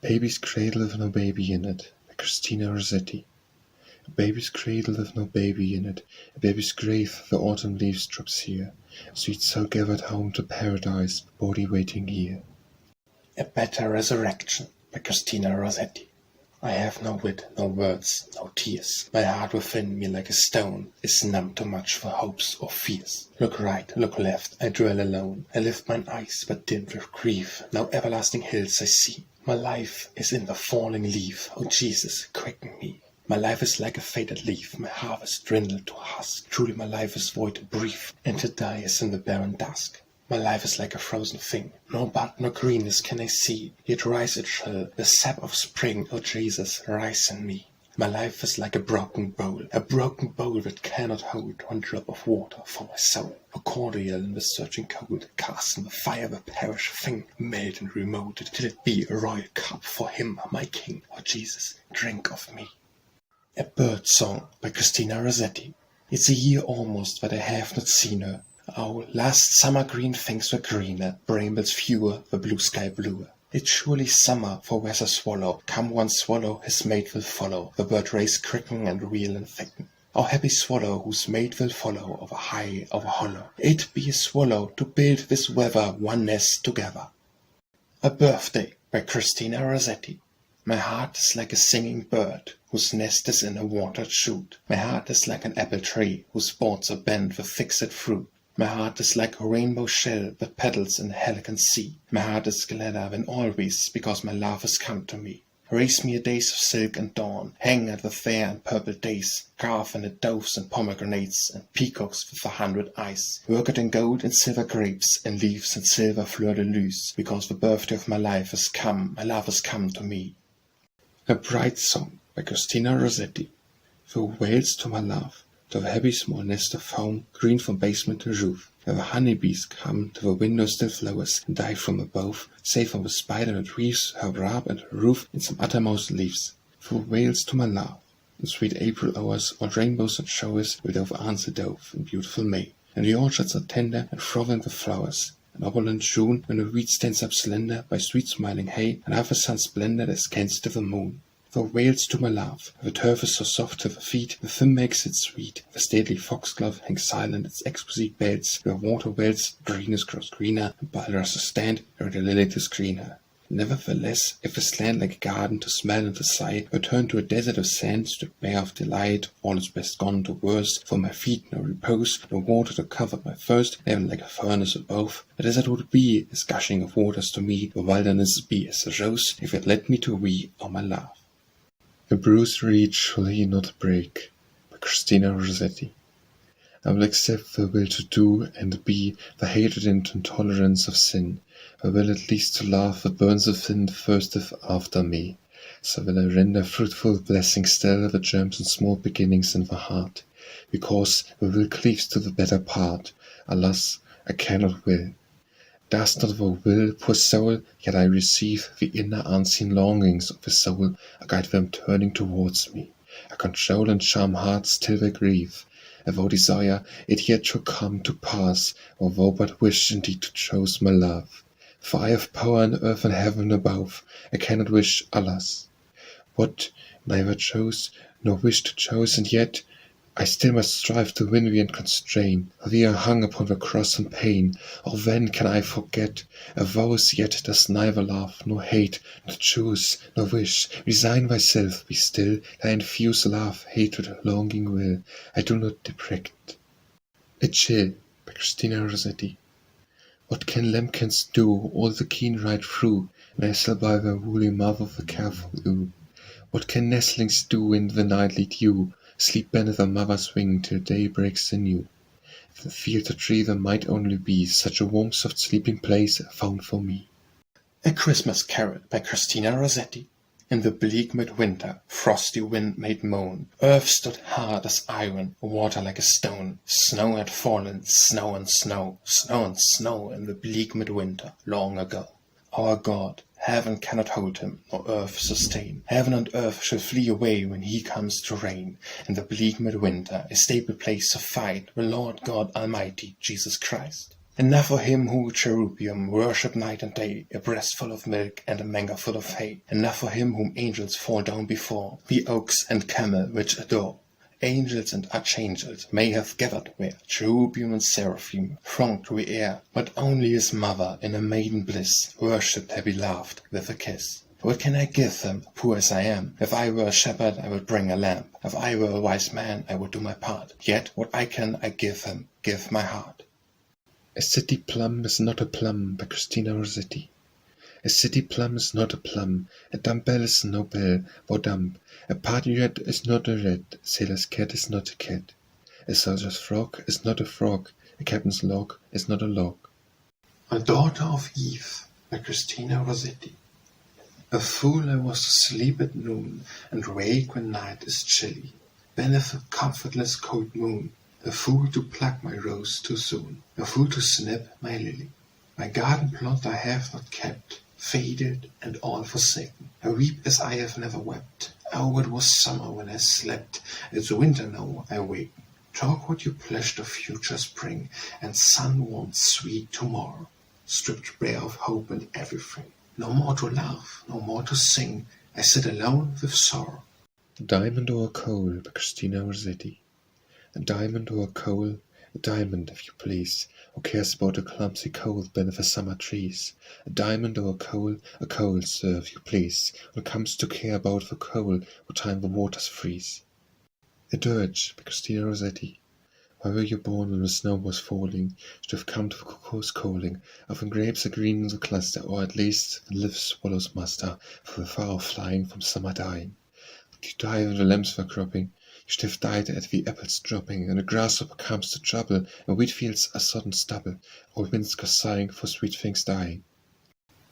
Baby's Cradle with No Baby in It, by Christina Rossetti. A baby's cradle with no baby in it, a baby's grave the autumn leaves drops here, a sweet soul gathered home to paradise, body waiting here. A Better Resurrection, by Christina Rossetti. I have no wit, no words, no tears. My heart within me like a stone is numb too much for hopes or fears. Look right, look left, I dwell alone. I lift mine eyes, but dimmed with grief. Now everlasting hills I see. My life is in the falling leaf. O Jesus, quicken me. My life is like a faded leaf. My harvest dwindled to husk. Truly my life is void and brief, and to die is in the barren dusk. My life is like a frozen thing. No bud nor greenness can I see, yet rise it shall, the sap of spring. O Jesus, rise in me. My life is like a broken bowl that cannot hold one drop of water for my soul. A cordial in the searching cold, cast in the fire of a perish thing, made and remoted, till it be a royal cup for him, my King. O Jesus, drink of me. A Bird Song, by Christina Rossetti. It's a year almost that I have not seen her. Oh, last summer green things were greener, brambles fewer, the blue sky bluer. It's surely summer, for where's a swallow? Come one swallow, his mate will follow, the bird race cricken and reel and thicken. O happy swallow, whose mate will follow, over high, over hollow. It be a swallow, to build this weather one nest together. A Birthday, by Christina Rossetti. My heart is like a singing bird, whose nest is in a watered shoot. My heart is like an apple tree, whose boards are bent with fixed fruit. My heart is like a rainbow shell that paddles in a helicon sea. My heart is gladder than always, because my love has come to me. Raise me a days of silk and dawn, hang at the fair and purple days, carve in it doves and pomegranates, and peacocks with 100 eyes. Work it in gold and silver grapes, and leaves and silver fleur-de-lis, because the birthday of my life has come, my love has come to me. A Bright Song, by Christina Rossetti. Through Wales to my love, to the happy small nest of home, green from basement to roof, where the honeybees come to the windows still flowers, and dive from above, safe from the spider that weaves her wrap and her roof in some uttermost leaves. Through Wales to my love, in sweet April hours, all rainbows and showers, with over answer dove in beautiful May, and the orchards are tender and frothing with flowers. An opulent June, when the wheat stands up slender by sweet smiling hay, and half a sun splendid as scans to the moon. For Wales to my love, the turf is so soft to the feet, the film makes it sweet, the stately foxglove hangs silent its exquisite beds, where water wells, greenest grows greener, and bulrushes stand, where the lily to screen her. Nevertheless, if a land like a garden to smell and to sigh, or turn to a desert of sand, stripped bare of delight, all is best gone to worse, for my feet no repose, no water to cover my thirst, heaven like a furnace above. The desert would be as gushing of waters to me, the wilderness be as a rose, if it led me to thee, O my love. A bruised reed shall he not break, by Christina Rossetti. I will accept the will to do and be, the hatred and intolerance of sin. I will at least to love that burns within thirsteth after me. So will I render fruitful blessing still the germs and small beginnings in the heart, because the will cleaves to the better part. Alas, I cannot will. Does not the will, poor soul, yet I receive the inner unseen longings of the soul, I guide them turning towards me. I control and charm hearts till they grieve. Although desire it yet should come to pass, although but wish indeed to choose my love. For I have power in earth and heaven above, I cannot wish, alas. What, neither chose, nor wish to choose, and yet I still must strive to win thee and constrain, for thee are hung upon the cross and pain. Oh, when can I forget? A vows yet does neither love, nor hate, nor choose, nor wish. Resign thyself, be still, thy infuse love, hatred, longing will. I do not deprect. A Chill, by Christina Rossetti. What can lambkins do all the keen ride through, nestle by the woolly mouth of the careful ewe? What can nestlings do in the nightly dew? Sleep beneath a mother's wing till day breaks anew. If the field or tree there might only be such a warm soft sleeping place found for me. A Christmas Carol, by Christina Rossetti. In the bleak midwinter, frosty wind made moan. Earth stood hard as iron, water like a stone. Snow had fallen, snow and snow, snow and snow in the bleak midwinter, long ago. Our God, heaven cannot hold him, nor earth sustain. Heaven and earth shall flee away when he comes to reign. In the bleak midwinter, a stable place of fight, the Lord God Almighty, Jesus Christ. Enough for him who cherubim worship night and day, a breast full of milk and a manger full of hay. Enough for him whom angels fall down before, the oaks and camel which adore. Angels and archangels may have gathered where cherubim and seraphim thronged through the air, but only his mother in a maiden bliss worshipped her beloved with a kiss. What can I give them, poor as I am? If I were a shepherd, I would bring a lamb. If I were a wise man, I would do my part. Yet what I can I give them, give my heart. A city plum is not a plum by Christina Rossetti. A city plum is not a plum, a dumb bell is no bell, for dumb. A party rat is not a rat, a sailor's cat is not a cat. A soldier's frog is not a frog, a captain's log is not a log. A daughter of Eve by Christina Rossetti. A fool I was to sleep at noon, and wake when night is chilly, beneath a comfortless cold moon. A fool to pluck my rose too soon, a fool to snip my lily. My garden plot I have not kept, faded and all forsaken. I weep as I have never wept. Oh, it was summer when I slept, it's winter now I wake. Talk what you pledged of future spring, and sun-warmed sweet tomorrow, stripped bare of hope and everything. No more to laugh, no more to sing, I sit alone with sorrow. A diamond or a coal by Christina Rossetti. A diamond or a coal, a diamond if you please, who cares about a clumsy coal beneath the summer trees? A diamond or a coal, sir, if you please, when it comes to care about the coal, what time the waters freeze. A dirge by Christina Rossetti. Why were you born when the snow was falling? Should have come to the cuckoo's calling. Often grapes are green in the cluster, or at least the live swallows muster, for the far off flying from summer dying. Did you die when the lambs were cropping? You should have died at the apples dropping, and the grasshopper comes to trouble, and wheat fields are sodden stubble, old winds go sighing for sweet things dying.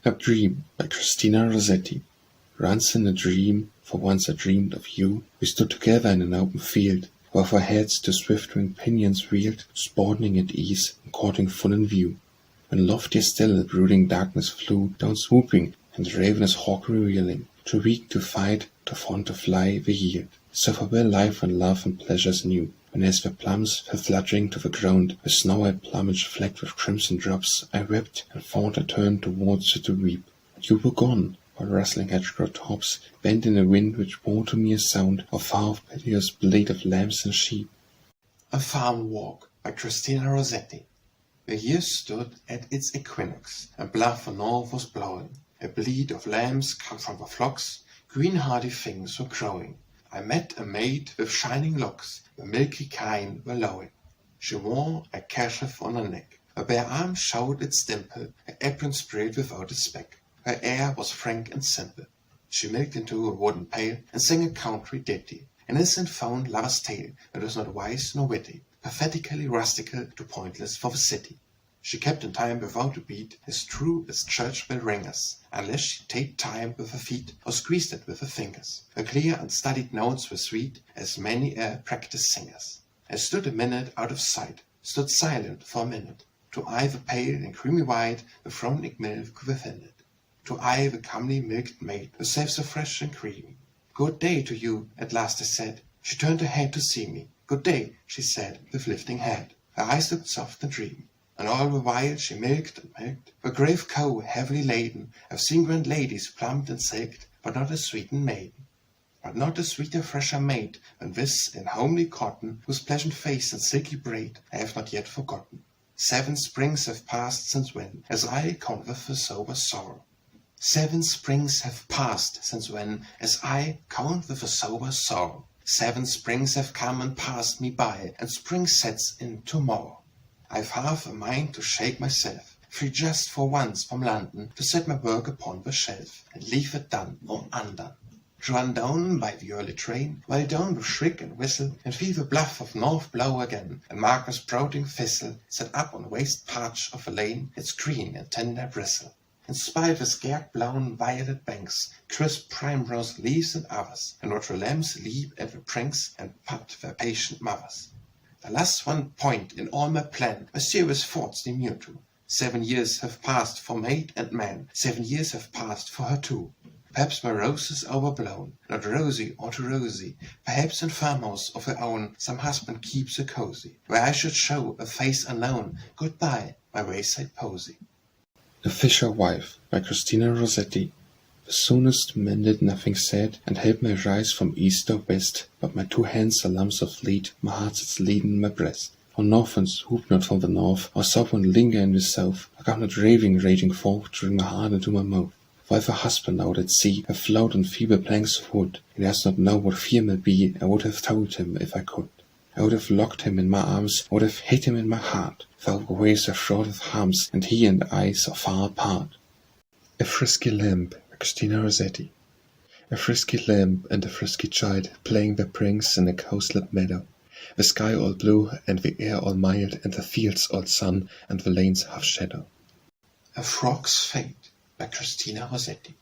A dream by Christina Rossetti. Runs in a dream, for once I dreamed of you. We stood together in an open field, with our heads to swift-winged pinions wheeled, sporting at ease and courting full in view. When loftier still the brooding darkness flew, down swooping, and the ravenous hawk revealing, too weak to fight, too fond to fly, we yield. So farewell life and love and pleasures new, when as the plums fell fluttering to the ground, with snow-white plumage flecked with crimson drops, I wept, and thought I turned towards you to weep. But you were gone, while rustling hedgerow tops bent in a wind which bore to me a sound of far-off piteous bleat of lambs and sheep. A Farm Walk by Christina Rossetti. The year stood at its equinox, and bluff the north was blowing. A bleat of lambs come from the flocks, green hardy things were crowing. I met a maid with shining locks, the milky kine were lowing. She wore a kerchief on her neck, her bare arm showed its dimple, her apron sprayed without a speck. Her air was frank and simple. She milked into a wooden pail, and sang a country ditty, an innocent found lover's tale that was not wise nor witty, pathetically rustical, too pointless for the city. She kept in time without a beat, as true as church bell ringers, unless she taped time with her feet, or squeezed it with her fingers. Her clear unstudied notes were sweet, as many practised singers. I stood a minute out of sight, stood silent for a minute, to eye the pale and creamy white, the frowning milk within it. To eye the comely milked maid, herself so fresh and creamy. Good day to you, at last I said. She turned her head to see me. Good day, she said, with lifting head. Her eyes looked soft and dreamy. And all the while she milked and milked, the grave cow heavily laden. I've seen grand ladies plumped and silked, but not a sweetened maiden. But not a sweeter, fresher maid than this in homely cotton, whose pleasant face and silky braid I have not yet forgotten. 7 springs have passed since when, as I count with a sober sorrow. 7 springs have passed since when, as I count with a sober sorrow. 7 springs have come and passed me by, and spring sets in tomorrow. I've half a mind to shake myself, free just for once from London, to set my work upon the shelf, and leave it done or undone. To run down by the early train, while down with shriek and whistle, and feel the bluff of North blow again, and mark a sprouting thistle, set up on the waste patch of a lane, its green and tender bristle. In spite the scared-blown violet banks, crisp primrose leaves and others, and watch the lambs leap at the pranks, and pat their patient mothers. The last one point in all my plan, my serious thoughts demure to. 7 years have passed for maid and man, 7 years have passed for her too. Perhaps my rose is overblown, not rosy or too rosy. Perhaps in farmhouse of her own, some husband keeps her cozy, where I should show a face unknown. Goodbye, by Wayside Posy. A Fisher Wife by Christina Rossetti. The soonest mended nothing said, and helped my rise from east or west, but my 2 hands are lumps of lead, my heart sits leaden in my breast. For northlands whoop not from the north, or south one linger in the south, I come not raging forth to bring my heart into my mouth. For if a husband out at sea have float on feeble planks of wood, he does not know what fear may be, I would have told him if I could. I would have locked him in my arms, I would have hid him in my heart, for our ways are fraught with harms, and he and I so far apart. A Frisky Lamb by Christina Rossetti. A frisky lamb and a frisky child, playing their pranks in a coastlet meadow, the sky all blue, and the air all mild, and the fields all sun, and the lanes half shadow. A Frog's Fate by Christina Rossetti.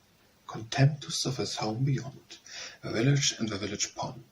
Contemptuous of his home beyond, the village and the village pond,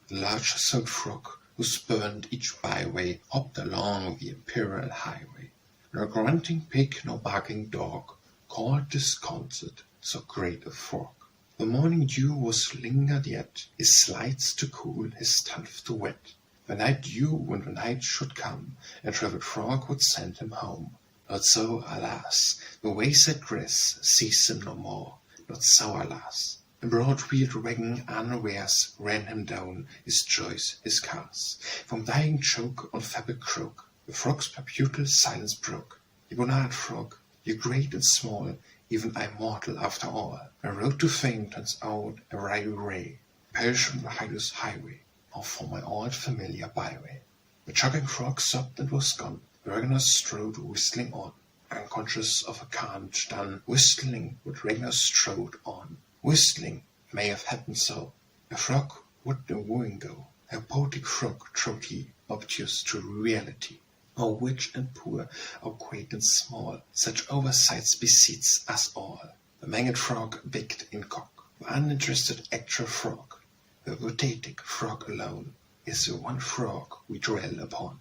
the large soaked frog, who spurned each byway, hopped along the imperial highway. No grunting pig, no barking dog, called disconsolate, so great a frog. The morning dew was lingered yet, his slides to cool, his stuff to wet. The night dew, when the night should come, a travelled frog would send him home. Not so, alas, the wayside grass sees him no more, not so, alas. A broad-wheeled wagon unawares ran him down, his choice, his cars. From dying choke on fabric croak, the frog's perpetual silence broke. Ye bonard frog, ye great and small, even I mortal after all. My road to fame turns out a wry ray, perish from the hideous highway, or from my old familiar byway. The chugging frog sobbed and was gone. The Ragnar strode whistling on, unconscious of a carnage done. Whistling would Ragnar strode on. Whistling may have happened so. A frog would the wooing go. A poetic frog, trod he, obtuse to reality. O rich and poor, O great and small, such oversights beseets us all. The manged frog bigged in cock, the uninterested actual frog, the poetic frog alone, is the one frog we dwell upon.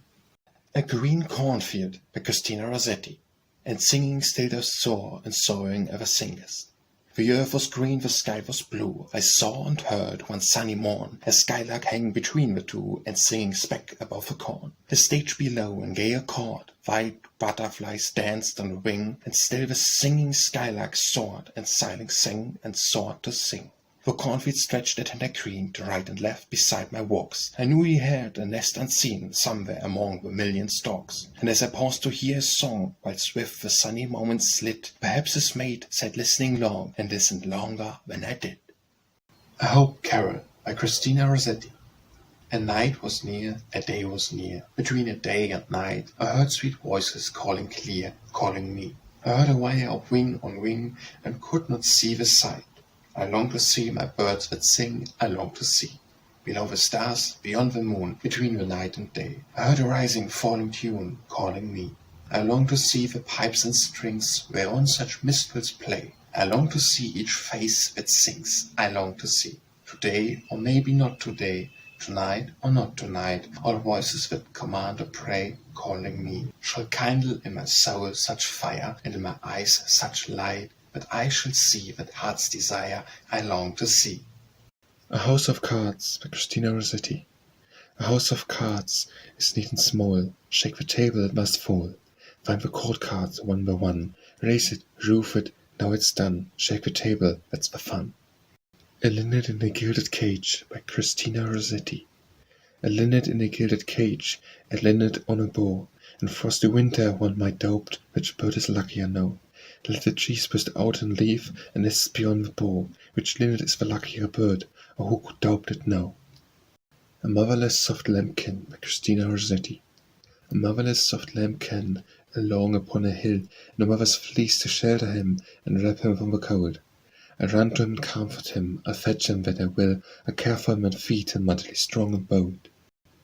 A Green Cornfield by Christina Rossetti. And singing still dost soar, and soaring ever singest. The earth was green, the sky was blue. I saw and heard one sunny morn a skylark hang between the two, and singing speck above the corn. The stage below in gay accord, white butterflies danced on the wing, and still the singing skylark soared, and silently sang and soared to sing. The cornfield stretched at tender green to right and left beside my walks. I knew he had a nest unseen somewhere among the million stalks. And as I paused to hear his song, while swift the sunny moments slid, perhaps his mate sat listening long, and listened longer than I did. A Hope Carol by Christina Rossetti. A night was near, a day was near. Between a day and night I heard sweet voices calling clear, calling me. I heard a wire of wing on wing, and could not see the sight. I longed to see my birds that sing, I longed to see. Below the stars, beyond the moon, between the night and day, I heard a rising, falling tune, calling me. I longed to see the pipes and strings, whereon such minstrels play. I longed to see each face that sings, I longed to see. Today, or maybe not today, tonight or not tonight, all voices that command or pray, calling me, shall kindle in my soul such fire, and in my eyes such light, that I shall see that heart's desire I long to see. A House of Cards by Christina Rossetti. A house of cards is neat and small. Shake the table, it must fall. Find the court cards one by one. Raise it, roof it, now it's done. Shake the table, that's the fun. A Linnet in a Gilded Cage by Christina Rossetti. A linnet in a gilded cage, a linnet on a bough. In frosty winter one might doubt which bird is luckier now. Let the trees burst out and leave, and nests beyond the bough. Which linnet is the luckier bird, or who could doubt it now? A Motherless soft Lambkin by Christina Rossetti. A motherless soft lambkin, along upon a hill, no mother's fleece to shelter him, and wrap him from the cold. I run to him and comfort him, I fetch him that I will, I care for him and feed him until he's strong and bold.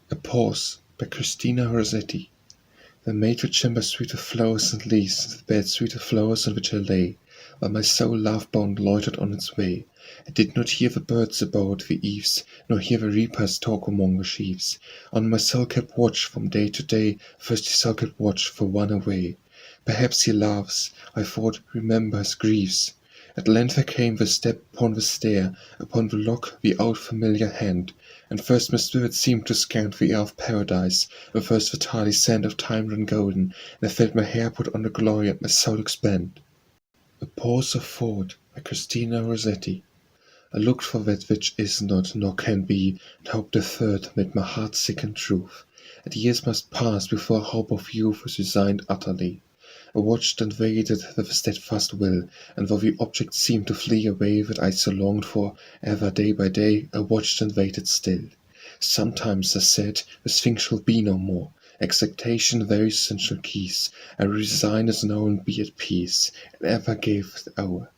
A Pause by Christina Rossetti. The maid to chamber sweet of flowers and leaves, the bed sweet of flowers on which I lay, while my soul love-bound loitered on its way. I did not hear the birds about the eaves, nor hear the reapers talk among the sheaves. On my soul kept watch from day to day, thirsty soul kept watch for one away. Perhaps he laughs, I thought, remember his griefs. At length there came the step upon the stair, upon the lock the old familiar hand, and first my spirit seemed to scan the air of paradise, the first the tardy scent of time ran golden, and I felt my hair put on the glory and my soul expand. A pause of thought by Christina Rossetti. I looked for that which is not, nor can be, and hope deferred made my heart sick in truth. And years must pass before hope of youth was resigned utterly. I watched and waited with a steadfast will, and though the object seemed to flee away that I so longed for, ever day by day I watched and waited still. Sometimes I said, this thing shall be no more. Expectation very essential keys. I resign as now and be at peace, and ever gave it o'er.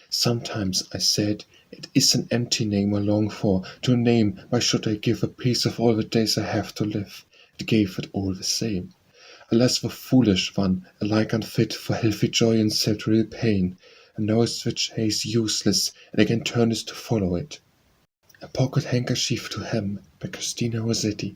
Sometimes I said, it is an empty name I long for, to a name why should I give a piece of all the days I have to live? It gave it all the same. Alas, the foolish one, alike unfit for healthy joy and set real pain, and knows which is useless, and again turneth to follow it. A pocket handkerchief to hem, by Christina Rossetti.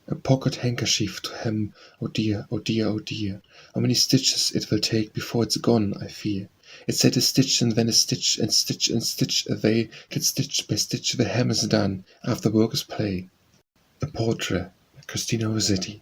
A pocket handkerchief to hem, oh dear, oh dear, oh dear. How many stitches it will take before it's gone, I fear. It said a stitch and then a stitch and stitch and stitch away, till stitch by stitch the hem is done, after work is play. A portrait, by Christina Rossetti.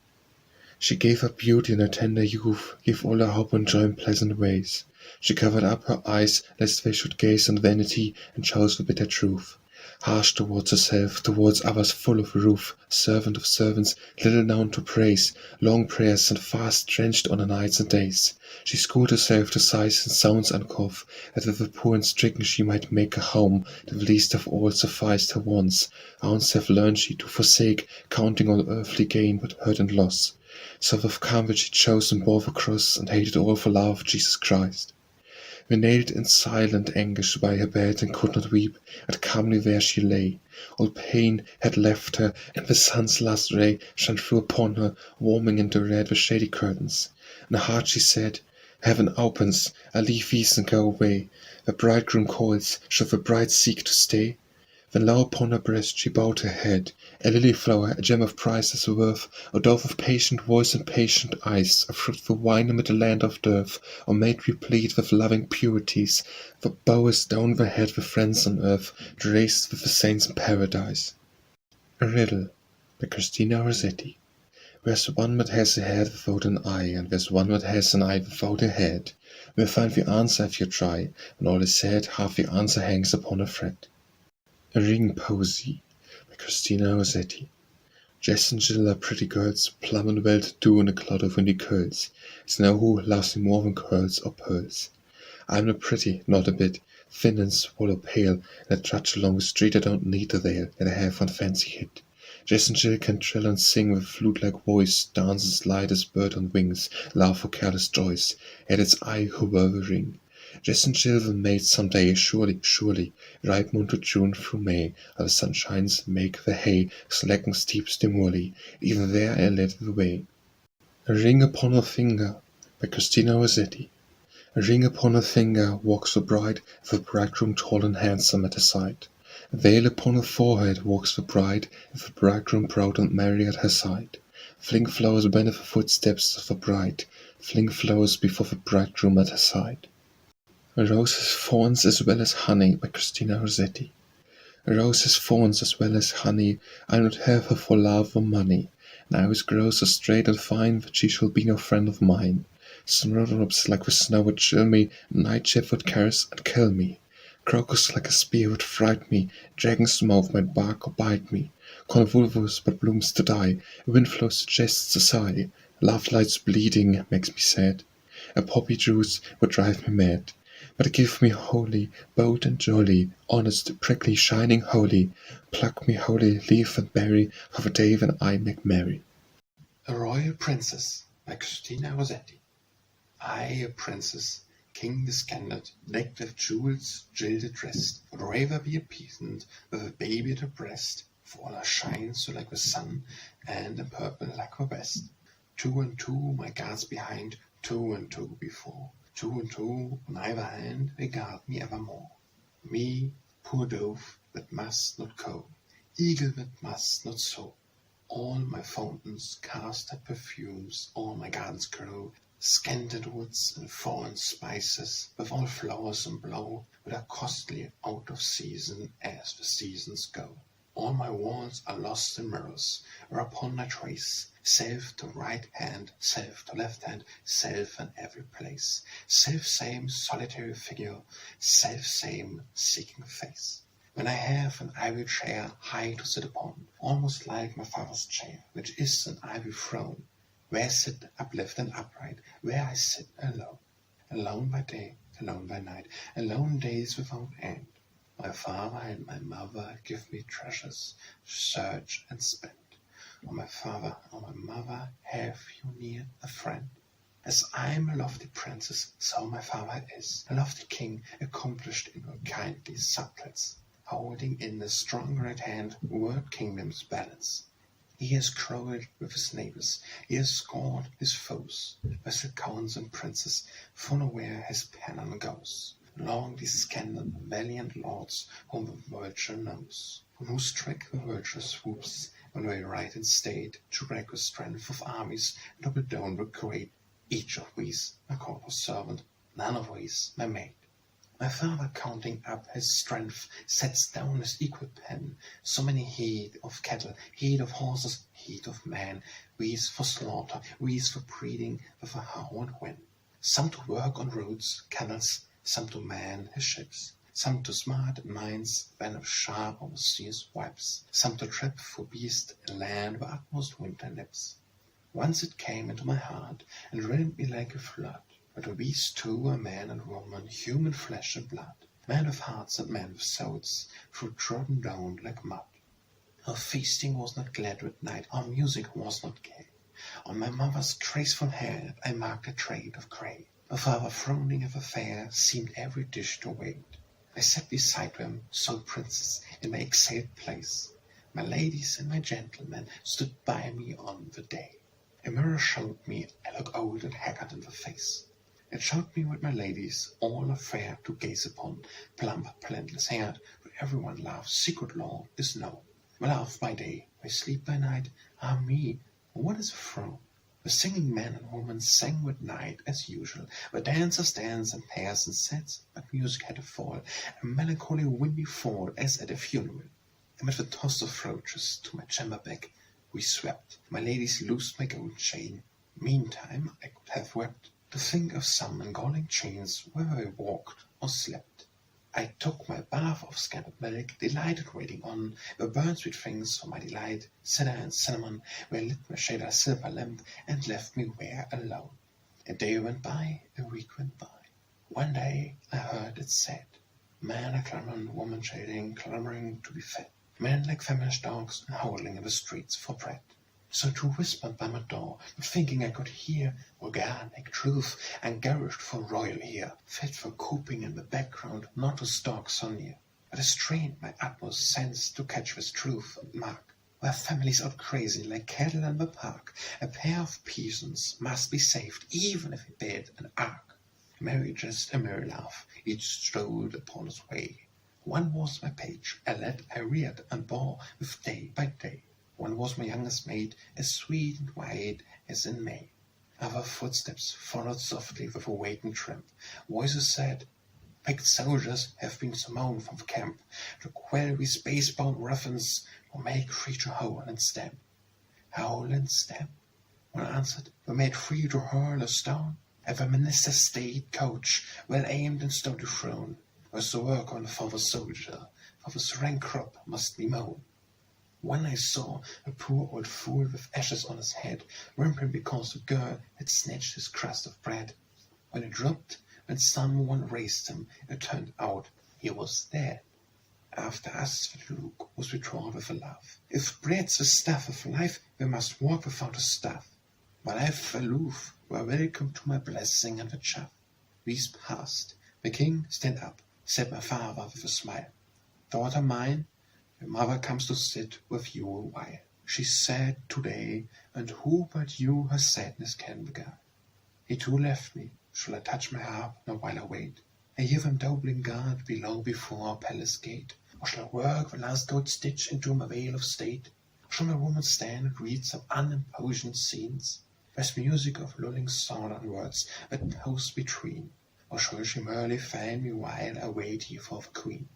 She gave up beauty in her tender youth, gave all her hope and joy in pleasant ways. She covered up her eyes, lest they should gaze on vanity, and chose the bitter truth. Harsh towards herself, towards others full of ruth, servant of servants, little known to praise, long prayers and fast drenched on her nights and days. She schooled herself to sighs and sounds uncouth, that with the poor and stricken she might make a home, that the least of all sufficed her wants. Ounce have learned she to forsake, counting all earthly gain but hurt and loss. So with calm she chose and bore the cross, and hated all for love of Jesus Christ. We knelt in silent anguish by her bed and could not weep, and calmly there she lay. All pain had left her, and the sun's last ray shone through upon her, warming into red the shady curtains. In her heart she said, Heaven opens, I leave these and go away. The bridegroom calls, shall the bride seek to stay? Then low upon her breast she bowed her head, a lily flower, a gem of priceless worth, a dove of patient voice and patient eyes, a fruitful wine amid a land of dearth, or maid replete with loving purities, for bowest down the head with friends on earth, raised with the saints in paradise. A Riddle, by Christina Rossetti. There's one that has a head without an eye, and there's one that has an eye without a head. We'll find the answer if you try. When all is said, half the answer hangs upon a thread. A Ring Posy, by Christina Rossetti. Jess and Jill are pretty girls, plum and well-to-do in a cloud of windy curls. It's now who loves me more than curls or pearls. I'm not pretty, not a bit, thin and swallow pale, and I trudge along the street I don't need a veil, yet I have one fancy hit. Jess and Jill can trill and sing with flute-like voice, dance as light as bird on wings, laugh for careless joys, yet it's I who wear the ring. Jess and Jill will mate some day, surely, surely, ripe moon to June through May, while the sun shines make the hay, slacken steeps demurely, even there I led the way. A ring upon her finger, by Christina Rossetti. A ring upon her finger walks the bride, with the bridegroom tall and handsome at her side. A veil upon her forehead walks the bride, with the bridegroom proud and merry at her side. Fling flowers beneath the footsteps of the bride, fling flowers before the bridegroom at her side. A rose has thorns as well as honey, by Christina Rossetti. A rose has thorns as well as honey, I'll not have her for love or money. An iris grows so straight and fine, that she shall be no friend of mine. Snowdrops like the snow would chill me, nightshade would caress and kill me. Crocus like a spear would fright me, dragon's mouth might bark or bite me. Convolvulus but blooms to die, a windflow suggests a sigh, love lights bleeding makes me sad. A poppy juice would drive me mad. But give me holy, bold and jolly, honest, prickly, shining holy, pluck me holy leaf and berry, for the day when I make merry. A Royal Princess, by Christina Rossetti. I, a princess, king descended, decked with jewels, gilded dressed, would rather be a peasant with a baby at her breast, for all her shines so like the sun, and in purple like her best. 2 and 2 my guards behind, 2 and 2 before. 2 and 2 on either hand, they guard me evermore. Me, poor dove, that must not go, eagle that must not soar. All my fountains cast their perfumes, all my gardens grow, Scented woods and foreign spices, with all flowers in blow, that are costly out of season as the seasons go. All my walls are lost in mirrors, whereupon I trace self to right hand, self to left hand, self in every place, self-same solitary figure, self-same seeking face. When I have an ivory chair high to sit upon, almost like my father's chair, which is an ivory throne, where I sit uplift and upright, where I sit alone. Alone by day, alone by night, alone days without end. My father and my mother give me treasures, search and spend. O my father, O my mother, have you near a friend? As I am a lofty princess, so my father is, a lofty king, accomplished in all kindly subtleties, holding in his strong right hand world kingdoms balance. He has crowed with his neighbors, he has scored his foes, vessel counts and princes, full aware his pennon goes. Long these scandal valiant lords, whom the vulture knows, on whose track the vulture swoops, when they ride in state, to break the strength of armies, double down the great. Each of these my corporal servant, none of these my maid. My father, counting up his strength, sets down his equal pen, so many head of cattle, head of horses, head of men, these for slaughter, these for breeding with a how and when. Some to work on roads, canals, some to man his ships, some to smart in mines, when of sharp overseas wipes, some to trap for beast and land where utmost winter nips. Once it came into my heart, and riddled me like a flood, but these two were man and woman, human flesh and blood, men of hearts and men of souls, through trodden down like mud. Our feasting was not glad with night, our music was not gay. On my mother's graceful head I marked a trade of grey. My father, frowning ever fair, seemed every dish to wait. I sat beside him, sole princess, in my exalted place. My ladies and my gentlemen stood by me on the day. A mirror showed me I look old and haggard in the face. It showed me with my ladies, all fair to gaze upon, plump, plantless haired, where everyone laughs, secret law is known. My laugh by day, my sleep by night, ah me, what is a throne? The singing men and women sang with night as usual. The dancers danced in pairs and sets, but music had a fall, a melancholy windy fall as at a funeral. Amid the toss of roaches to my chamber back, we swept. My ladies loosed my golden chain. Meantime I could have wept, to think of some in galling chains where I walked or slept. I took my bath of scalded milk, delighted waiting on the burnt sweet things for my delight, cider and cinnamon, where lit my shader silver lamp, and left me there alone. A day went by, a week went by. One day I heard it said, men are clamoring, women shading, clamoring to be fed. Men like famished dogs and howling in the streets for bread. So too whispered by my door, but thinking I could hear organic truth, and garrished for royal ear, fit for cooping in the background, not to stalk so near. But I strained my utmost sense to catch this truth and mark. Where families out crazy like cattle in the park, a pair of peasants must be saved, even if it bid an ark. A merry jest, a merry laugh, each strolled upon his way. One was my page, a lad I reared and bore with day by day. One was my youngest maid, as sweet and white as in May. Other footsteps followed softly with a waiting tramp. Voices said, picked soldiers have been summoned from the camp to quell these space-bound ruffians who make free to howl and stamp. Howl and stamp? One answered, were made free to hurl a stone. At the minister's state coach, well aimed and stoutly thrown, was the work on for the soldier, for this rank crop must be mown. One I saw, a poor old fool with ashes on his head, whimpering because the girl had snatched his crust of bread. When it dropped, when someone raised him, it turned out he was dead. After us the Luke was withdrawn with a laugh. If bread's the stuff of life, we must walk without a staff. While I've aloof, were welcome to my blessing and the chaff. These passed. The king, stand up, said my father with a smile. Daughter mine, your mother comes to sit with you a while. She's sad today, and who but you her sadness can beguile? He too left me. Shall I touch my harp, nor while I wait? I hear them doubling guard below before our palace gate. Or shall I work the last gold stitch into my veil of state? Or shall my woman stand and read some unimposing scenes? with music of lulling sound and words that pose between, or shall she merely fan me while I wait ye for the queen?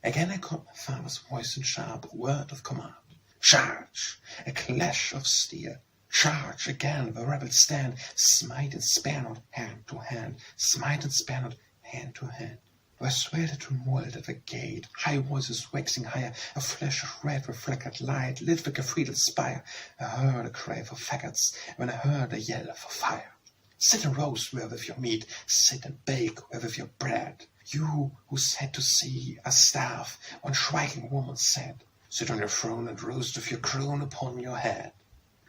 Again I caught my father's voice in sharp word of command. Charge! A clash of steel. Charge again, the rebels stand. Smite and spare not hand to hand. Smite and spare not hand to hand. Where swelled a tumult at the gate, high voices waxing higher, a flash of red reflected light lit the cathedral spire. I heard a cry for faggots, when I heard a yell for fire. Sit and roast where with your meat, sit and bake where with your bread. You who said to see a staff, one shrieking woman said, sit on your throne and roast with your crown upon your head.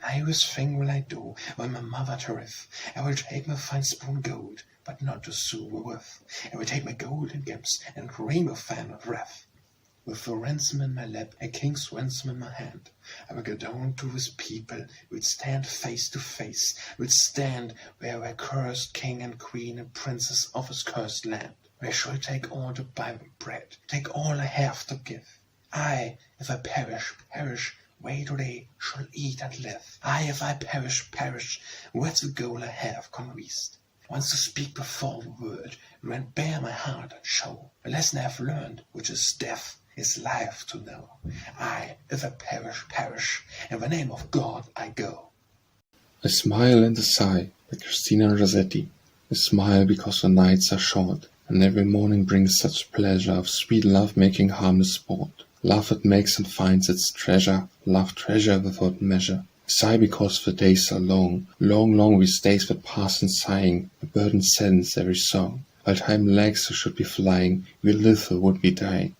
Nay, this thing will I do, when my mother tarriff. I will take my fine spoon gold, but not to sue with. I will take my golden gifts and rainbow fan of wrath. With the ransom in my lap, a king's ransom in my hand, I will go down to this people, we'll stand face to face, we'll stand where a cursed king and queen and princess of his cursed land. I shall take all to buy me bread, take all I have to give. I, if I perish, where today shall eat and live. I, if I perish, where's the goal I have conquered? Once to speak before the world, and bare my heart and show a lesson I have learned, which is death, is life to know. I, if I perish, in the name of God I go. A Smile and a Sigh by Christina Rossetti. A smile because the nights are short, and every morning brings such pleasure of sweet love making harmless sport. Love that makes and finds its treasure, love treasure without measure. Sigh because the days are long, long these days that pass in sighing, a burden saddens every song. While time lags who should be flying, we live who would be dying.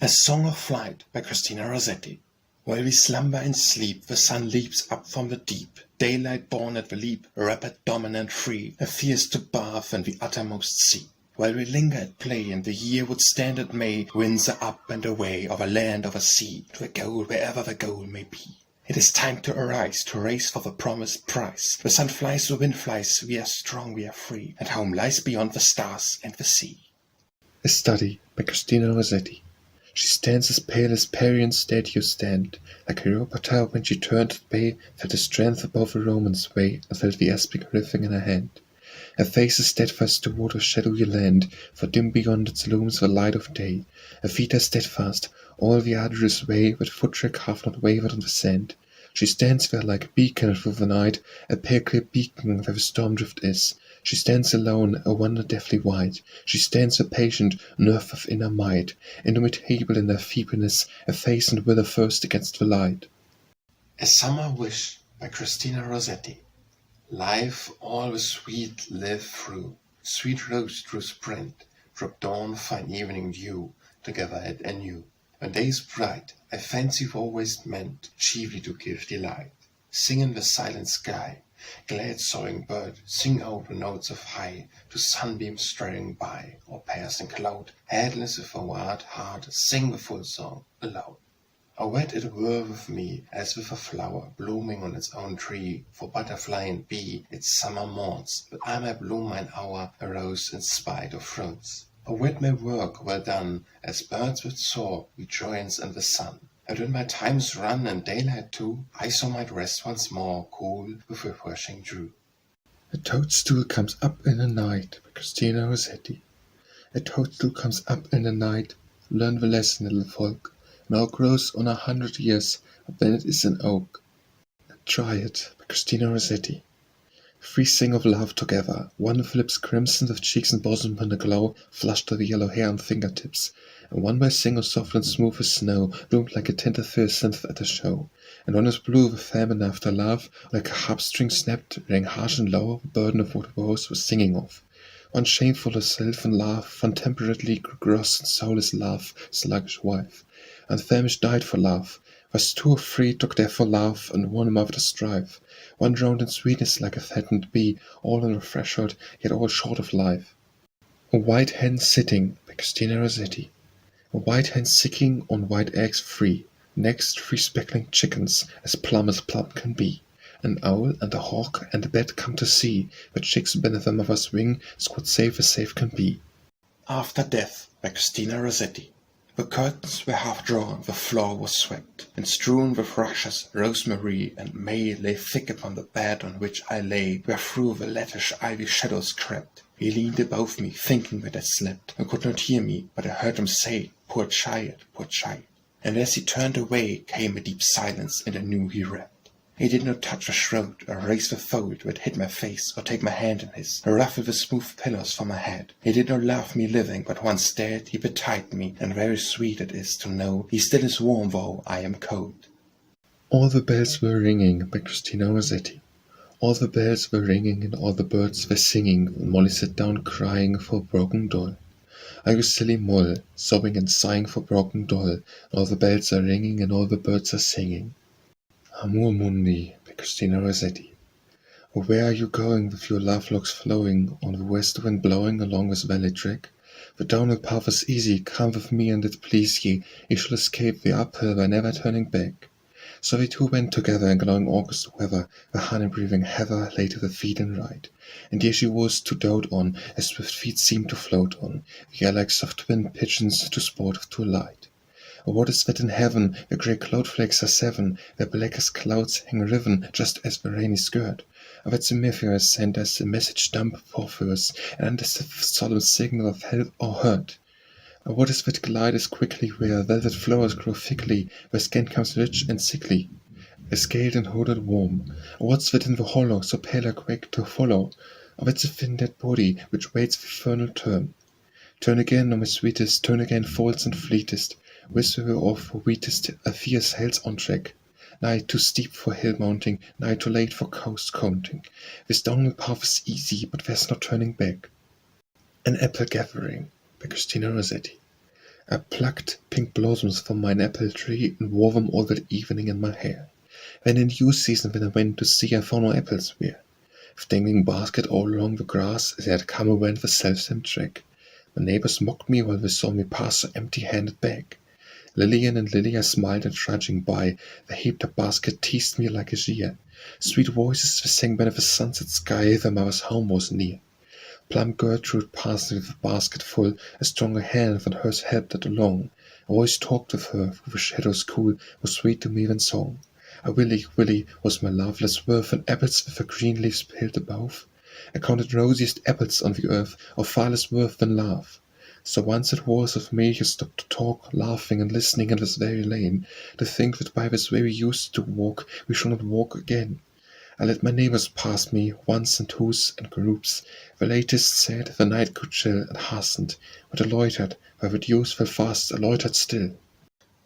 A Song of Flight by Christina Rossetti. While we slumber and sleep, the sun leaps up from the deep. Daylight born at the leap, rapid, dominant, free, a fierce to bathe in the uttermost sea. While we linger at play, and the year would stand at May, winds are up and away, of a land, of a sea, to a goal wherever the goal may be. It is time to arise, to race for the promised prize. The sun flies, the wind flies, we are strong, we are free, and home lies beyond the stars and the sea. A Study by Christina Rossetti. She stands as pale as Parian statue stand, like Cleopatra when she turned at bay, felt the strength above a Roman's way, and felt the aspic riffing in her hand. Her face is steadfast toward a shadowy land, for dim beyond it looms the light of day. Her feet are steadfast, all the arduous way, but foottrack hath not wavered on the sand. She stands there like a beacon through the night, a pale clear beacon where the storm drift is. She stands alone, a wonder deathly white. She stands a patient, nerve of inner might, indomitable in her feebleness, a face and will athirst against the light. A Summer Wish by Christina Rossetti. Life always sweet live through, sweet rose through spring, drop dawn, fine evening dew, together at anew. When day is bright, I fancy we've always meant chiefly to give delight. Sing in the silent sky, glad soaring bird, sing out the notes of high, to sunbeams straying by, or passing cloud, headless with a wild heart, sing the full song aloud. How wet it were with me, as with a flower blooming on its own tree, for butterfly and bee its summer morns, but I might bloom mine hour, a rose in spite of thorns. How wet my work well done, as birds would soar, rejoice in the sun. And when my time's run and daylight too, I so might rest once more, cool with refreshing dew. A Toadstool comes up in the night by Christina Rossetti. A toadstool comes up in the night, learn the lesson, little folk. Now grows on 100 years, then it is an oak. A Triad by Christina Rossetti. Three sing of love together. One with lips crimson, with cheeks and bosom in a glow, flushed with yellow hair and fingertips. And one by sing of soft and smooth as snow, bloomed like a tender hyacinth at a show. And one is blue with famine after love, like a harp string snapped, rang harsh and low, the burden of what woes was singing of. One shameful of self and laugh, one temperately gross and soulless love, sluggish wife. And famished died for love, was two or three took death for love, and one mother to strive. One drowned in sweetness like a fattened bee, all in a threshold, yet all short of life. A White Hen Sitting by Christina Rossetti. A white hen sitting on white eggs free, next 3 speckling chickens, as plum can be. An owl and a hawk and a bat come to see, the chicks beneath their mother's wing, squat safe as safe can be. After Death by Christina Rossetti. The curtains were half drawn, the floor was swept, and strewn with rushes, rosemary, and may lay thick upon the bed on which I lay, where through the lattice ivy shadows crept. He leaned above me, thinking that I slept, and could not hear me, but I heard him say, "Poor child, poor child." And as he turned away came a deep silence, and I knew he read. He did not touch the shroud, or raise the fold that hid my face, or take my hand in his, or ruffle the smooth pillows from my head. He did not love me living, but once dead he betided me, and very sweet it is to know he still is warm though I am cold. All the bells were ringing by Christina Rossetti. All the bells were ringing and all the birds were singing when Molly sat down crying for a broken doll. I was silly Moll, sobbing and sighing for broken doll, and all the bells are ringing and all the birds are singing. Amor Mundi by Christina Rossetti. Oh, where are you going with your love locks flowing, on the west wind blowing along this valley track? The downhill path is easy, come with me and it please ye, ye shall escape the uphill by never turning back. So we two went together in glowing August weather, the honey-breathing heather lay to the feet and right. And here she was to dote on, as swift feet seemed to float on, the air like soft-winged pigeons to sport with too light. Oh, what is that in heaven, where grey cloud-flakes are seven, where black as clouds hang riven, just as the rainy skirt? Oh, that's a Mephius sent us a message dumb Porphyros, and under the solemn signal of health or hurt. Oh, what is that glide as quickly, where velvet flowers grow thickly, where skin comes rich and sickly, scaled and hooded warm? Oh, what's that in the hollow, so pale a quake to follow? Oh, that's a thin dead body, which waits the vernal turn. Turn again, O my sweetest, turn again, false and fleetest, whisper off for weetest, a fierce hell's on track. Nigh too steep for hill mounting, nigh too late for coast counting. This downhill path is easy, but there's no turning back. An apple gathering by Christina Rossetti. I plucked pink blossoms from mine apple tree and wore them all that evening in my hair. Then in due season when I went to see I found no apples there. With dangling basket all along the grass, they had come and went the self-same track. The neighbors mocked me while they saw me pass so empty-handed back. Lillian and Lilia smiled and trudging by, the heaped-up basket teased me like a jeer. Sweet voices they sang by the sunset sky, their mother's home was near. Plum Gertrude passed with the basket full, a stronger hand than hers helped it along. I always talked with her, through the shadows cool, was sweet to me than song. A Willie, Willie, was my loveless worth, and apples with the green leaves peeled above. I counted rosiest apples on the earth, of far less worth than love. So once it was with me you stopped to talk, laughing and listening in this very lane, to think that by this way we used to walk, we shall not walk again. I let my neighbors pass me, once in twos and groups. The latest said the night grew chill and hastened, but I loitered, where the dews fell fast, I loitered still.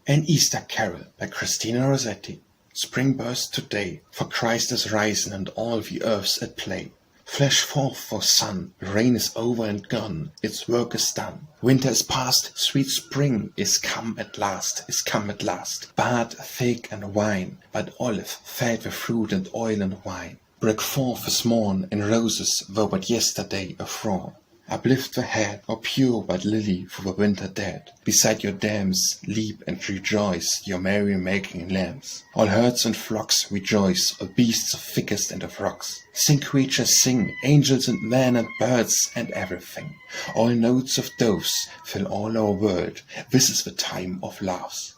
An Easter Carol by Christina Rossetti. Spring bursts today, for Christ is risen and all the earth's at play. Flash forth, O sun, the rain is over and gone, its work is done. Winter is past, sweet spring is come at last, is come at last. Bud, fig, and wine, bud olive, fed with fruit and oil and wine. Break forth this morn in roses, though but yesterday a thrall. Uplift the head, O pure white lily, for the winter dead. Beside your dams, leap and rejoice, your merry-making lambs. All herds and flocks rejoice, all beasts of thickest and of rocks. Sing creatures sing, angels and men and birds and everything. All notes of doves fill all our world, this is the time of laughs.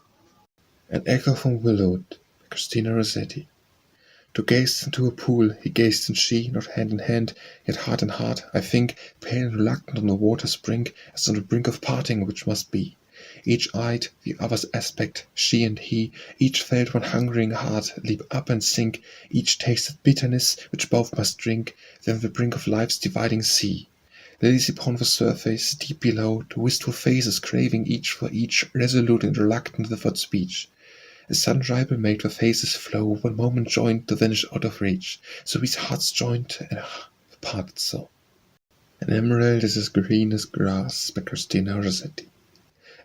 An echo from Willowood by Christina Rossetti. To gaze into a pool, he gazed and she, not hand in hand, yet heart in heart, I think, pale and reluctant on the water's brink, as on the brink of parting which must be. Each eyed the other's aspect, she and he, each felt one hungering heart leap up and sink, each tasted bitterness which both must drink, then the brink of life's dividing sea. Lilies upon the surface, deep below, two wistful faces craving each for each, resolute and reluctant without speech. A sudden ripple made the faces flow, one moment joined to vanish out of reach, so these hearts joined and parted so. An emerald is as green as grass by Christina Rossetti.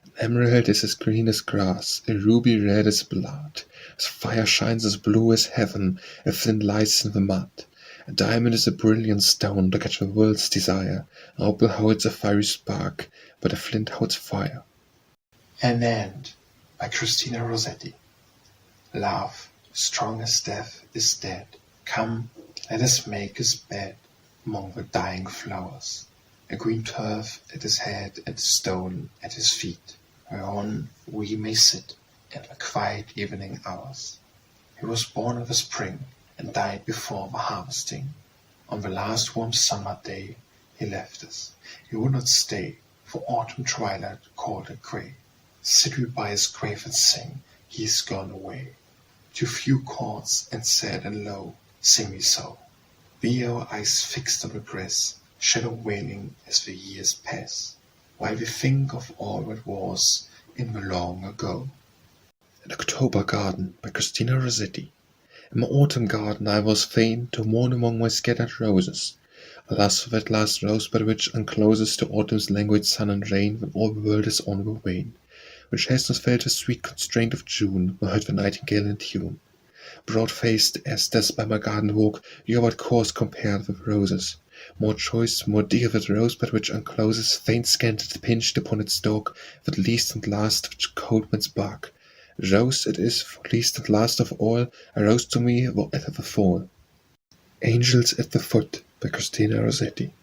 An emerald is as green as grass, a ruby red as blood, as fire shines as blue as heaven, a flint lies in the mud. A diamond is a brilliant stone to catch the world's desire, an opal holds a fiery spark, but a flint holds fire. An End by Christina Rossetti. Love, strong as death, is dead. Come, let us make his bed among the dying flowers. A green turf at his head and a stone at his feet. whereon we may sit in the quiet evening hours. He was born in the spring, and died before the harvesting. On the last warm summer day he left us. He would not stay, for autumn twilight cold and grey. Sit we by his grave and sing, he is gone away. To few chords, and sad and low, sing we so. Be our eyes fixed on the grass, shadow wailing as the years pass, while we think of all that was in the long ago. An October Garden by Christina Rossetti. In my autumn garden I was fain to mourn among my scattered roses. Alas for that last rosebud which uncloses to autumn's languid sun and rain, when all the world is on the wane, which has not felt the sweet constraint of June, nor heard the nightingale in tune. Broad-faced as does by my garden walk, you are but coarse compared with roses. More choice, more dear that rosebud which uncloses, faint scanted, pinched upon its stalk, that least and last which cold winds bark. Rose it is, for least and last of all, a rose to me will at the fall. Angels at the Foot by Christina Rossetti.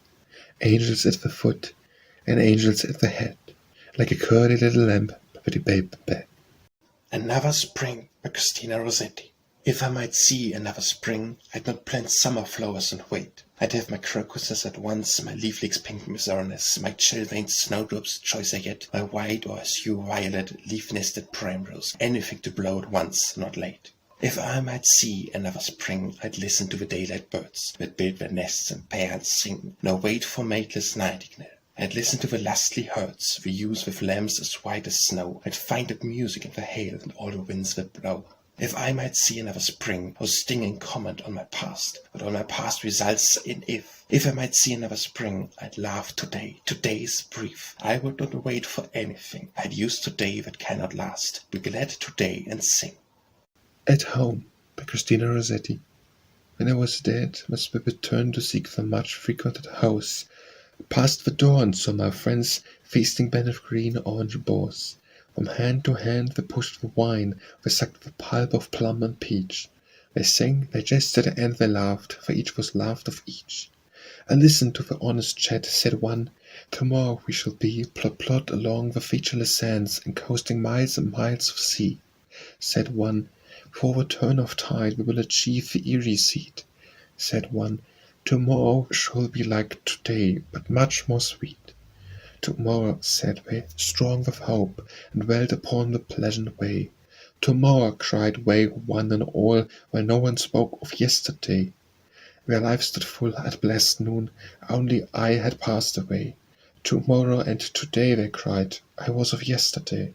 Angels at the foot, and angels at the head, like a curly little lamb by the babe bed. Another Spring by Christina Rossetti. If I might see another spring, I'd not plant summer flowers and wait. I'd have my crocuses at once, my leaf-leaks pink misernus, my chill-veined snowdrops choicer yet, my white or azure violet, leaf-nested primrose, anything to blow at once, not late. If I might see another spring, I'd listen to the daylight birds, that build their nests and pair and sing, nor wait for mateless nightingale. I'd listen to the lustly herds, the ewes with lambs as white as snow. I'd find that music in the hail and all the winds that blow. If I might see another spring, no stinging comment on my past, but all my past results in if. If I might see another spring, I'd laugh today. Today is brief. I would not wait for anything. I'd use today that cannot last. Be glad today and sing. At Home by Christina Rossetti. When I was dead, my spirit turned to seek the much frequented house. I passed the door and saw my friends feasting beneath green orange boughs. From hand to hand they pushed the wine, they sucked the pulp of plum and peach. They sang, they jested, and they laughed, for each was laughed of each. I listened to the honest chat, said one, tomorrow we shall be plod along the featureless sands, and coasting miles and miles of sea. Said one, for the turn of tide we will achieve the eerie seat. Said one, tomorrow shall be like today, but much more sweet. Tomorrow, said they, strong with hope, and dwelt upon the pleasant way. Tomorrow, cried they, one and all, while no one spoke of yesterday. Their life stood full at blessed noon, only I had passed away. Tomorrow and today, they cried, I was of yesterday.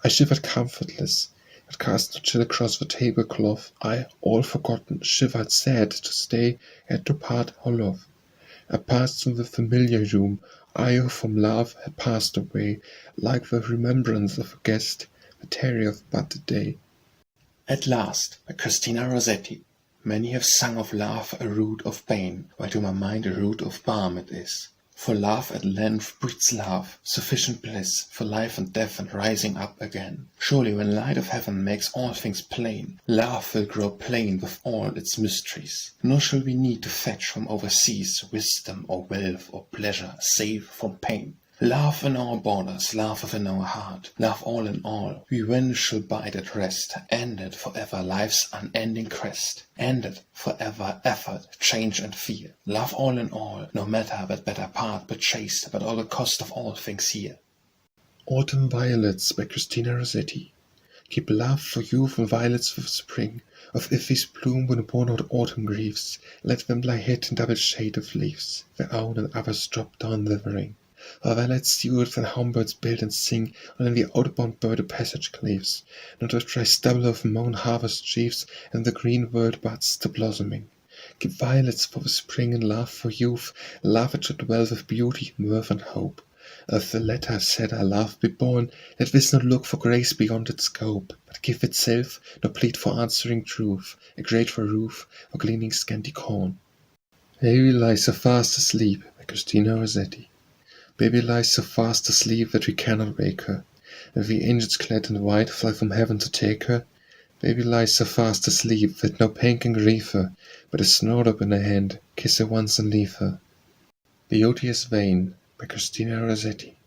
I shivered comfortless, but cast no chill across the tablecloth. I, all forgotten, shivered sad to stay and to part our love. I passed through the familiar room, I who from love had passed away, like the remembrance of a guest that tarrieth but the day. At Last by Christina Rossetti. Many have sung of love a root of pain, while to my mind a root of balm it is. For love at length breeds love, sufficient bliss for life and death and rising up again. Surely when light of heaven makes all things plain, love will grow plain with all its mysteries. Nor shall we need to fetch from overseas wisdom or wealth or pleasure, save from pain. Love in our borders, love within our heart, love all in all, we when shall bide at rest, ended forever life's unending quest, ended forever effort, change and fear. Love all in all, no matter that better part purchased, but all the cost of all things here. Autumn Violets by Christina Rossetti. Keep love for youth and violets with spring, of Ivy's bloom when born out autumn griefs, let them lie hid in double shade of leaves, their own and others drop down the ring. While violet stewards and hummingbirds build and sing, and in the outbound bird a passage cleaves, not with dry stubble of mown harvest sheaves, and the green world buds to blossoming. Keep violets for the spring and love for youth, love that should dwell with beauty, mirth, and hope. If the latter said our love be born, let this not look for grace beyond its scope, but give itself, nor plead for answering truth, a grateful roof, or gleaning scanty corn. Baby lies so fast asleep by Christina Rossetti. Baby lies so fast asleep that we cannot wake her, and the angels clad in white fly from heaven to take her. Baby lies so fast asleep that no pain can grieve her, but a snowdrop in her hand, kiss her once and leave her. Beauty is Vain by Christina Rossetti.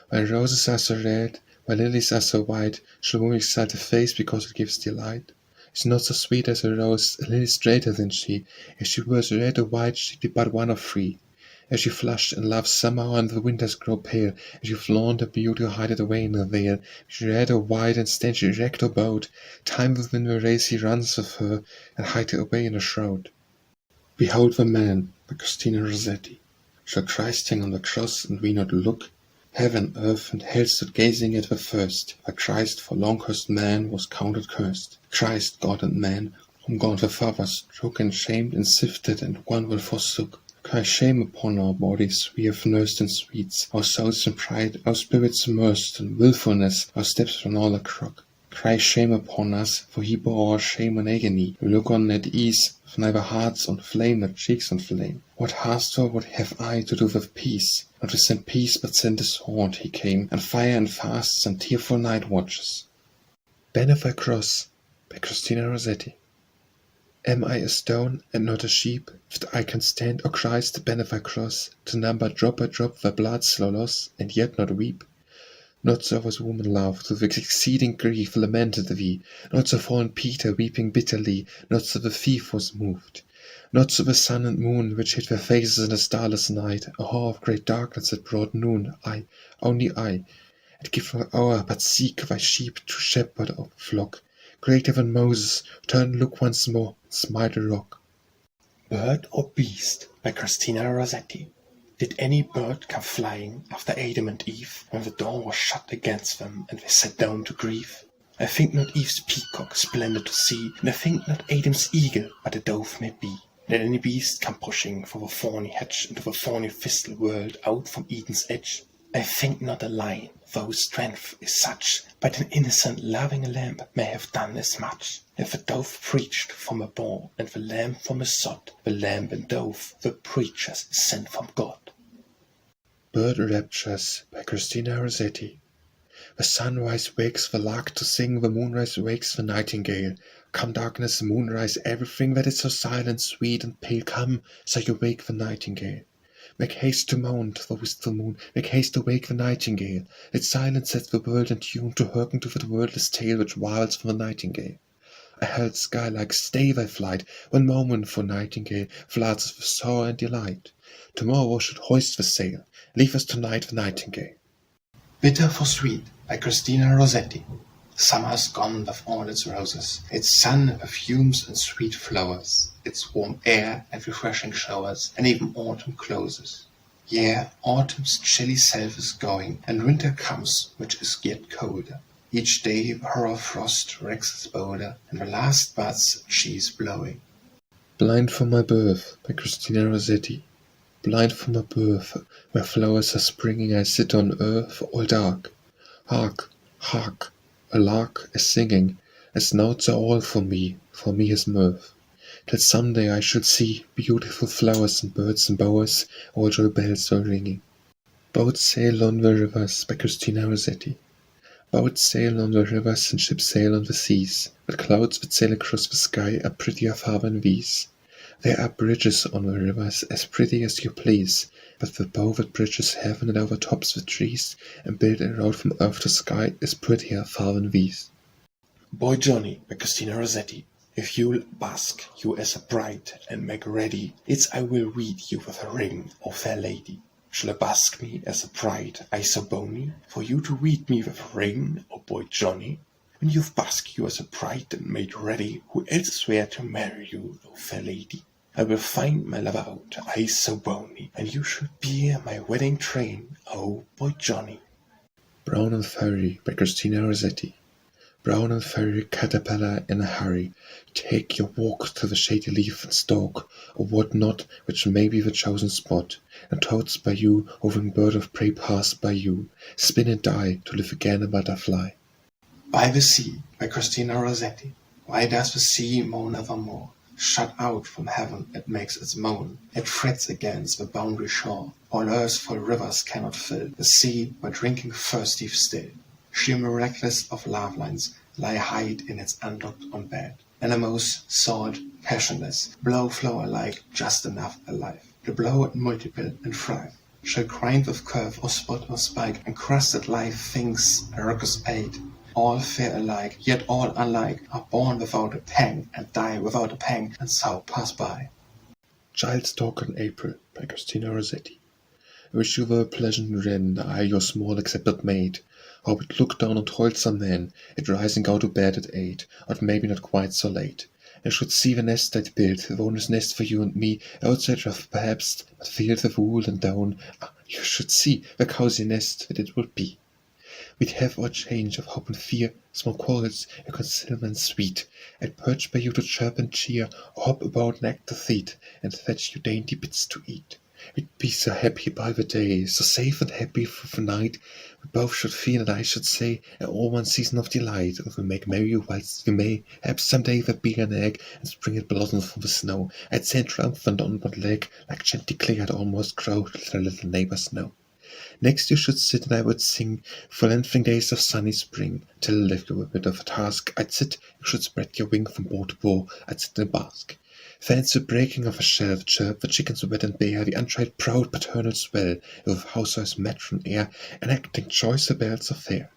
While roses are so red, While lilies are so white, shall woman exalt the face because it gives delight? Is not so sweet as a rose, a lily straighter than she. If she were red or white, she'd be but one of three. As she flushed in love's summer and the winters grow pale, as you flaunt her beauty or hide it away in a veil, she red or white and stand she erect or bowed, time within the race he runs with her, and hide her away in a shroud. Behold the man, by Christina Rossetti. Shall Christ hang on the cross, and we not look? Heaven, earth, and hell stood gazing at the first, where Christ for long-cursed man was counted cursed. Christ, God and man, whom God the Father struck and shamed and sifted, and one will forsook. Cry shame upon our bodies we have nursed in sweets, our souls in pride, our spirits immersed in wilfulness, our steps from all a crook. Cry shame upon us, for he bore our shame and agony. We look on at ease, with neither hearts on flame nor cheeks on flame. What hast thou, what have I to do with peace? Not to send peace, but send a sword, he came, and fire and fasts and tearful night watches. Benefit Cross, by Christina Rossetti. Am I a stone, and not a sheep, that I can stand, O Christ, the benefit cross, to number drop by drop the blood's slow loss, and yet not weep? Not so was woman loved, with exceeding grief lamented thee, not so fallen Peter weeping bitterly, not so the thief was moved. Not so the sun and moon, which hid their faces in a starless night, a hour of great darkness at broad noon, I, only I, at given hour, but seek thy sheep to shepherd of flock. Greater than Moses, turn look once more, and smite the rock. Bird or beast, by Christina Rossetti. Did any bird come flying after Adam and Eve, when the door was shut against them, and they sat down to grieve? I think not Eve's peacock splendid to see, and I think not Adam's eagle, but a dove may be. Did any beast come pushing through the thorny hedge into the thorny thistle world out from Eden's edge? I think not a lion, though his strength is such, but an innocent loving lamb may have done as much. If the dove preached from a boar, and the lamb from a sod, the lamb and dove, the preachers sent from God. Bird Raptures, by Christina Rossetti. The sunrise wakes the lark to sing, the moonrise wakes the nightingale. Come darkness, moonrise, everything that is so silent, sweet, and pale, come, so you wake the nightingale. Make haste to mount, the wistful moon, make haste to wake the nightingale. Let silence set the world in tune to hearken to that wordless tale which warbles from the nightingale. I held sky like stay thy flight, one moment for nightingale, floods with sorrow and delight. Tomorrow should hoist the sail, leave us tonight the nightingale. Bitter for Sweet, by Christina Rossetti. Summer's gone with all its roses, its sun, perfumes, and sweet flowers, its warm air and refreshing showers, and even autumn closes. Yea, autumn's chilly self is going, and winter comes, which is yet colder. Each day the horror frost wrecks its boulder, and the last buds she is blowing. Blind from my birth, by Christina Rossetti. Blind from my birth, where flowers are springing, I sit on earth, all dark. Hark, hark, a lark is singing, as notes are all for me is mirth. Till some day I should see beautiful flowers and birds and bowers, all joy bells are ringing. Boats sail on the rivers, by Christina Rossetti. Boats sail on the rivers and ships sail on the seas, but clouds that sail across the sky are prettier far than these. There are bridges on the rivers as pretty as you please, but the bow that bridges heaven and overtops the trees, and build a road from earth to sky, is prettier far than these. Boy Johnny, by Christina Rossetti. If you'll busk you as a bride, and make ready, it's I will read you with a ring, O fair lady. Shall I busk me as a bride, I so bony, for you to read me with a ring, O boy Johnny? When you've busked you as a bride and made ready, who else swear to marry you, O fair lady? I will find my lover out, I so bony, and you should be my wedding train, O boy Johnny. Brown and Furry, by Christina Rossetti. Brown and furry caterpillar in a hurry, take your walk to the shady leaf and stalk, or what not, which may be the chosen spot, and toads by you, or when bird of prey pass by you, spin and die to live again a butterfly. By the Sea, by Christina Rossetti. Why does the sea moan evermore? Shut out from heaven it makes its moan. It frets against the boundary shore. All earthful rivers cannot fill the sea, by drinking thirsty still. Sheer miraculous of love lines lie hide in its undocked on bed. Animals, salt, passionless, blow flow alike just enough alive to blow and multiply and thrive. shall grind with curve or spot or spike, and crusted life things a ruckus aid. All fair alike, yet all unlike, are born without a pang, and die without a pang, and so pass by. Child's Talk in April by Christina Rossetti. I wish you were a pleasant wren, I your small accepted maid. How would look down on toilsome men, at rising out of bed at 8, or maybe not quite so late. I should see the nest I'd built, the wondrous nest for you and me, outside rough perhaps, but filled with wool and down. Ah, you should see the cosy nest that it would be. We'd have our change of hope and fear, small quarrels and concealment sweet. I'd perch by you to chirp and cheer, or hop about neck to feet, and fetch you dainty bits to eat. We'd be so happy by the day, so safe and happy through the night. We both should feel, and I should say, all one season of delight. And we'll make merry whilst we may. Perhaps some day there be an egg, and spring it blossoms from the snow. I'd stand triumphant on one leg, like Chanticleer I'd almost grow, to let our little neighbours know. Next you should sit, and I would sing for lengthening days of sunny spring, till if you were a bit of a task, I'd sit, you should spread your wing from bow to bow, I'd sit and bask. Fancy the breaking of a shell, the chirp, the chickens wet and bare, the untried proud paternal swell, with housewife's matron air, enacting choicer bells of fare.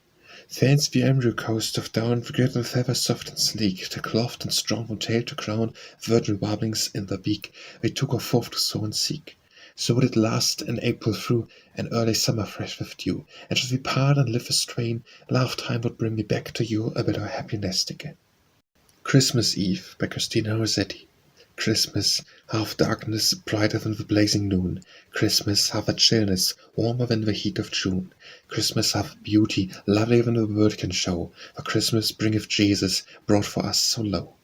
Fancy the embryo coast of down, the girdle feathers soft and sleek, the clothed and strong from tail to crown, virgin warblings in the beak, they took her forth to sow and seek. So would it last an April through, an early summer fresh with dew, and should we part and live a strain, laugh time would bring me back to you, a bit of a happy nest again. Christmas Eve by Christina Rossetti. Christmas, half darkness, brighter than the blazing noon. Christmas, half a chillness, warmer than the heat of June. Christmas, half beauty, lovelier than the world can show. For Christmas bringeth Jesus, brought for us so low.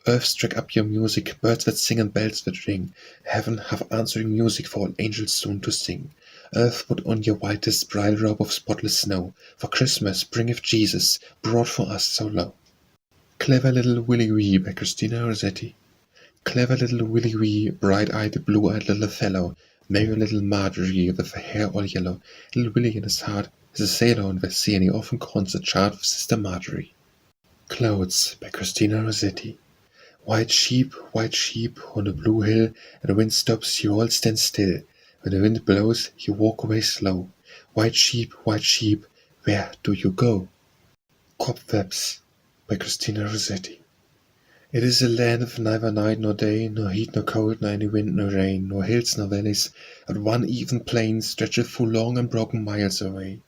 Earth, strike up your music, birds that sing and bells that ring. Heaven, have answering music for all angels soon to sing. Earth, put on your whitest bridal robe of spotless snow. For Christmas bringeth Jesus, brought for us so low. Clever Little Willie Wee by Christina Rossetti. Clever little Willie Wee, bright-eyed, blue-eyed little fellow, merry little Marjorie with her hair all yellow. Little Willie in his heart is a sailor on the sea, and he often cons a chart with Sister Marjorie. Clouds by Christina Rossetti. White sheep on a blue hill, and the wind stops, you all stand still. When the wind blows, you walk away slow. White sheep, where do you go? Cobwebs by Christina Rossetti. It is a land of neither night nor day, nor heat nor cold, nor any wind nor rain, nor hills nor valleys, but one even plain stretcheth full long and broken miles away.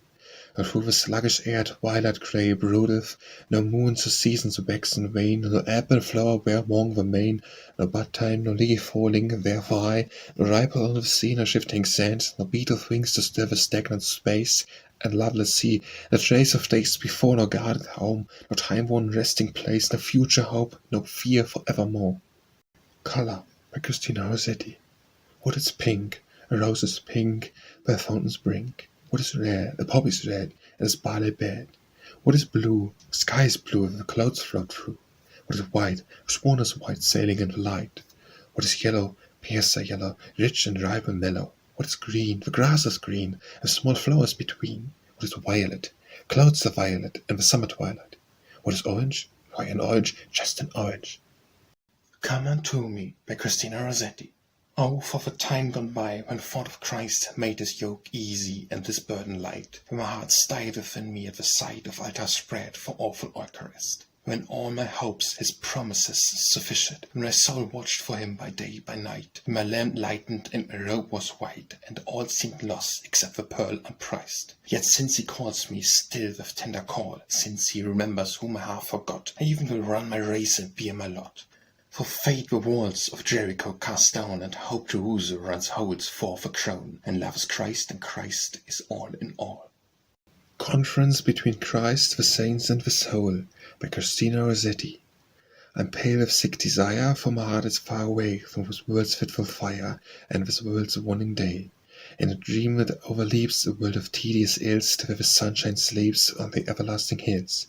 And through the sluggish air twilight grey broodeth, no moons or seasons wax and wane, no apple flower bare among the main, no bud time, no leaf falling thereby, no ripple on the sea, no shifting sands, no beat of wings to stir the stagnant space, and loveless sea, no trace of days before, no guarded home, no time-worn resting place, no future hope, no fear for evermore. Colour by Christina Rossetti. What is pink? A rose is pink by a fountain's brink. What is red? A poppy's red, and a barley bed. What is blue? The sky is blue, and the clouds float through. What is white? A swan is white, sailing in the light. What is yellow? Pears are yellow, rich and ripe and mellow. What is green? The grass is green, and small flowers between. What is violet? Clouds are violet, and the summer twilight. What is orange? Why, an orange, just an orange. Come unto me by Christina Rossetti. Oh, for the time gone by, when thought of Christ made his yoke easy and this burden light, when my heart died within me at the sight of altar spread for awful Eucharist, when all my hopes his promises sufficed, when my soul watched for him by day, by night, when my lamp lightened and my robe was white, and all seemed lost except the pearl unprized. Yet since he calls me still with tender call, since he remembers whom I have forgot, I even will run my race and bear my lot. For fate the walls of Jericho cast down, and hope Jerusalem runs holds forth a crown, and love is Christ, and Christ is all in all. Conference between Christ, the saints, and the soul by Christina Rossetti. I'm pale with sick desire, for my heart is far away from this world's fitful fire, and this world's warning day. In a dream that overleaps a world of tedious ills, where the sunshine sleeps on the everlasting hills.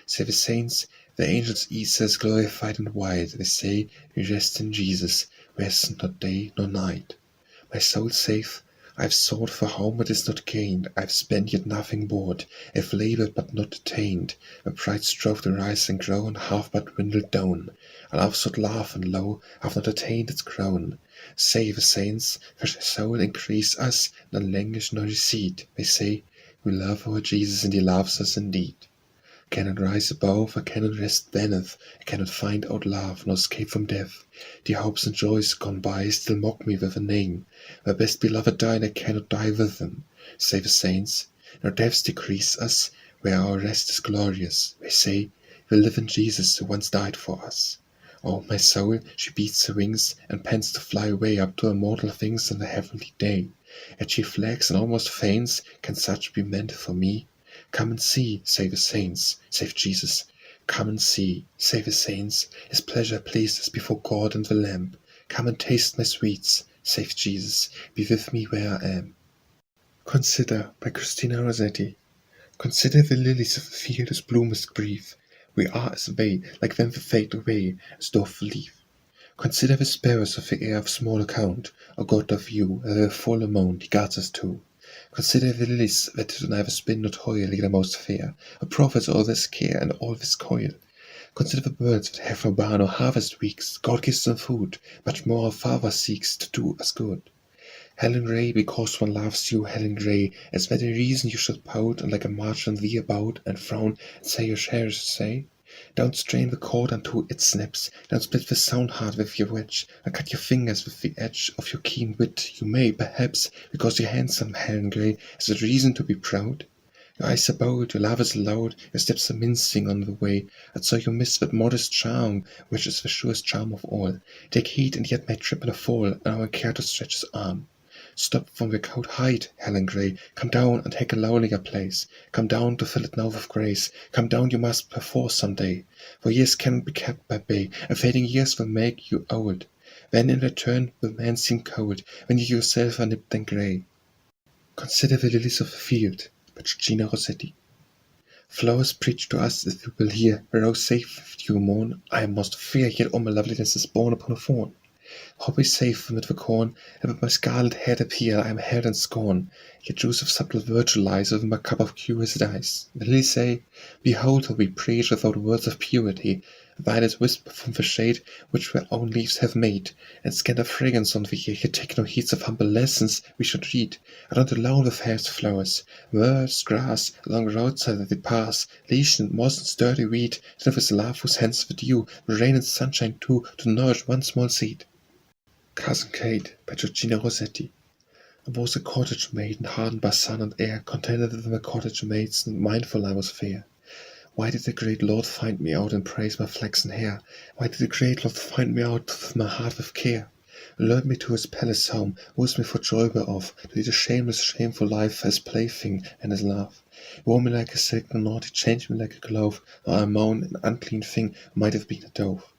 Say the saints, the angels says glorified and white, they say, we rest in Jesus, rest not day nor night. My soul saith, I've sought for home but is not gained, I've spent yet nothing bought, I've laboured but not attained, my pride strove to rise and grow, and half but dwindled down. I love sought laugh and lo, have not attained its crown. Say the saints, fresh soul increase us, none languish nor recede. They say, we love our Jesus and he loves us indeed. I cannot rise above, I cannot rest beneath, I cannot find out love, nor escape from death. The hopes and joys gone by still mock me with a name. My best beloved died, I cannot die with them. Say the saints, nor deaths decrease us, where our rest is glorious. They say, we live in Jesus who once died for us. Oh, my soul, she beats her wings, and pants to fly away up to immortal things in the heavenly day. Yet she flags and almost faints, can such be meant for me? Come and see, say the saints, save Jesus. Come and see, say the saints, his pleasure pleases before God and the Lamb. Come and taste my sweets, save Jesus, be with me where I am. Consider, by Christina Rossetti. Consider the lilies of the field as bloomest grief. We are as they, like them that fade away, as dofful leaf. Consider the sparrows of the air of small account, O God of you, the full amount he guards us to. Consider the lilies that do neither spin nor toil, yet are most fair, a profits all this care and all this coil. Consider the birds that have no barn or harvest weeks, God gives them food, much more our Father seeks to do us good. Helen Gray, because one loves you, Helen Gray, is that a reason you should pout, and like a march thee about, and frown, and say your shares say? Don't strain the cord unto it snaps, don't split the sound heart with your wedge, and cut your fingers with the edge of your keen wit. You may, perhaps, because you're handsome, Helen Gray, is a reason to be proud. Your eyes are bold, your laugh is loud, your steps are mincing on the way, and so you miss that modest charm, which is the surest charm of all. Take heed, and yet may trip and fall, and I will care to stretch his arm. Stop from your coat height, Helen Gray, come down and take a lowlier place. Come down to fill it now with grace. Come down you must perforce some day. For years cannot be kept by bay, and fading years will make you old. Then in return will man seem cold, when you yourself are nipped and grey. Consider the lilies of the field, by Georgina Rossetti. Flowers preach to us that we will hear, the rose safe if you mourn. I am most fair, yet all my loveliness is born upon a thorn. Hope is safe amid the corn, and with my scarlet head appear I am held in scorn. Yet juice of subtle virtue lies within my cup of curious dice. The lilies say, behold how we preach without words of purity. Violets whisper from the shade which their own leaves have made, and scatter fragrance on the air, yet take no heed of humble lessons we should read. Around alone with hairs of flowers, words, grass, along the roadside that they pass, leash and moss and sturdy weed, and with love whose hands the dew, the rain and sunshine too, to nourish one small seed. Cousin Kate, by Georgina Rossetti. I was a cottage maiden, hardened by sun and air, contented with my cottage maids, and mindful I was fair. Why did the great Lord find me out and praise my flaxen hair? Why did the great Lord find me out with my heart with care? Lured me to his palace home, wooed me for joy whereof, to lead a shameless, shameful life, his plaything and his love. Wore me like a silk and naughty, changed me like a glove, or I moan, an unclean thing, might have been a dove.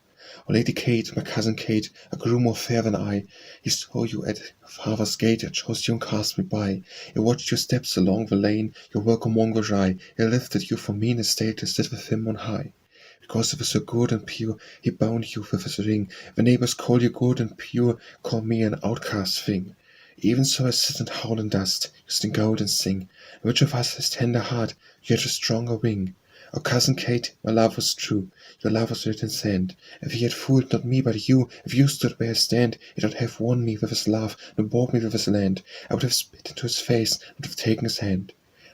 O Lady Kate, my cousin Kate, a grew more fair than I. He saw you at your father's gate, and chose you and cast me by. He watched your steps along the lane, your work among the rye. He lifted you from mean estate to sit with him on high. Because you were so good and pure, he bound you with his ring. The neighbors call you good and pure, call me an outcast thing. Even so I sit and howl in dust, used in gold and sing. And which of us has tender heart, yet a stronger wing? O cousin Kate, my love was true, your love was writ in sand. If he had fooled not me but you, if you stood where I stand, he would not have won me with his love, nor bought me with his land. I would have spit into his face, and have taken his hand.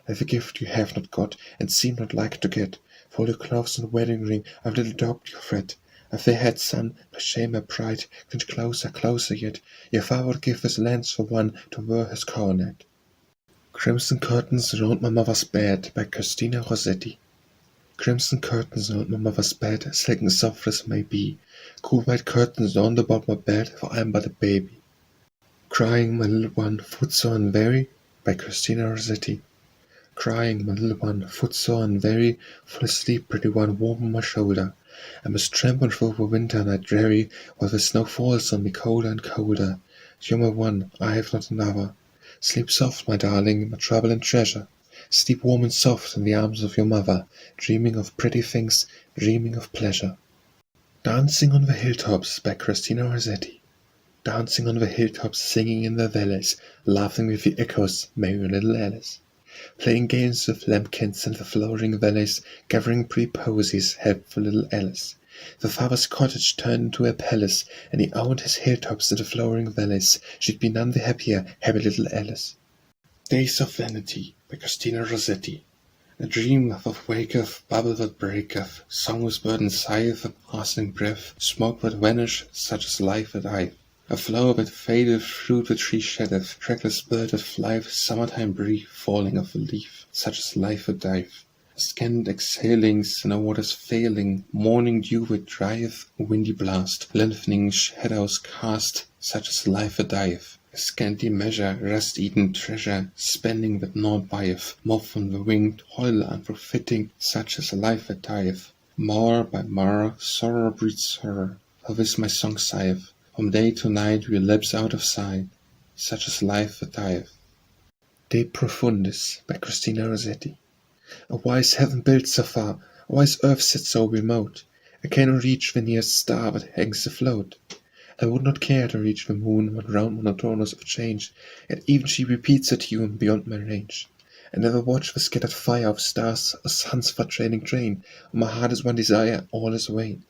I've a gift you have not got, and seem not like to get. For your clothes and wedding ring, I've little dogged your fret. If they had son, my shame, my pride, cringe closer, closer yet. Your father would give his lands for one to wear his coronet. Crimson curtains round my mother's bed, by Christina Rossetti. Crimson curtains round my mother's bed, silken soft as may be. Cool white curtains round about my bed, for I am but a baby. Crying, my little one, footsore and weary, by Christina Rossetti. Crying, my little one, footsore and weary, fall asleep, pretty one, warm on my shoulder. I must tramp on through the winter night dreary, while the snow falls on me colder and colder. You're my one, I have not another. Sleep soft, my darling, my trouble and treasure. Sleep warm and soft in the arms of your mother, dreaming of pretty things, dreaming of pleasure. Dancing on the Hilltops, by Christina Rossetti. dancing on the hilltops, singing in the valleys, laughing with the echoes, merry little Alice. Playing games with lambkins in the flowering valleys, gathering pretty posies, helpful little Alice. The father's cottage turned into a palace, and he owned his hilltops in the flowering valleys. She'd be none the happier, happy little Alice. Days of Vanity by Christina Rossetti. A dream that waketh, bubble that breaketh, song with bird and sigh, the passing breath, smoke that vanish, such as life that I've. A flower that fadeth, fruit that tree sheddeth, trackless bird that flieth, summertime brief, falling of a leaf, such as life that dive. Scant exhalings, no waters failing, morning dew that drieth, a windy blast, lengthening shadows cast, such as life that dive. A scanty measure, rust-eaten treasure, spending that naught buyeth, moth on the wing, toil unprofiting, such as life that dieth. More by more, sorrow breeds sorrow, for this my song sigheth. From day to night we lapse out of sight, such as life that dieth. De Profundis by Christina Rossetti. A wise heaven built so far, a wise earth sits so remote, I cannot reach the nearest star that hangs afloat. I would not care to reach the moon, but round monotonous of change, yet even she repeats a tune beyond my range. I never watch the scattered fire of stars, or suns for trailing train, and my heart is one desire, all is vain.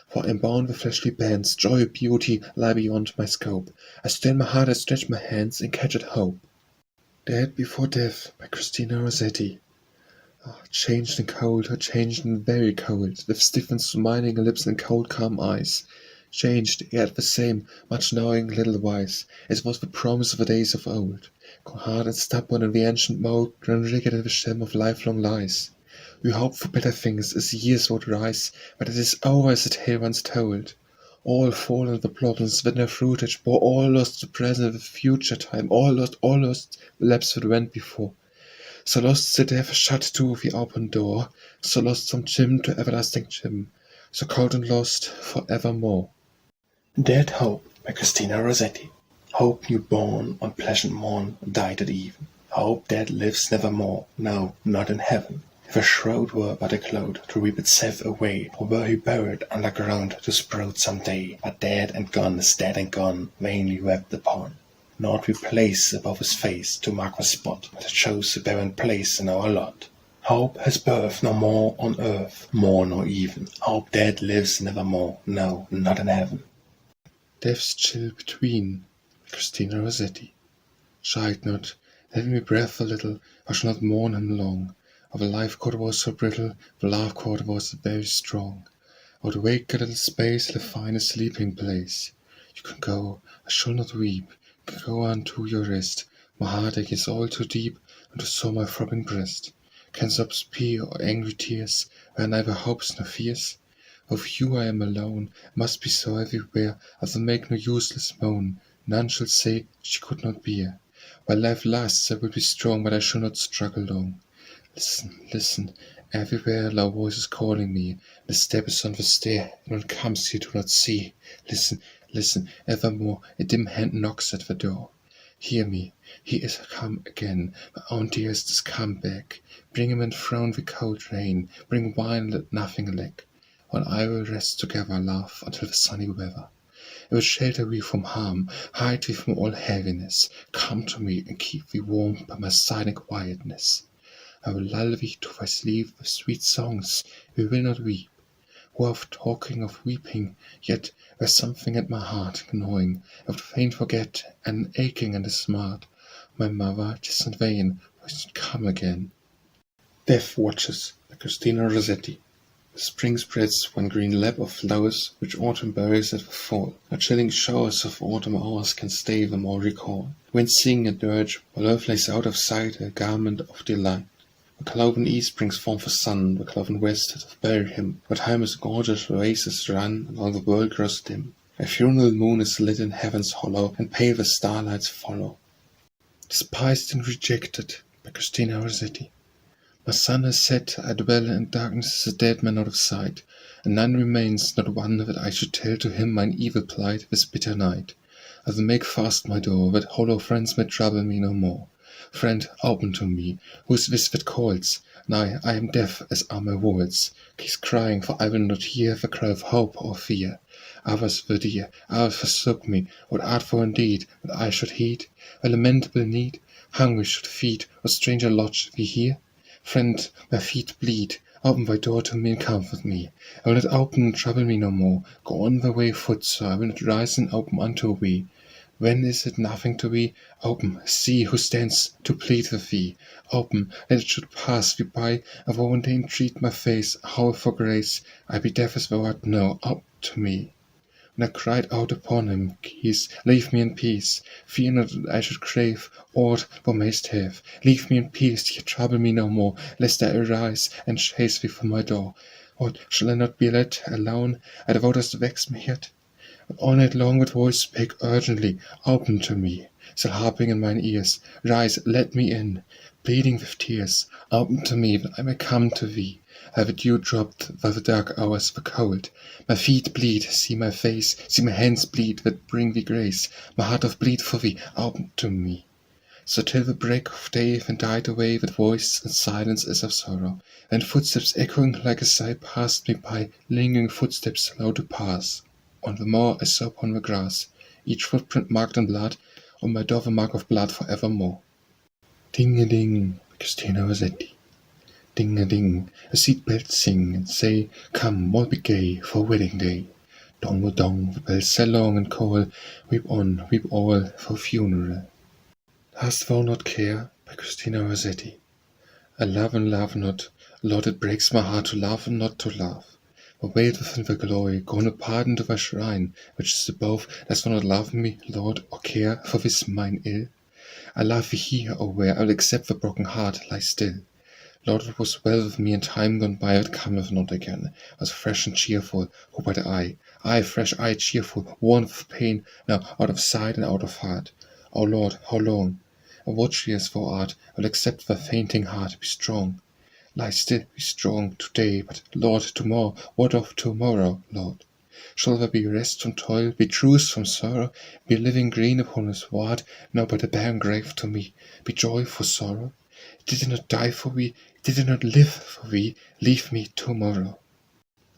For I am bound with fleshly bands, joy, beauty lie beyond my scope. I strain my heart, I stretch my hands, and catch at hope. Dead Before Death by Christina Rossetti. Changed and cold, changed and very cold, with stiff and smiling lips and cold calm eyes. Changed, yet the same, much knowing, little wise, as was the promise of the days of old. Grown hard and stubborn in the ancient mold, grown rigid in the sham of lifelong lies. We hope for better things as years would rise, but it is over as the tale once told. All fallen the blossoms that no fruitage bore, all lost the present with future time, all lost, the lapse that went before. So lost the death shut to the open door, so lost from Jim to everlasting Jim, so cold and lost for evermore. Dead Hope by Christina Rossetti. Hope new born on pleasant morn died at even. Hope that lives nevermore, no, not in heaven. If a shroud were but a cloud to reap itself away, or were he buried underground to sprout some day, but dead and gone is dead and gone, vainly wept upon. Naught we place above his face to mark the spot that shows the barren place in our lot. Hope has birth no more on earth, more nor even. Hope dead lives nevermore, no, not in heaven. Death's Chill Between by Christina Rossetti. Chide not, let me breath a little, I shall not mourn him long. Of a life cord was so brittle, the love cord was very strong. I would wake a little space to find a sleeping place. You can go, I shall not weep, you can go on to your rest. My heartache is all too deep, and to sow my throbbing breast. Can sobs peer or angry tears, where neither hopes nor fears? Of you I am alone, must be so everywhere, I will make no useless moan, none shall say she could not bear. While life lasts I will be strong, but I shall not struggle long. Listen, listen, everywhere low voices calling me, the step is on the stair, and one comes you do not see. Listen, listen, evermore a dim hand knocks at the door. Hear me, he is come again, my own dearest is come back. Bring him and frown the cold rain, bring wine and let nothing lack. While I will rest together, laugh until the sunny weather. I will shelter thee from harm, hide thee from all heaviness. Come to me and keep thee warm by my side in quietness. I will lull thee to thy sleep with sweet songs, we will not weep. Who of talking of weeping, yet there's something at my heart gnawing, I would fain forget, and aching and a smart. My mother, 'tis in vain, for she come again. Death Watches by Christina Rossetti. The spring spreads one green lap of flowers, which autumn buries at the fall. No chilling showers of autumn hours can stay them or recall. Winds sing and dirge, while earth lays out of sight a garment of delight. The cloven east brings forth the sun, the cloven west doth bury him. But time is gorgeous races run, and all the world grows dim. A funeral moon is lit in heaven's hollow, and pale the starlights follow. Despised and Rejected by Christina Rossetti. My sun has set, I dwell in darkness as a dead man out of sight, and none remains, not one that I should tell to him mine evil plight this bitter night. I will make fast my door, that hollow friends may trouble me no more. Friend, open to me, whose whispered calls. Nay, I am deaf as are my words. Keep crying, for I will not hear the cry of hope or fear. Others were dear, others forsook me. What art thou indeed, that I should heed? The lamentable need, hungry should feed, or stranger lodge thee here? Friend, my feet bleed. Open thy door to me and comfort me. I will not open and trouble me no more. Go on thy way, Footsore, I will not rise and open unto thee. When is it nothing to thee? Open, see who stands to plead with thee. Open, that it should pass thee by. I will one day entreat my face, howl for grace. I be deaf as thou art now, open to me. And I cried out upon him, Keys, leave me in peace. Fear not that I should crave aught thou mayst have. Leave me in peace, yet trouble me no more, lest I arise and chase thee from my door. What, shall I not be let alone? Thou dost vex me yet. All night long with voice spake urgently, open to me. Still harping in mine ears, rise, let me in. Pleading with tears, open to me, that I may come to thee. I have a dew dropped by the dark hours were cold. My feet bleed, see my face, see my hands bleed that bring thee grace. My heart doth bleed for thee, open to me. So till the break of day then died away with voice and silence as of sorrow. Then footsteps echoing like a sigh passed me by, lingering footsteps slow to pass. On the moor I saw upon the grass, each footprint marked in blood, on my door a mark of blood for evermore. Ding-a-ding, Christina Rossetti. Ding-a-ding, a seat bells sing and say, come, all be gay for wedding day. Dong-a-dong, the bells say long and call, weep on, weep all for funeral. Hast thou not care, by Christina Rossetti? I love and love not, Lord, it breaks my heart to love and not to love. Await within the glory, gone apart into thy shrine, which is above, dost thou not love me, Lord, or care for this mine ill? I love thee here, or where I will accept the broken heart, lie still. Lord, it was well with me in time gone by, it cometh not again, was fresh and cheerful, who by the eye, fresh eye, cheerful, worn with pain, now out of sight and out of heart. O Lord, how long? And watchfully as thou art, I will accept thy fainting heart, be strong. Lie still, be strong, today, but, Lord, tomorrow, what of tomorrow, Lord? Shall there be rest from toil, be truce from sorrow, be living green upon his sward, now but a barren grave to me, be joy for sorrow? Did it not die for thee, did it not live for thee, leave me tomorrow.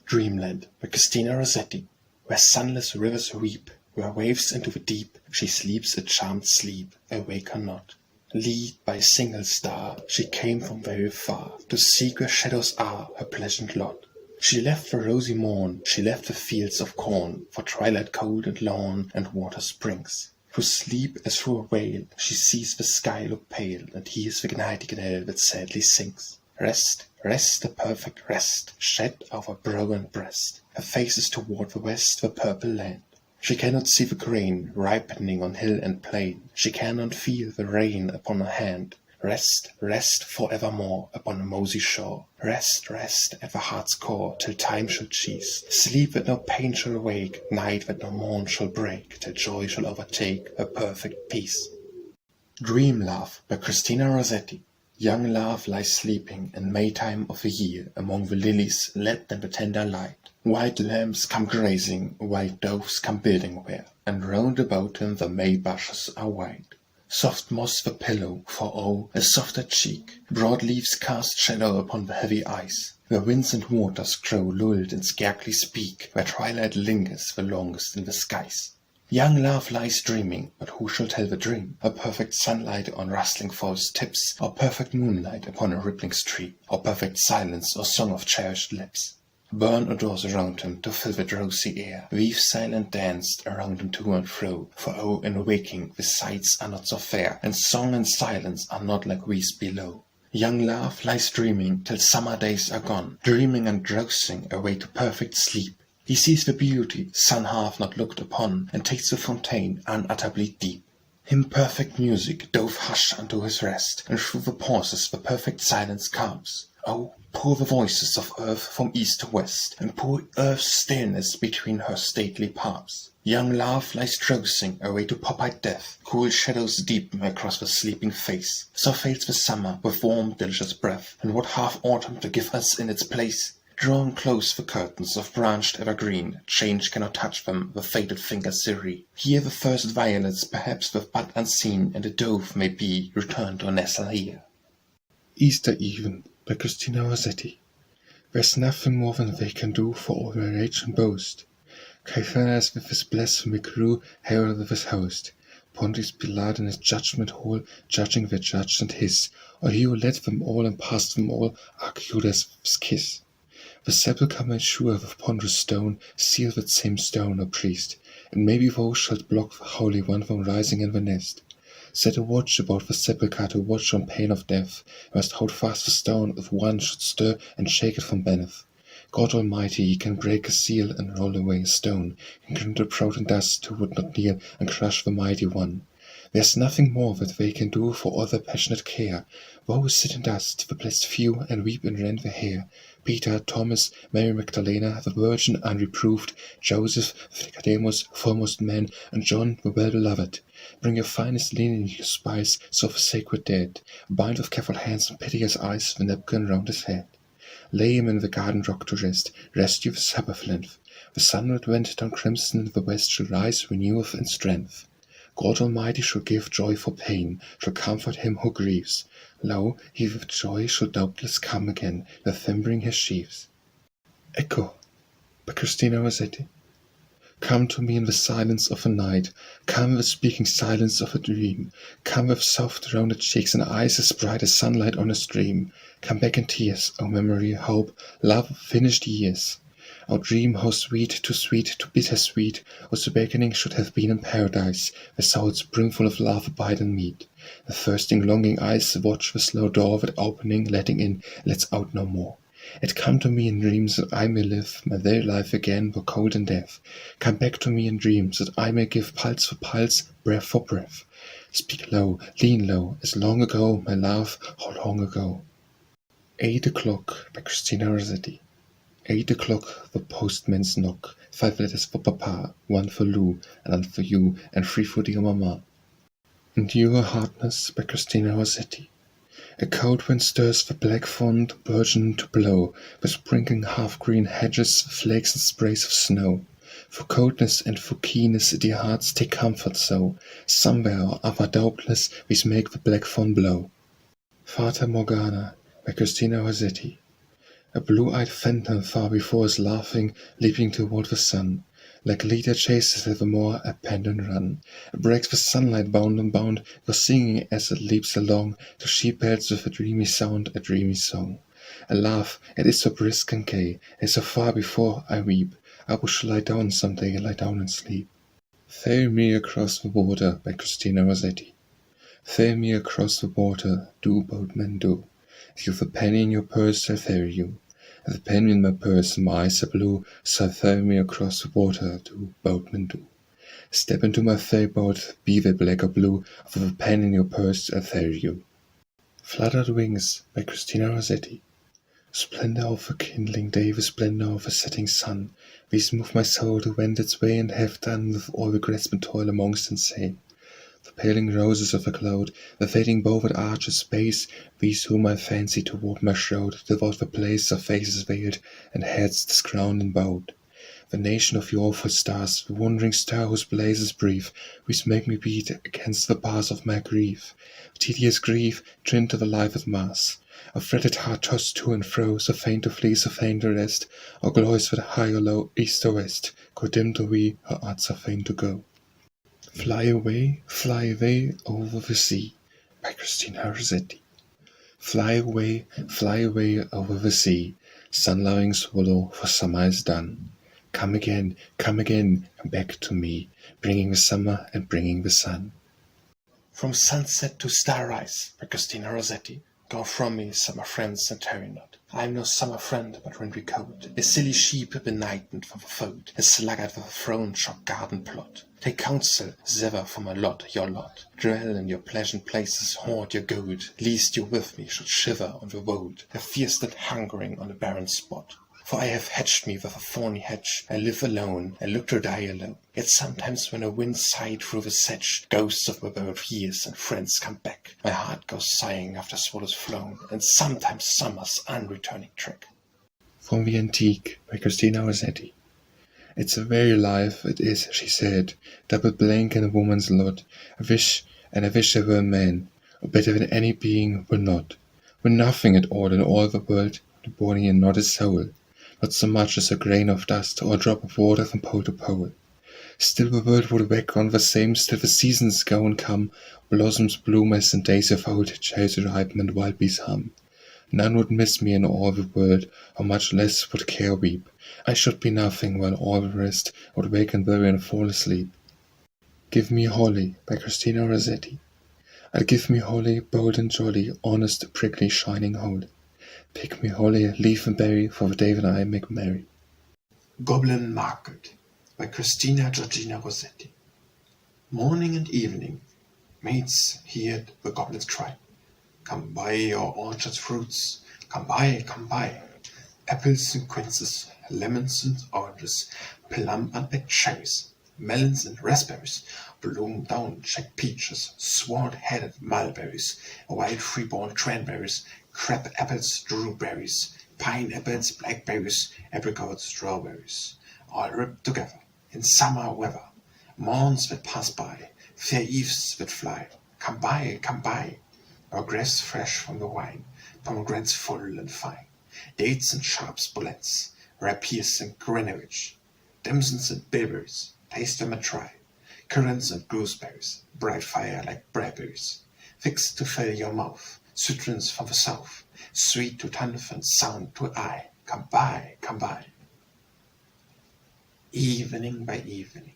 Dreamland by Christina Rossetti. Where sunless rivers weep, where waves into the deep, she sleeps a charmed sleep, I wake her not. Lead by a single star, she came from very far, to seek where shadows are, her pleasant lot. She left the rosy morn, she left the fields of corn, for twilight cold and lawn, and water springs. Through sleep as through a veil, she sees the sky look pale, and hears the nightingale that sadly sings. Rest, rest, the perfect rest, shed over her brow and breast. Her face is toward the west, the purple land. She cannot see the grain ripening on hill and plain. She cannot feel the rain upon her hand. Rest, rest for evermore upon a mossy shore. Rest, rest at the heart's core till time shall cease. Sleep that no pain shall wake, night that no morn shall break, till joy shall overtake a perfect peace. Dream Love by Christina Rossetti. Young love lies sleeping in Maytime of the year among the lilies lapped in the tender light. White lambs come grazing, white doves come building where, and round about him the May bushes are white. Soft moss the pillow, for oh, a softer cheek, broad leaves cast shadow upon the heavy ice. The winds and waters grow lulled and scarcely speak, where twilight lingers the longest in the skies. Young love lies dreaming, but who shall tell the dream? A perfect sunlight on rustling forest tips, or perfect moonlight upon a rippling stream, or perfect silence or song of cherished lips. Burn adores around him to fill the drowsy air, weave silent dance around him to and fro, for oh, in waking the sights are not so fair, and song and silence are not like these below. Young love lies dreaming till summer days are gone, dreaming and drowsing away to perfect sleep. He sees the beauty sun hath not looked upon, and takes the fontaine unutterably deep. Him perfect music doth hush unto his rest, and through the pauses the perfect silence comes. Oh, pour the voices of earth from east to west, and pour earth's stillness between her stately palms. Young love lies drowsing away to pop-eyed death, cool shadows deepen across the sleeping face. So fades the summer with warm delicious breath, and what half autumn to give us in its place? Drawn close the curtains of branched evergreen, change cannot touch them, the fated fingers serene. Here the first violets, perhaps with bud unseen, and a dove may be, return to nestle here. Easter Even by Christina Rossetti. There's nothing more than they can do for all their rage and boast. Caiaphas with his blasphemy crew, Herod with his host, Pontius Pilate in his judgment hall, judging their judge and his, or he who led them all and passed them all, Archiudas with his kiss. The sepulchre made sure with ponderous stone, seal that same stone, O priest, and maybe thou shalt block the Holy One from rising in the nest. Set a watch about the sepulchre to watch on pain of death, and must hold fast the stone if one should stir and shake it from beneath. God Almighty, he can break a seal and roll away a stone, and grind the proud in dust who would not kneel and crush the mighty one. There's nothing more that they can do for all their passionate care. Woe sit in dust, the blessed few, and weep and rend their hair. Peter, Thomas, Mary Magdalena, the Virgin unreproved, Joseph, Nicodemus, foremost man, and John, the well-beloved. Bring your finest linen, your spice, so the sacred dead. Bind with careful hands and piteous eyes the napkin round his head. Lay him in the garden rock to rest you the Sabbath length. The sunlight went down crimson, the west shall rise renewed in strength. God Almighty shall give joy for pain, shall comfort him who grieves. Lo, he with joy shall doubtless come again, with them bring his sheaves. Echo by Christina Rossetti. Come to me in the silence of the night, come with speaking silence of a dream, come with soft rounded cheeks and eyes as bright as sunlight on a stream. Come back in tears, O memory, hope, love of finished years. O dream, how sweet, too bitter sweet, was the beginning should have been in paradise, where souls brimful of love abide and meet. The thirsting, longing eyes watch the slow door that opening, letting in, lets out no more. It come to me in dreams that I may live my very life again, though cold in death. Come back to me in dreams that I may give pulse for pulse, breath for breath. Speak low, lean low, as long ago, my love, how long ago. 8 o'clock by Christina Rossetti. 8 o'clock, the postman's knock. 5 letters for Papa, 1 for Lou, and 1 for you, and 3 for dear Mama. Endure Hardness by Christina Rossetti. A cold wind stirs the black fond burgeon to blow, with sprinkling half-green hedges, flakes and sprays of snow. For coldness and for keenness dear hearts take comfort so, somewhere or other doubtless we make the black fawn blow. Fata Morgana by Christina Rossetti. A blue-eyed phantom far before us laughing, leaping toward the sun. Like leader chases at the moor a pendant run. It breaks the sunlight bound and bound, goes singing as it leaps along, to sheep-bells with a dreamy sound, a dreamy song. A laugh, it is so brisk and gay, it is so far before I weep. I wish to lie down some day, lie down and sleep. Ferry me across the water by Christina Rossetti. Ferry me across the water, do, boatman, do. If you've a penny in your purse, I'll ferry you. With a penny in my purse and my eyes are blue, so ferry me across the water, do, boatman, do. Step into my ferry boat, be they black or blue, with a penny in your purse, I'll ferry you. Fluttered Wings by Christina Rossetti. Splendor of a kindling day, the splendor of a setting sun, these move my soul to wend its way, and have done with all regrets and toil amongst and say. The paling roses of a cloud, the fading bow that arches space, these whom I fancy toward my shroud, devote the place of faces veiled, and heads discrowned and bowed. The nation of your awful stars, the wandering star whose blaze is brief, which make me beat against the bars of my grief. Tedious grief, trimmed to the life at mass. A fretted heart tossed to and fro, so faint to flee, so faint to rest. Or glories that high or low, east or west, go dim to we, her arts are faint to go. Fly away over the sea by Christina Rossetti. Fly away over the sea, sun-loving swallow, for summer is done. Come again, come back to me, bringing the summer and bringing the sun. From sunset to starrise by Christina Rossetti. Go from me, summer friends, and tarry not. I am no summer friend, but wintry coat, a silly sheep benighted for the fold, a sluggard with a throne-shocked garden plot. Take counsel, as ever for my lot, your lot. Dwell in your pleasant places, hoard your gold, lest you with me should shiver on the wold, a fierce and hungering on a barren spot. For I have hatched me with a thorny hedge, I live alone, I look to die alone. Yet sometimes when a wind sigh through the sedge, ghosts of my borrowed years and friends come back. My heart goes sighing after swallows flown, and sometimes summer's unreturning track. from the Antique by Christina Rossetti. It's a very life, it is, she said, double blank in a woman's lot. I wish I were a man, or better than any being were not. Were nothing at all in all the world, the body and not a soul, not so much as a grain of dust or a drop of water from pole to pole. Still the world would whack on the same, still the seasons go and come, blossoms bloom as in days of old, cherries ripen and wild bees hum. None would miss me in all the world, or much less would care weep. I should be nothing, while all the rest would wake and worry and fall asleep. Give me holly, by Christina Rossetti. I'd give me holly, bold and jolly, honest, prickly, shining holly. Pick me holly, leaf and berry, for the day when I make merry. Goblin Market by Christina Georgina Rossetti. Morning and evening, mates heard the goblins cry. Come buy your orchard's fruits, come buy, come buy. Apples and quinces, lemons and oranges, plum and black cherries, melons and raspberries, bloom down check peaches, sword-headed mulberries, wild freeborn cranberries, crab apples, drewberries, pineapples, blackberries, apricots, strawberries, all ripped together in summer weather. Morns that pass by, fair eves that fly, come buy, come buy. Our grass fresh from the vine, pomegranates full and fine, dates and sharps bullets, rapiers and Greenwich, damsons and bilberries, taste them and try, currants and gooseberries, bright fire like blackberries, fixed to fill your mouth, citrons from the south, sweet to tongue and sound to eye, come buy, come buy. Evening by evening,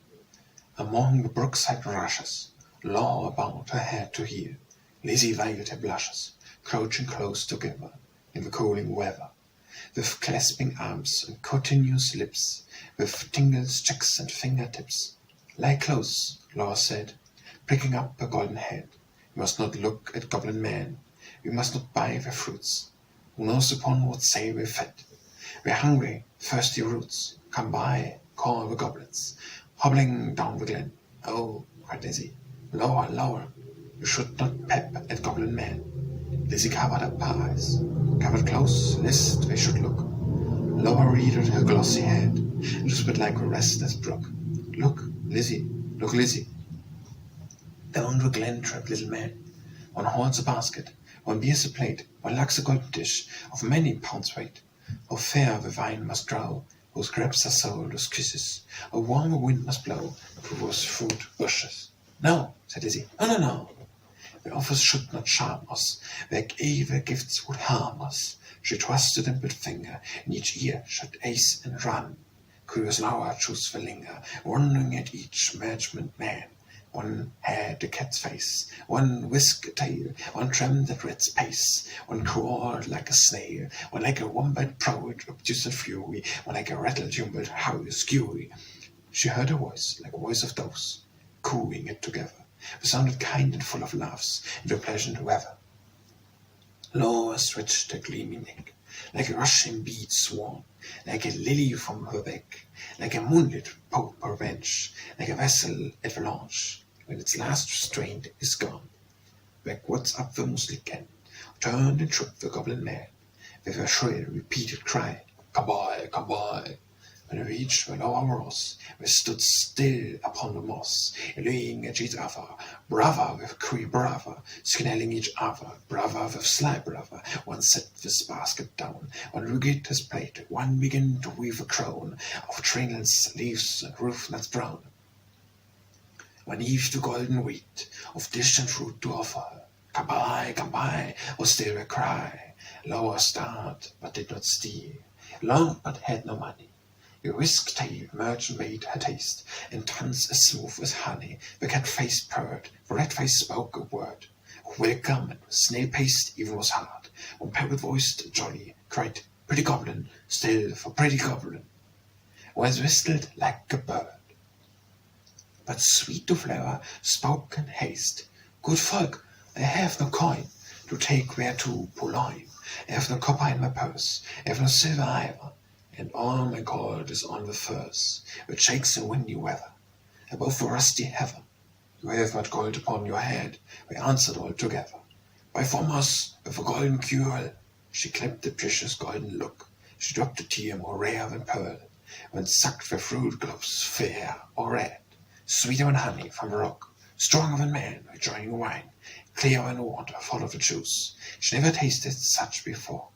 among the brookside rushes, law about her head to hear, lazy violet her blushes, crouching close together in the cooling weather, with clasping arms and continuous lips, with tingles, checks and fingertips. Lie close, Law said, pricking up her golden head. We must not look at goblin man. We must not buy their fruits. Who knows upon what say we're fed? We're hungry, thirsty roots. Come by, call the goblins, hobbling down the glen. Oh, cried Lizzie, lower, lower. You should not pep at goblin man. Lizzie covered up her eyes, covered close, lest they should look. Lower reared her glossy head, and whispered like a restless brook. Look, Lizzie, look, Lizzie. Down the glen tramped little man. One horns a basket, one bears a plate, one lacks a golden dish of many pounds weight. How fair the vine must grow, whose grapes are sold as kisses. A warmer wind must blow through those fruit bushes. No, said Lizzie, no, no, no. The offers should not charm us, their gave gifts would harm us. She thrust a dimpled finger in each ear, should ace and run. Curious Laura chose the linger, wondering at each management man. One had a cat's face, one whisked a tail, one trimmed at rat's pace, one crawled like a snail, one like a wombat proud, obtuse and fury, one like a rattle jumbled, how skewy. She heard a voice like a voice of doves, cooing it together. They sounded kind and full of laughs in the pleasant weather. Laura stretched her gleaming neck, like a rushing bead swan, like a lily from her beck, like a moonlit pope or bench, like a vessel at the launch, when its last restraint is gone. Backwards up the mossy Ken, turned and shook the goblin man, with a shrill repeated cry, come by, come by. When they reached the lower Ross, they stood still upon the moss, looking at each other, brother with queer brother, snarling each other, brother with sly brother. One set his basket down, one rigged his plate, one began to weave a crown of trainlets, leaves, and roof nuts brown. One heaved the golden wheat of dish and fruit to offer her. Come by, was still a cry. Lower starred, but did not steal, longed but had no money. The whisk-tailed merchant made her taste, and tongues as smooth as honey. The cat-faced purred, the red-faced spoke a word. Welcome, and snail-paced even was hard. One parrot-voiced jolly cried, pretty goblin, still for pretty goblin. Was whistled like a bird. But sweet to flower spoke in haste. Good folk, I have no coin to take whereto purloin. I have no copper in my purse, I have no silver either. And all my gold is on the furs, which shakes in windy weather, above the rusty heather. You have not gold upon your head, we answered all together. By Thomas, with a golden cure, she clapped the precious golden look. She dropped a tear more rare than pearl, when sucked the fruit globes fair or red, sweeter than honey from the rock, stronger than man enjoying wine, clearer than water full of the juice. She never tasted such before,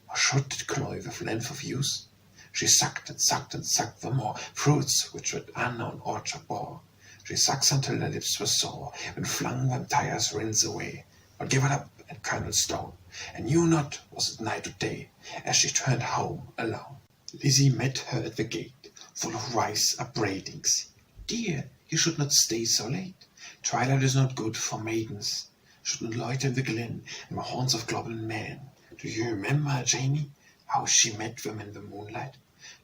or should it cloy with length of use? She sucked and sucked and sucked the more fruits which that unknown orchard bore. She sucks until her lips were sore, and flung them tire's rinse away, but gave it up and kernel stone, and knew not was it night or day, as she turned home alone. Lizzie met her at the gate, full of wise upbraidings. Dear, you should not stay so late. Twilight is not good for maidens. Should not loiter in the glen and the haunts of goblin men. Do you remember, Janie, how she met them in the moonlight?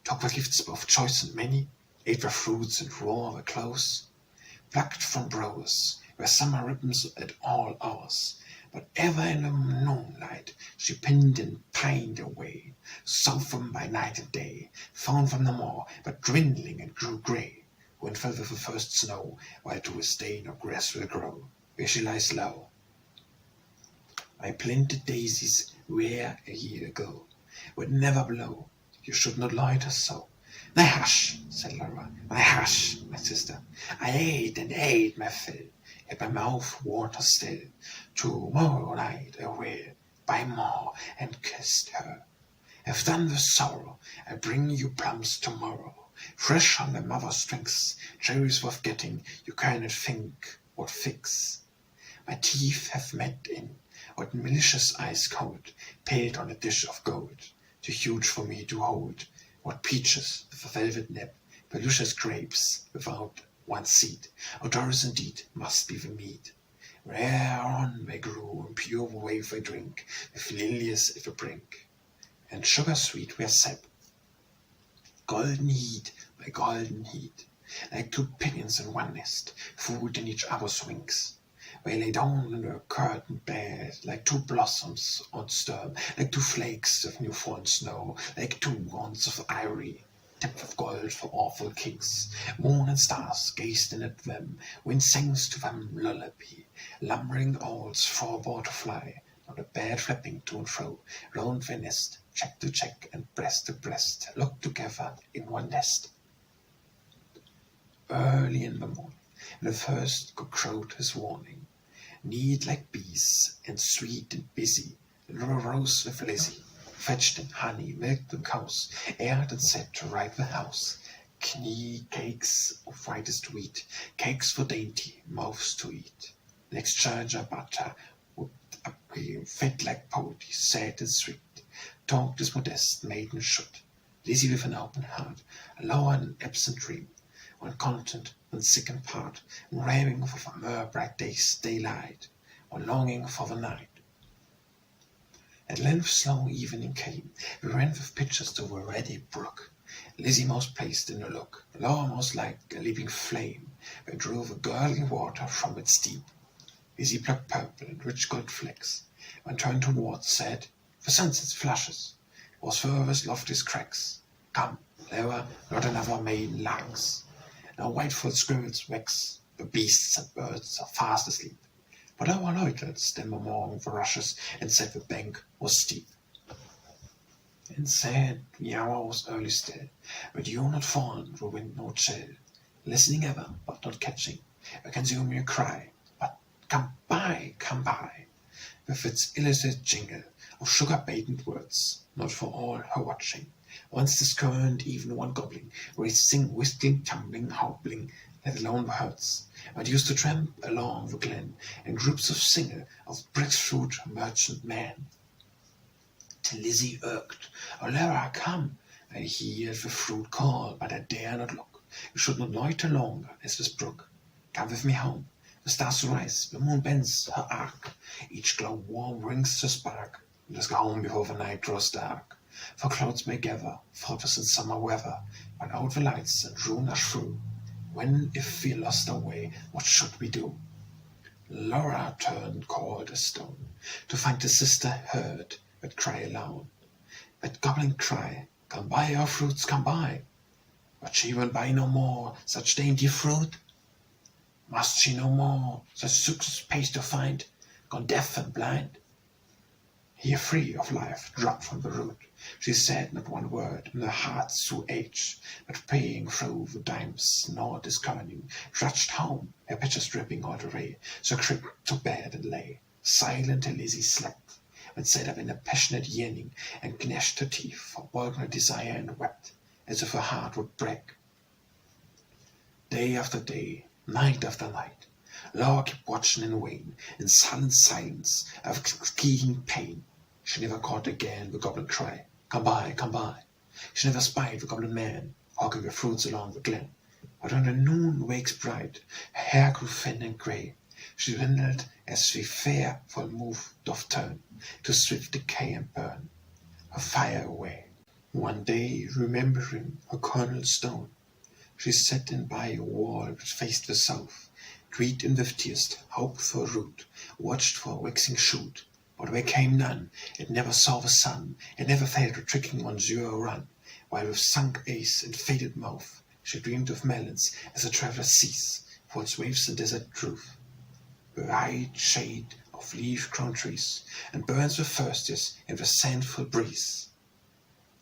Took the gifts both choice and many, ate the fruits and wore the clothes, plucked from browers where summer ribbons at all hours, but ever in the moonlight she pinned and pined away, sought them by night and day, found them no more, but dwindling and grew grey, when fell with the first snow, while to this day no grass will grow, where she lies low. I planted daisies where a year ago would never blow. You should not loiter so. Nay, hush, said Laura. Nay, hush, my sister. I ate my fill, yet my mouth waters still. Tomorrow night I will buy more and kissed her. Have done with sorrow, I bring you plums tomorrow, fresh on their mother's strings, cherries worth getting, you cannot think what figs. My teeth have met in what malicious ice cold, paled on a dish of gold, too huge for me to hold. What peaches with a velvet nib, luscious grapes without one seed. Odorous indeed must be the mead. Rare on they grew, and pure wave they drink, with lilies at the brink, and sugar sweet their sap. Golden heat, my golden heat, like two pinions in one nest, fooled in each other's wings. They lay down in their curtained bed, like two blossoms on stem, like two flakes of new fallen snow, like two wands of ivory, tipped with gold for awful kings. Moon and stars gazed in at them, wind sings to them lullaby. Lumbering owls forbore to fly, not a bird flapping to and fro, round their nest, cheek to cheek and breast to breast, looked together in one nest. Early in the morning, the first cock crowed his warning. Neat like bees, and sweet and busy, rose with Lizzie, fetched in honey, milked the cows, aired and set to right the house. Knee cakes of whitest wheat, cakes for dainty mouths to eat. Next charger butter, whipped up cream, fed like poetry, sad and sweet, talked as modest maiden should. Lizzie with an open heart, allow an absent dream, one content, one sickened part, and raving for a mere bright day's daylight, or longing for the night. At length slow evening came, we ran with pitchers to the ready brook. Lizzie most placed in a look, Laura most like a leaping flame, where drove a gurgling water from its deep. Lizzie plucked purple and rich gold flecks, when turned towards said, for sunset's flushes, was furthest loftiest cracks. Come, Laura, not another maiden lags. Now white-foot squirrels wax, the beasts and birds are fast asleep. But our loitered stem among the rushes, and said the bank was steep. And said the hour was early still, but you not fallen through wind nor chill, listening ever, but not catching, I consume your cry, but come by, with its illicit jingle of sugar-baited words, not for all her watching. Once discerned even one goblin, racing, whistling, tumbling, hobbling, let alone the herds, but used to tramp along the glen in groups of single, of breadfruit merchant men. Till Lizzie irked, "O Lara, come!" I hear the fruit call, but I dare not look. You should not loiter longer as this brook. Come with me home. The stars rise, the moon bends her arc, each glow warm rings the spark. Let us go home before the night grows dark. For clouds may gather, fortress in summer weather, but out the lights and ruin us through. When, if we lost our way, what should we do? Laura turned cold as stone, to find the sister heard that cry aloud, that goblin cry, "Come buy our fruits, come buy!" But she will buy no more such dainty fruit. Must she no more such success pace to find, gone deaf and blind? Here free of life, dropped from the root, She said not one word, and her heart so ached, but paying through the dimes, nor discerning, trudged home, her pictures dripping all the way, so crept to bed and lay, silent till Lizzie slept, but sat up in a passionate yearning, and gnashed her teeth for vulgar desire, and wept, as if her heart would break. Day after day, night after night, Laura kept watching in vain, in sullen silence of excruciating pain. She never caught again the goblin cry, "Come by, come by." She never spied the goblin man, hawking the fruits along the glen. But when the noon wakes bright, her hair grew thin and grey. She dwindled as the fair full move doth turn to swift decay and burn her fire away. One day, remembering her kernel stone, she sat in by a wall which faced the south, greed in with tears, hoped for a root, watched for a waxing shoot, but there came none. It never saw the sun, it never failed to tricking on Zure run, while with sunk eyes and faded mouth she dreamed of melons as a traveller sees for its waves the desert truth, the bright shade of leaf-crowned trees, and burns the thirstiest in the sandful breeze.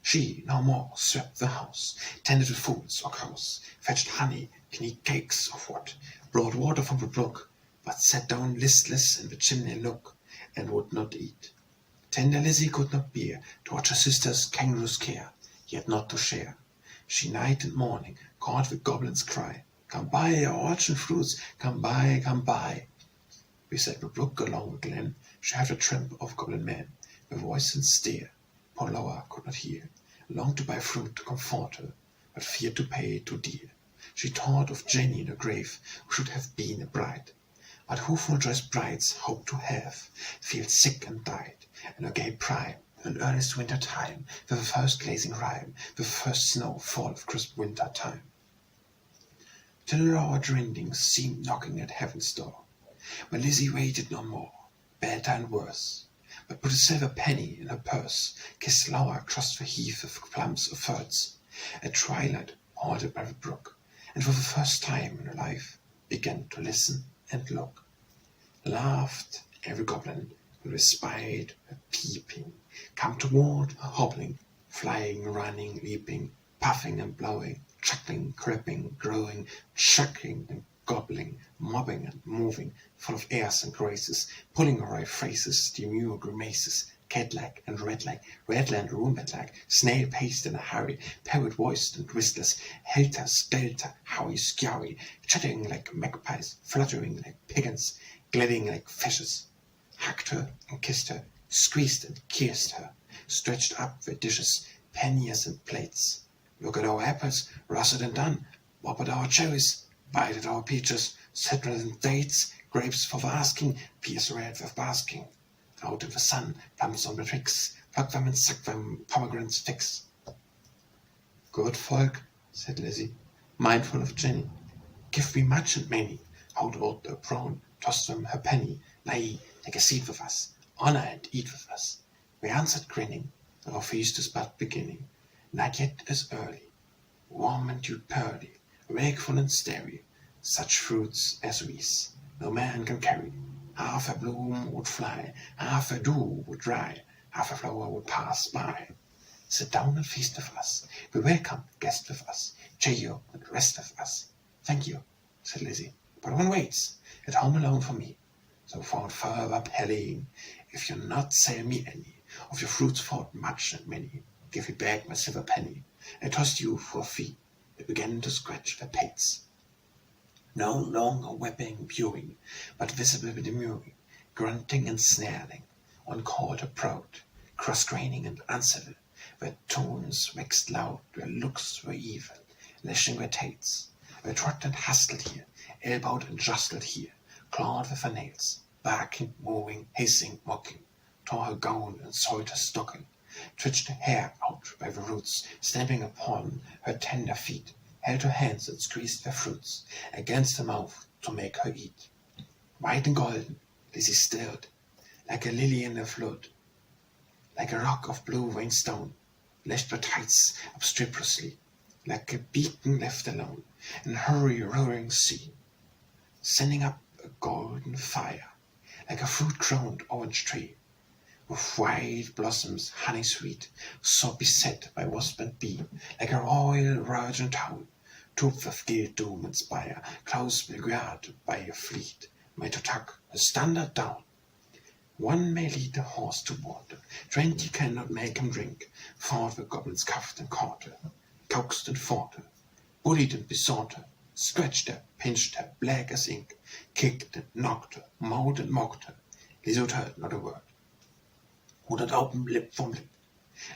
She no more swept the house, tended the fools or cows, fetched honey, knead cakes of what, brought water from the brook, but sat down listless in the chimney look, and would not eat. Tender Lizzie could not bear to watch her sister's kangaroo's care, yet not to share. She night and morning caught the goblin's cry, "Come buy our orchard fruits, come buy, come buy." Beside the brook along the glen she heard the tramp of goblin men, the voice and stare. Poor Laura could not hear, longed to buy fruit to comfort her, but feared to pay too dear. She thought of Jenny in her grave, who should have been a bride, but who full joy's brides hoped to have, felt sick and died, in her gay prime, in earnest winter time, with the first glazing rime, the first snow fall of crisp winter time. Till Laura drinding seemed knocking at heaven's door, when Lizzie waited no more, better and worse, but put a silver penny in her purse, kissed Laura across the heath of plums of thirds, at twilight halted by the brook, and for the first time in her life began to listen and look. Laughed every goblin who espied her peeping, come toward her hobbling, flying, running, leaping, puffing and blowing, chuckling, creeping, growing, chuckling and gobbling, mobbing and moving, full of airs and graces, pulling awry phrases, demure grimaces, cat-like and rat-like, rat-land rheumat-like, snail-paced in a hurry, parrot-voiced and whistless, helter-skelter, howy-scowy, chattering like magpies, fluttering like pigeons, gliding like fishes, hugged her and kissed her, squeezed and kissed her, stretched up the dishes, panniers and plates. Look at our apples, russet and done, whop at our cherries, bite at our peaches, citrus and dates, grapes for the asking, pears red with basking. Out in the sun, plums on the twigs, pluck them and suck them, pomegranates fix. Good folk, said Lizzie, mindful of Jenny, give me much and many. Hold out the brown, toss them her penny, lay, take a seat with us, honor and eat with us. We answered grinning, our feast is but beginning, not yet is early, warm and dew pearly, wakeful and starry, such fruits as these no man can carry. Half a bloom would fly, half a dew would dry, half a flower would pass by. Sit down and feast with us, be welcome, guest with us, cheer and rest with us. Thank you, said Lizzie, but one waits, at home alone for me. So forth further pallying, if you not sell me any, of your fruits fought much and many, give me back my silver penny, I tossed you for a fee. It began to scratch their pates. No longer weeping, mewing, but visibly demurring, grunting and snarling, one called her proud, cross-graining and uncivil, their tones waxed loud, their looks were evil, lashing their tails. They trotted and hustled here, elbowed and jostled here, clawed with her nails, barking, moving, hissing, mocking, tore her gown and soiled her stocking, twitched her hair out by the roots, stamping upon her tender feet, held her hands and squeezed their fruits against her mouth to make her eat. White and golden, Lizzie stirred, like a lily in a flood, like a rock of blue-veined stone, lashed her tights obstreperously, like a beacon left alone in hurry roaring sea, sending up a golden fire, like a fruit-crowned orange tree, with white blossoms, honey sweet, so beset by wasp and bee, like a royal virgin town, topped with gilt dome and spire, close guarded by a fleet, made to tuck a standard down. One may lead the horse to water, 20 cannot make him drink, fought the goblins cuffed and caught her, coaxed and fought her, bullied and besought her, scratched her, pinched her, black as ink, kicked and knocked her, mauled and mocked her. Lizard heard not a word, would not open lip from lip,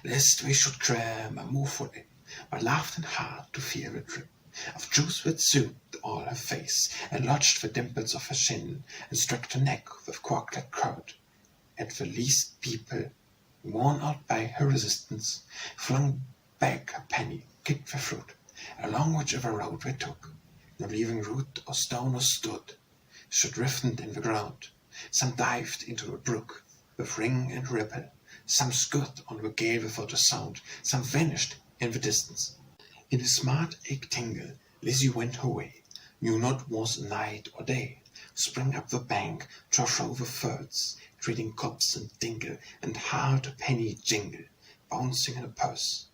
lest we should cram a mouthful in, but laughed and hard to fear a drip of juice that soothed all her face, and lodged the dimples of her chin, and struck her neck with cork-clad curd. At the least people, worn out by her resistance, flung back her penny, kicked the fruit, along whichever road they took, not leaving root or stone or stood, stood rifted in the ground. Some dived into the brook with ring and ripple, some scud on the gale without a sound, some vanished in the distance. In a smart ache tingle, Lizzie went her way, knew not was night or day, sprang up the bank, trod over thirds, treading copse and dingle, and heard a penny jingle, bouncing in her purse.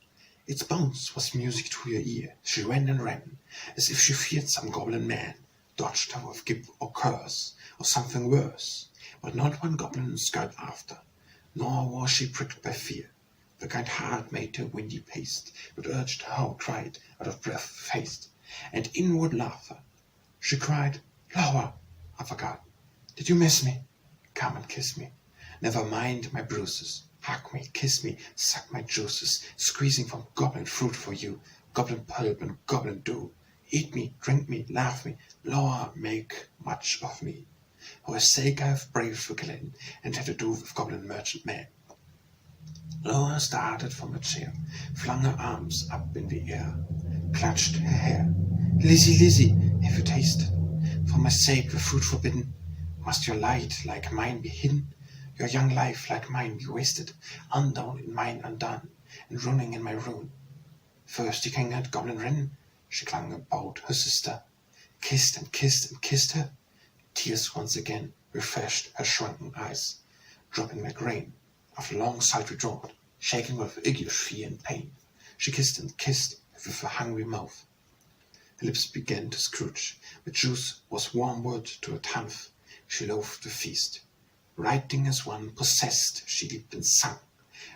Its bounce was music to her ear. She ran and ran, as if she feared some goblin man, dodged her with gib or curse, or something worse, but not one goblin scurried after, nor was she pricked by fear. The kind heart made her windy paced, but urged her how cried, out of breath with haste, and inward laughter. She cried, "Laura, I forgot. Did you miss me? Come and kiss me. Never mind my bruises. Hug me, kiss me, suck my juices, squeezing from goblin fruit for you, goblin pulp and goblin dew. Eat me, drink me, laugh me, Laura, make much of me. For her sake I have braved the glen, and had to do with goblin merchant man." Laura started from her chair, flung her arms up in the air, clutched her hair. "Lizzie, Lizzie, have you tasted? For my sake the fruit forbidden? Must your light like mine be hidden? Your young life like mine be wasted, undone in mine undone, and running in my ruin? Thirsty king and goblin ridden?" She clung about her sister, kissed and kissed and kissed her. Tears once again refreshed her shrunken eyes, dropping like rain after long sultry drought, shaking with aguish fear and pain. She kissed and kissed with a hungry mouth. Her lips began to scrooge, but juice was warm wood to her tongue. She loathed the feast. Writing as one possessed, she leaped and sung,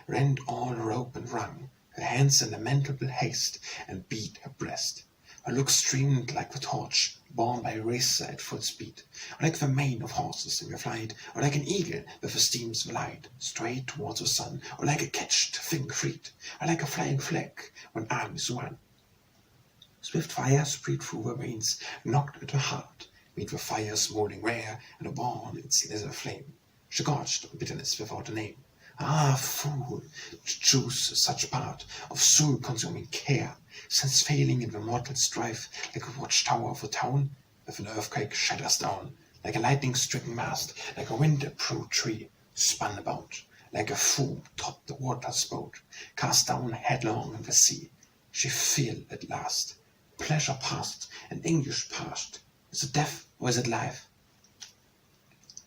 rent all rope and wrung her hands in lamentable haste, and beat her breast. Her look streamed like the torch borne by a racer at full speed, or like the mane of horses in their flight, or like an eagle with the steams of light straight towards the sun, or like a catched thing freed, or like a flying flag when armies run. Swift fire spread through her veins, knocked at her heart, made the fire smouldering rare, and born its lesser flame. She gorged on bitterness without a name. Ah, fool, to choose such part of soul-consuming care, since failing in the mortal strife, like a watchtower of a town, with an earthquake shatters down, like a lightning-stricken mast, like a wind-approved tree, spun about, like a fool topped the water's boat, cast down headlong in the sea. She fell at last. Pleasure past, and anguish past. Is it death, or is it life?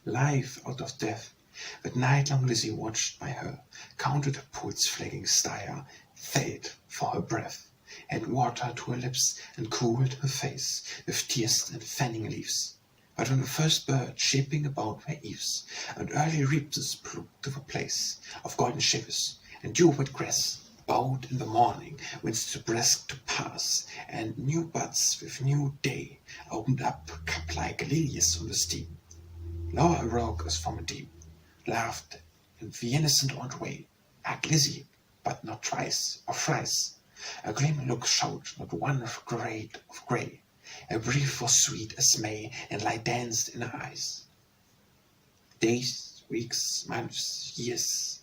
Life out of death. But night-long Lizzie watched by her, counted her pulse flagging stire, felt for her breath, had water to her lips, and cooled her face with tears and fanning leaves. But when the first bird shaping about their eaves, and early reapers plucked to the place of golden shivers, and dew-wet grass, bowed in the morning, whence the breast to pass, and new buds with new day opened up cup-like lilies on the steam. Laura awoke as from a dream, laughed in the innocent old way, at Lizzie, but not twice or thrice. A gleaming look showed not one grade of grey. A brief was sweet as May, and light danced in her eyes. Days, weeks, months, years.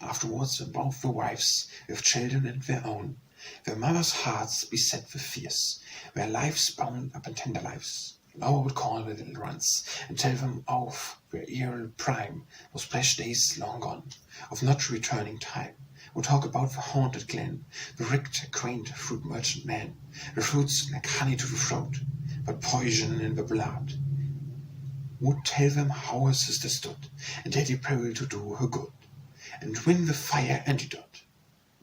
Afterwards, both were wives, with children and their own. Their mothers' hearts beset with fears, their lives bound up in tender lives. Laura would call the little ones, and tell them of their eerie prime, those fresh days long gone, of not returning time. Would talk about the haunted glen, the rigged, quaint fruit merchant man, the fruits like honey to the throat, but poison in the blood. Would tell them how her sister stood, and Daddy peril to do her good, and win the fire antidote.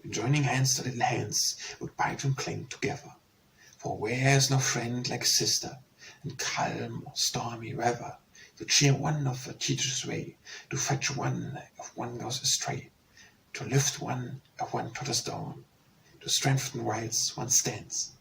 Joining hands the little hands would bite and cling together. For where is no friend like a sister, in calm or stormy weather, to cheer one of a teacher's way, to fetch one if one goes astray, to lift one if one totters down, to strengthen whilst one stands.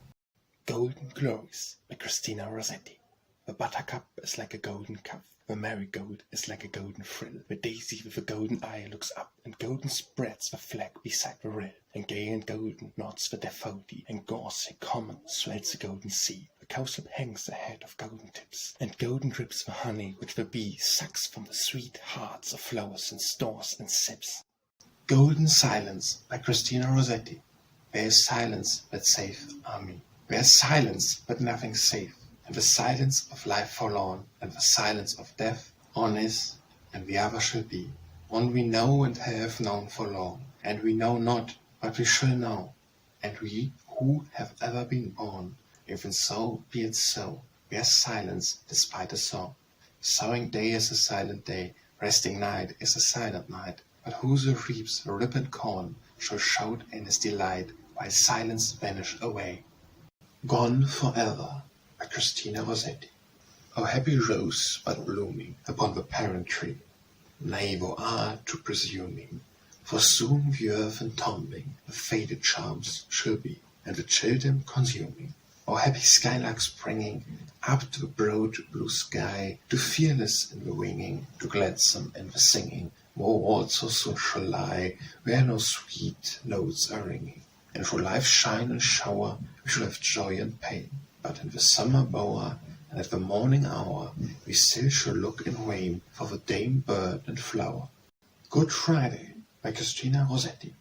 Golden Glories by Christina Rossetti. The buttercup is like a golden cup, the marigold is like a golden frill. The daisy with a golden eye looks up, and golden spreads the flag beside the rill. And gay and golden nods the daffodil, and gauzy common swells the golden sea. The cowslip hangs ahead of golden tips, and golden drips the honey which the bee sucks from the sweet hearts of flowers and stores and sips. Golden Silence by Christina Rossetti. There is silence but safe, me. There is silence but nothing safe, and the silence of life forlorn, and the silence of death, on is, and the other shall be. One we know and have known for long, and we know not, but we shall know. And we who have ever been born, even so be it so, there is silence despite a song. Sowing day is a silent day, resting night is a silent night, but whoso reaps the ripened corn shall shout in his delight, while silence vanish away. Gone Forever by Christina Rossetti. O happy rose but blooming upon the parent tree, nay, thou art too presuming, for soon the earth entombing the faded charms shall be, and the children consuming. O happy skylark springing up to the broad blue sky, too fearless in the winging, too gladsome in the singing, thou also soon shall lie where no sweet notes are ringing. And through life's shine and shower we shall have joy and pain, but in the summer bower and at the morning hour we still shall look in vain for the dame bird and flower. Good Friday by Christina Rossetti.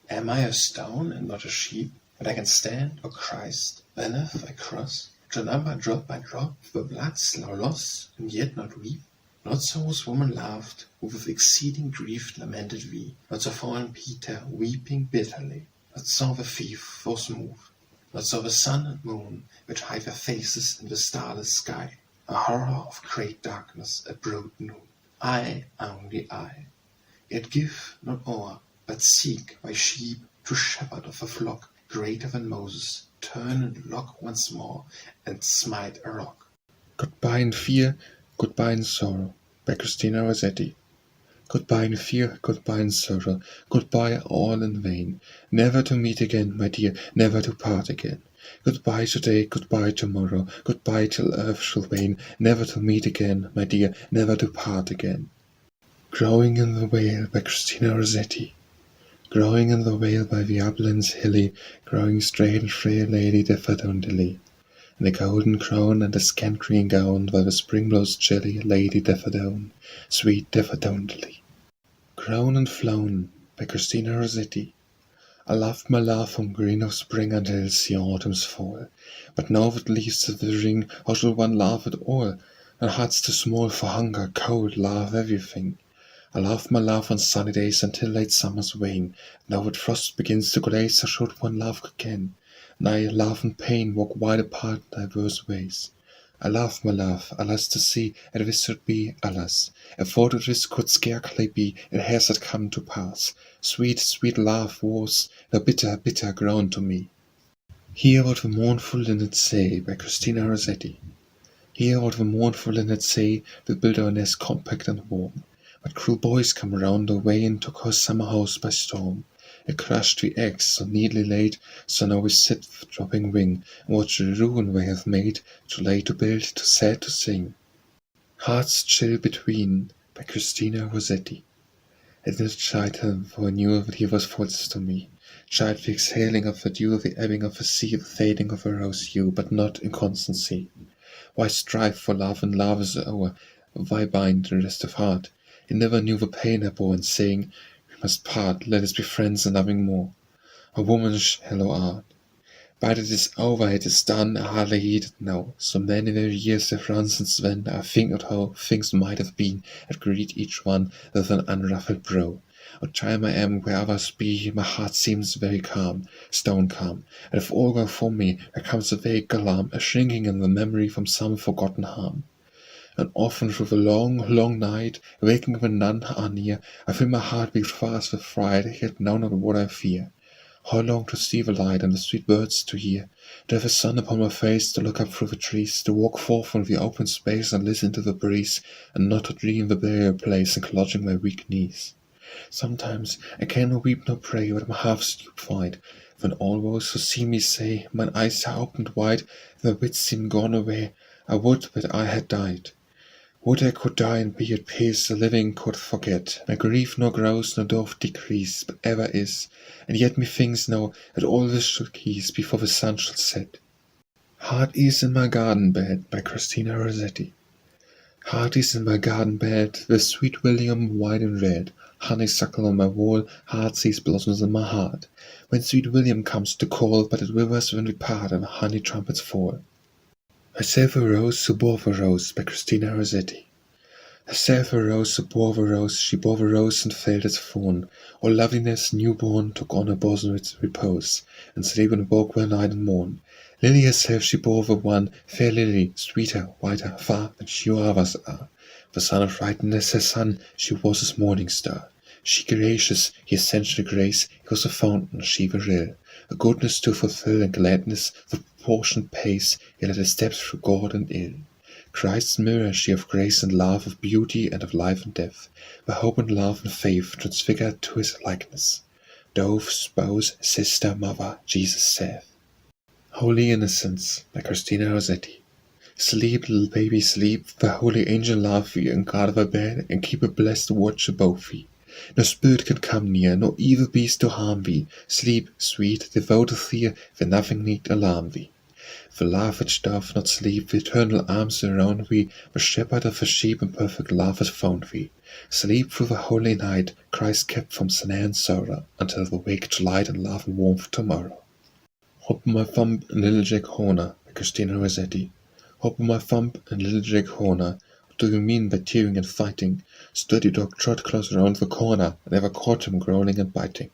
Am I a stone and not a sheep, that I can stand, O Christ, beneath thy cross, to number drop by drop the blood slow loss, and yet not weep? Not so was woman loved, who with exceeding grief lamented thee, not so fallen Peter weeping bitterly, not so the thief was moved, not so the sun and moon, which hide their faces in the starless sky, a horror of great darkness at broad noon. I, only I, yet give not o'er, but seek my sheep to shepherd of a flock greater than Moses, turn and lock once more, and smite a rock. Goodbye in fear, goodbye in sorrow by Christina Rossetti. Goodbye in fear, goodbye in sorrow, goodbye all in vain, never to meet again, my dear, never to part again. Goodbye today, goodbye tomorrow, goodbye till earth shall wane, never to meet again, my dear, never to part again. Growing in the Vale by Christina Rossetti. Growing in the vale by the uplands hilly, growing straight and frail Lady Daffodili, in a golden crown and a scant green gown, by the spring blows chilly, Lady Daffodone, sweet Daffodili. Grown and flown by Christina Rossetti. I loved my love from green of spring until the autumn's fall, but now that leaves the withering, how shall one laugh at all? And hearts too small for hunger, cold, love everything. I loved my love on sunny days until late summer's wane. Now that frost begins to glaze, how should one love again? And I, love and pain, walk wide apart in diverse ways. I loved my love, alas to see, and this should be, alas. I thought that this could scarcely be, it has not come to pass. Sweet, sweet love was, though bitter, bitter grown to me. Hear what the mournful linnet say, by Christina Rossetti. Hear what the mournful linnet say, that build our nest compact and warm. But cruel boys come round our way and took our summer house by storm. It crushed the eggs so neatly laid, so now we sit with dropping wing, and watch the ruin we have made, too late to build, too sad to sing. Hearts Chill Between by Christina Rossetti. I did not chide him, for I knew that he was false to me. Chide the exhaling of the dew, the ebbing of the sea, the fading of a rose hue, but not inconstancy. Why strive for love when love is o'er? Why bind the rest of heart? He never knew the pain I bore in saying, we must part, let us be friends and nothing more. A woman's hello art. But it is over, it is done, I hardly heed it now. So many years have run since then, I think not how things might have been, and greet each one with an unruffled brow. What time I am where others be, my heart seems very calm, stone calm, and if all go from me, there comes a vague alarm, a shrinking in the memory from some forgotten harm. and often through the long, long night, waking when none are near, I feel my heart beat fast with fright, yet know not what I fear. How I long to see the light and the sweet birds to hear, to have the sun upon my face, to look up through the trees, to walk forth from the open space and listen to the breeze, and not to dream the burial place and clutching my weak knees. Sometimes I can nor weep nor pray, but am half stupefied, when all those who see me say, mine eyes are opened wide, my wits seem gone away. I would that I had died. Would I could die and be at peace, the living could forget. My grief nor grows nor doth decrease, but ever is, and yet methinks now that all this should cease before the sun shall set. Heart is in my garden bed, by Christina Rossetti. Heart is in my garden bed, with sweet William white and red, honeysuckle on my wall, heartsease blossoms in my heart. When sweet William comes to call, but it withers when we part, and the honey trumpets fall. Herself a rose, who bore the rose, by Christina Rossetti. Herself a rose, who bore the rose, she bore the rose and felt its thorn. All loveliness newborn took on her bosom its repose, and sleep and woke where night and morn. Lily herself she bore the one, fair Lily, sweeter, whiter, far than she or others are. The sun of rightness her son, she was his morning star. She gracious, he essential grace, he was a fountain, she the rill. A goodness to fulfill and gladness, the proportioned pace, he led his steps through God and ill. Christ's mirror, she of grace and love, of beauty and of life and death, by hope and love and faith, transfigured to his likeness. Dove, spouse, sister, mother, Jesus saith. Holy Innocence, by Christina Rossetti. Sleep, little baby, sleep, the holy angel love thee, and guard thy bed, and keep a blessed watch above thee. No spirit can come near, no evil beast to harm thee. Sleep, sweet, devoted fear, for nothing need alarm thee. The love which doth not sleep, the eternal arms surround thee, the shepherd of the sheep in perfect love has found thee. Sleep through the holy night, Christ kept from snare and sorrow, until the waked light and love and warmth tomorrow. Hop my thumb and little Jack Horner, by Christina Rossetti. Hop my thumb and little Jack Horner. What do you mean by tearing and fighting? Sturdy dog trot close round the corner, and ever caught him growling and biting.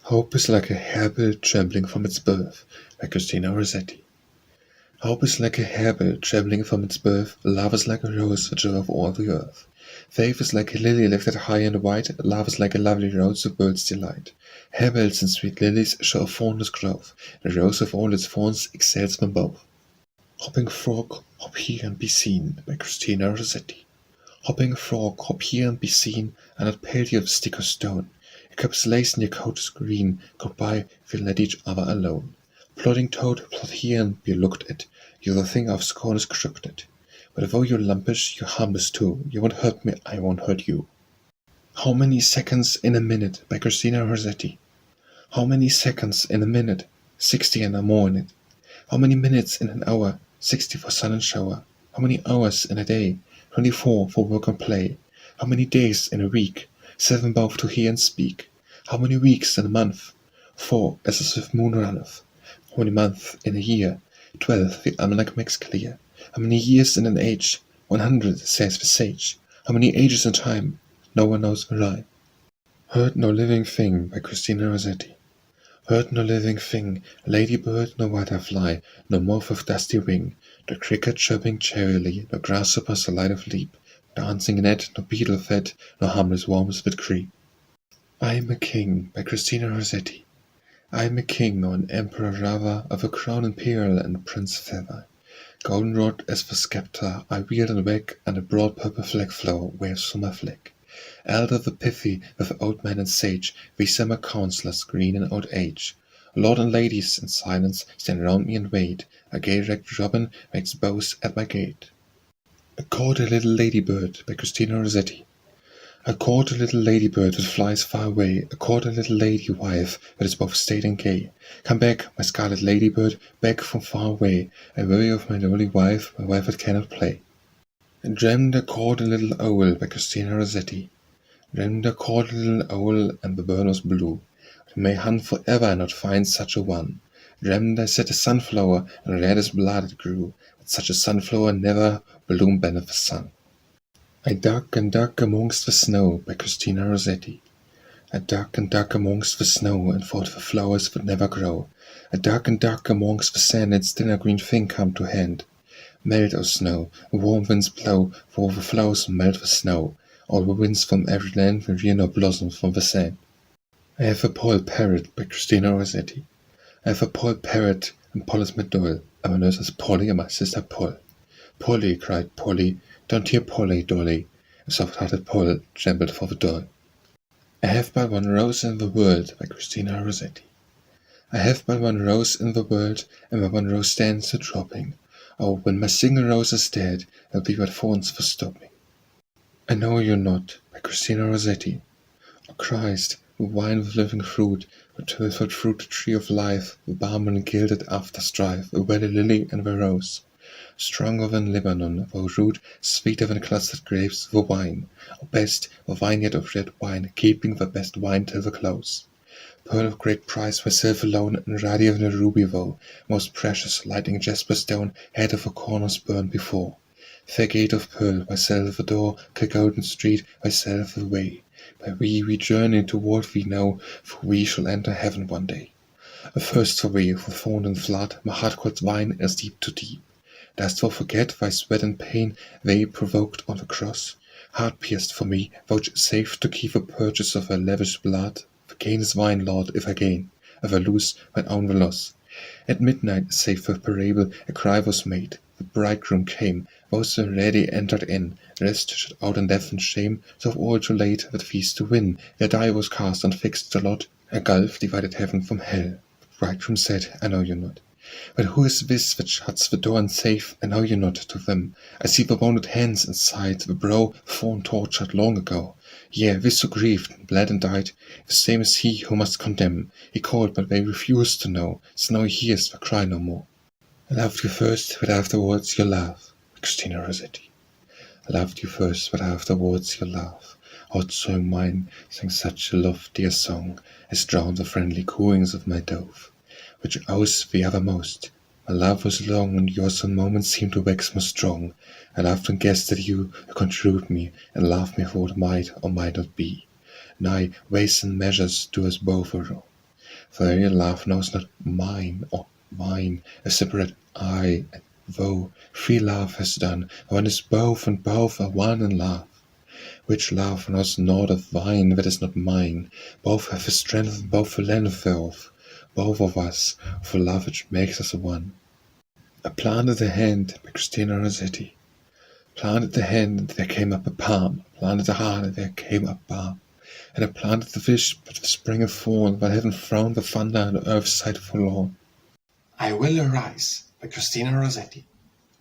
Hope is like a harebell trembling from its birth, by Christina Rossetti. Hope is like a harebell trembling from its birth, love is like a rose, the joy of all the earth. Faith is like a lily lifted high and white, love is like a lovely rose of birds' delight. Harebells and sweet lilies show a thornless growth, the rose of all its thorns excels them both. Hopping frog, hop here and be seen, by Christina Rossetti. Hopping frog, hop here and be seen, and not pale you of stick or stone. Your cup's lace and your coat is green, go by, we'll let each other alone. Plodding toad, plod here and be looked at, you're the thing of scorn is crooked at. But though you're lumpish, you're harmless too, you won't hurt me, I won't hurt you. How many seconds in a minute, by Christina Rossetti. How many seconds in a minute, 60 and more in it. How many minutes in an hour, 60 for sun and shower. How many hours in a day, 24 for work and play. How many days in a week, 7 both to hear and speak. How many weeks in a month, 4 as the swift moon runneth. How many months in a year, 12 the almanac makes clear. How many years in an age, 100 says the sage. How many ages in time, no one knows the rhyme. Heard no living thing, by Christina Rossetti. Heard no living thing, ladybird, no butterfly, no moth with dusty wing, no cricket chirping cheerily, no grasshopper's light of leap, dancing net, no beetle fed, no harmless worms that creep. I am a king, by Christina Rossetti. I am a king, or an emperor rather, of a crown imperial and a prince feather. Goldenrod as the sceptre I wield and wag, and a broad purple flag flower waves from my flag. Elder the pithy, with old man and sage, we summer counsellors green in old age. Lord and ladies in silence stand round me and wait. A gay-ragged robin makes bows at my gate. I caught a little ladybird, by Christina Rossetti. I caught a little ladybird that flies far away. I caught a little lady wife that is both staid and gay. Come back, my scarlet ladybird, back from far away. I weary of my lowly wife, my wife that cannot play. I dreamed I caught a little owl, by Christina Rossetti. Dreamed I caught a little owl, and the bird was blue. I may hunt forever and not find such a one. Dreamed I set a sunflower, and red as blood it grew, but such a sunflower never bloomed beneath the sun. I dug and dug amongst the snow, by Christina Rossetti. I dug and dug amongst the snow, and fought for flowers that never grow. I dug and dug amongst the sand, and still a green thing come to hand. melt or snow, warm winds blow, for the flowers melt the snow, all the winds from every land will rear no blossoms from the sand. I have a Paul parrot by Christina Rossetti. I have a Paul parrot, and Paul is my doll, and my nurse is Polly, and my sister Paul. Polly, cried Polly, don't hear Polly, dolly, and soft-hearted Paul trembled for the doll. I have but one rose in the world by Christina Rossetti. I have but one rose in the world, and my one rose stands a dropping. Oh, when my single rose is dead, there'll be but thorns for stopping. I know you're not by Christina Rossetti. O Christ, the wine of living fruit, the fruit tree of life, the balm and gilded after strife, the valley lily and the rose. Stronger than Lebanon, the root, sweeter than clustered grapes, the wine, or best, the vineyard of red wine, keeping the best wine till the close. Pearl of great price, myself alone, and radiant in a ruby vow, most precious, lighting jasper stone, head of a corner's burned before. Fair gate of pearl, myself adore, clear golden street, myself the way. By we journey toward thee now, for we shall enter heaven one day. A thirst for thee, for fount and flood, my heart called wine as deep to deep. Dost thou forget thy sweat and pain they provoked on the cross? Heart pierced for me, vouchsafe to keep a purchase of thy lavish blood. The gain is thine, Lord, if I gain, if I lose, mine own the loss. At midnight, safe with parable, a cry was made. The bridegroom came, those were ready entered in. Rest shut out in death and shame, so all too late that feast to win. Their die was cast and fixed the lot. A gulf divided heaven from hell. The bridegroom said, I know you not. But who is this that shuts the door and safe? I know you not to them. I see the wounded hands inside, the brow thorn tortured long ago. Yea, this who grieved and bled and died, the same as he who must condemn. He called, but they refused to know, so now he hears the cry no more. I loved you first, but afterwards your love. Christina Rossetti. I loved you first, but afterwards your love. Hot soul mine sang such a loftier song as drowned the friendly cooings of my dove, which owes the othermost. My love was long, and yours some moments seemed to wax more strong. I loved and guessed that you contribute me, and loved me for what might or might not be. Nay, ways and measures do us both a wrong. For your love knows not mine or mine, a separate I and thou. Free love has done, one is both, and both are one in love. Which love knows naught of thine that is not mine. Both have the strength and both the length thereof. Both of us, for love which makes us one. I planted the hand by Christina Rossetti. Planted the hand, and there came up a palm. Planted the heart, and there came up balm. And I planted the wish, but the spring had fallen, while heaven frowned the thunder, and the earth sighed forlorn. I Will Arise by Christina Rossetti.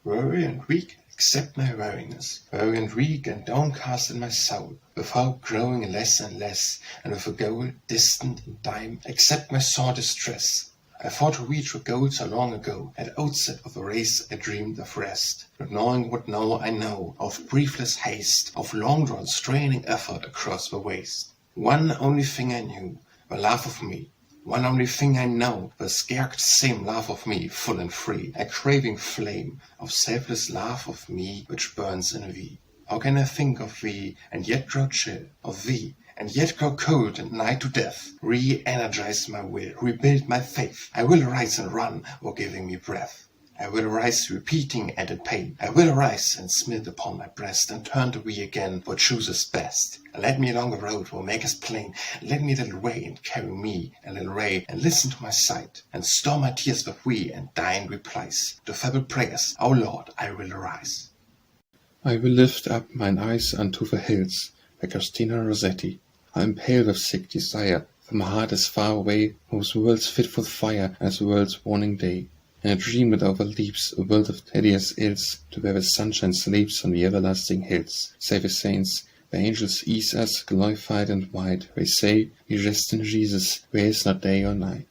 Weary and weak, accept my weariness. Weary and weak and downcast in my soul, without growing less and less, and with a goal distant in time, accept my sore distress. I thought to reach a goal so long ago. At outset of the race I dreamed of rest, not knowing what now I know, of breathless haste, of long-drawn straining effort across the waste. One only thing I knew, the love of me. One only thing I know, the scarce same love of me, full and free, a craving flame of selfless love of me, which burns in thee. How can I think of thee, and yet grow chill, of thee, and yet grow cold and nigh to death? Re-energize my will, rebuild my faith. I will rise and run, O giving me breath. I will rise repeating and in pain. I will rise and smite upon my breast, and turn to thee again, what choosest best. And let me along the road will make us plain. Let me a little way, and carry me a little way, and listen to my sight, and store my tears with thee, and thine replies. To feeble prayers, O Lord, I will arise. I will lift up mine eyes unto the hills by Christina Rossetti. I am pale with sick desire, for my heart is far away from this world's fitful fire and this world's warning day. And I dream it overleaps a world of hideous ills, to where the sunshine sleeps on the everlasting hills. Say the saints, the angels ease us, glorified and white. They say, we rest in Jesus, where is not day or night.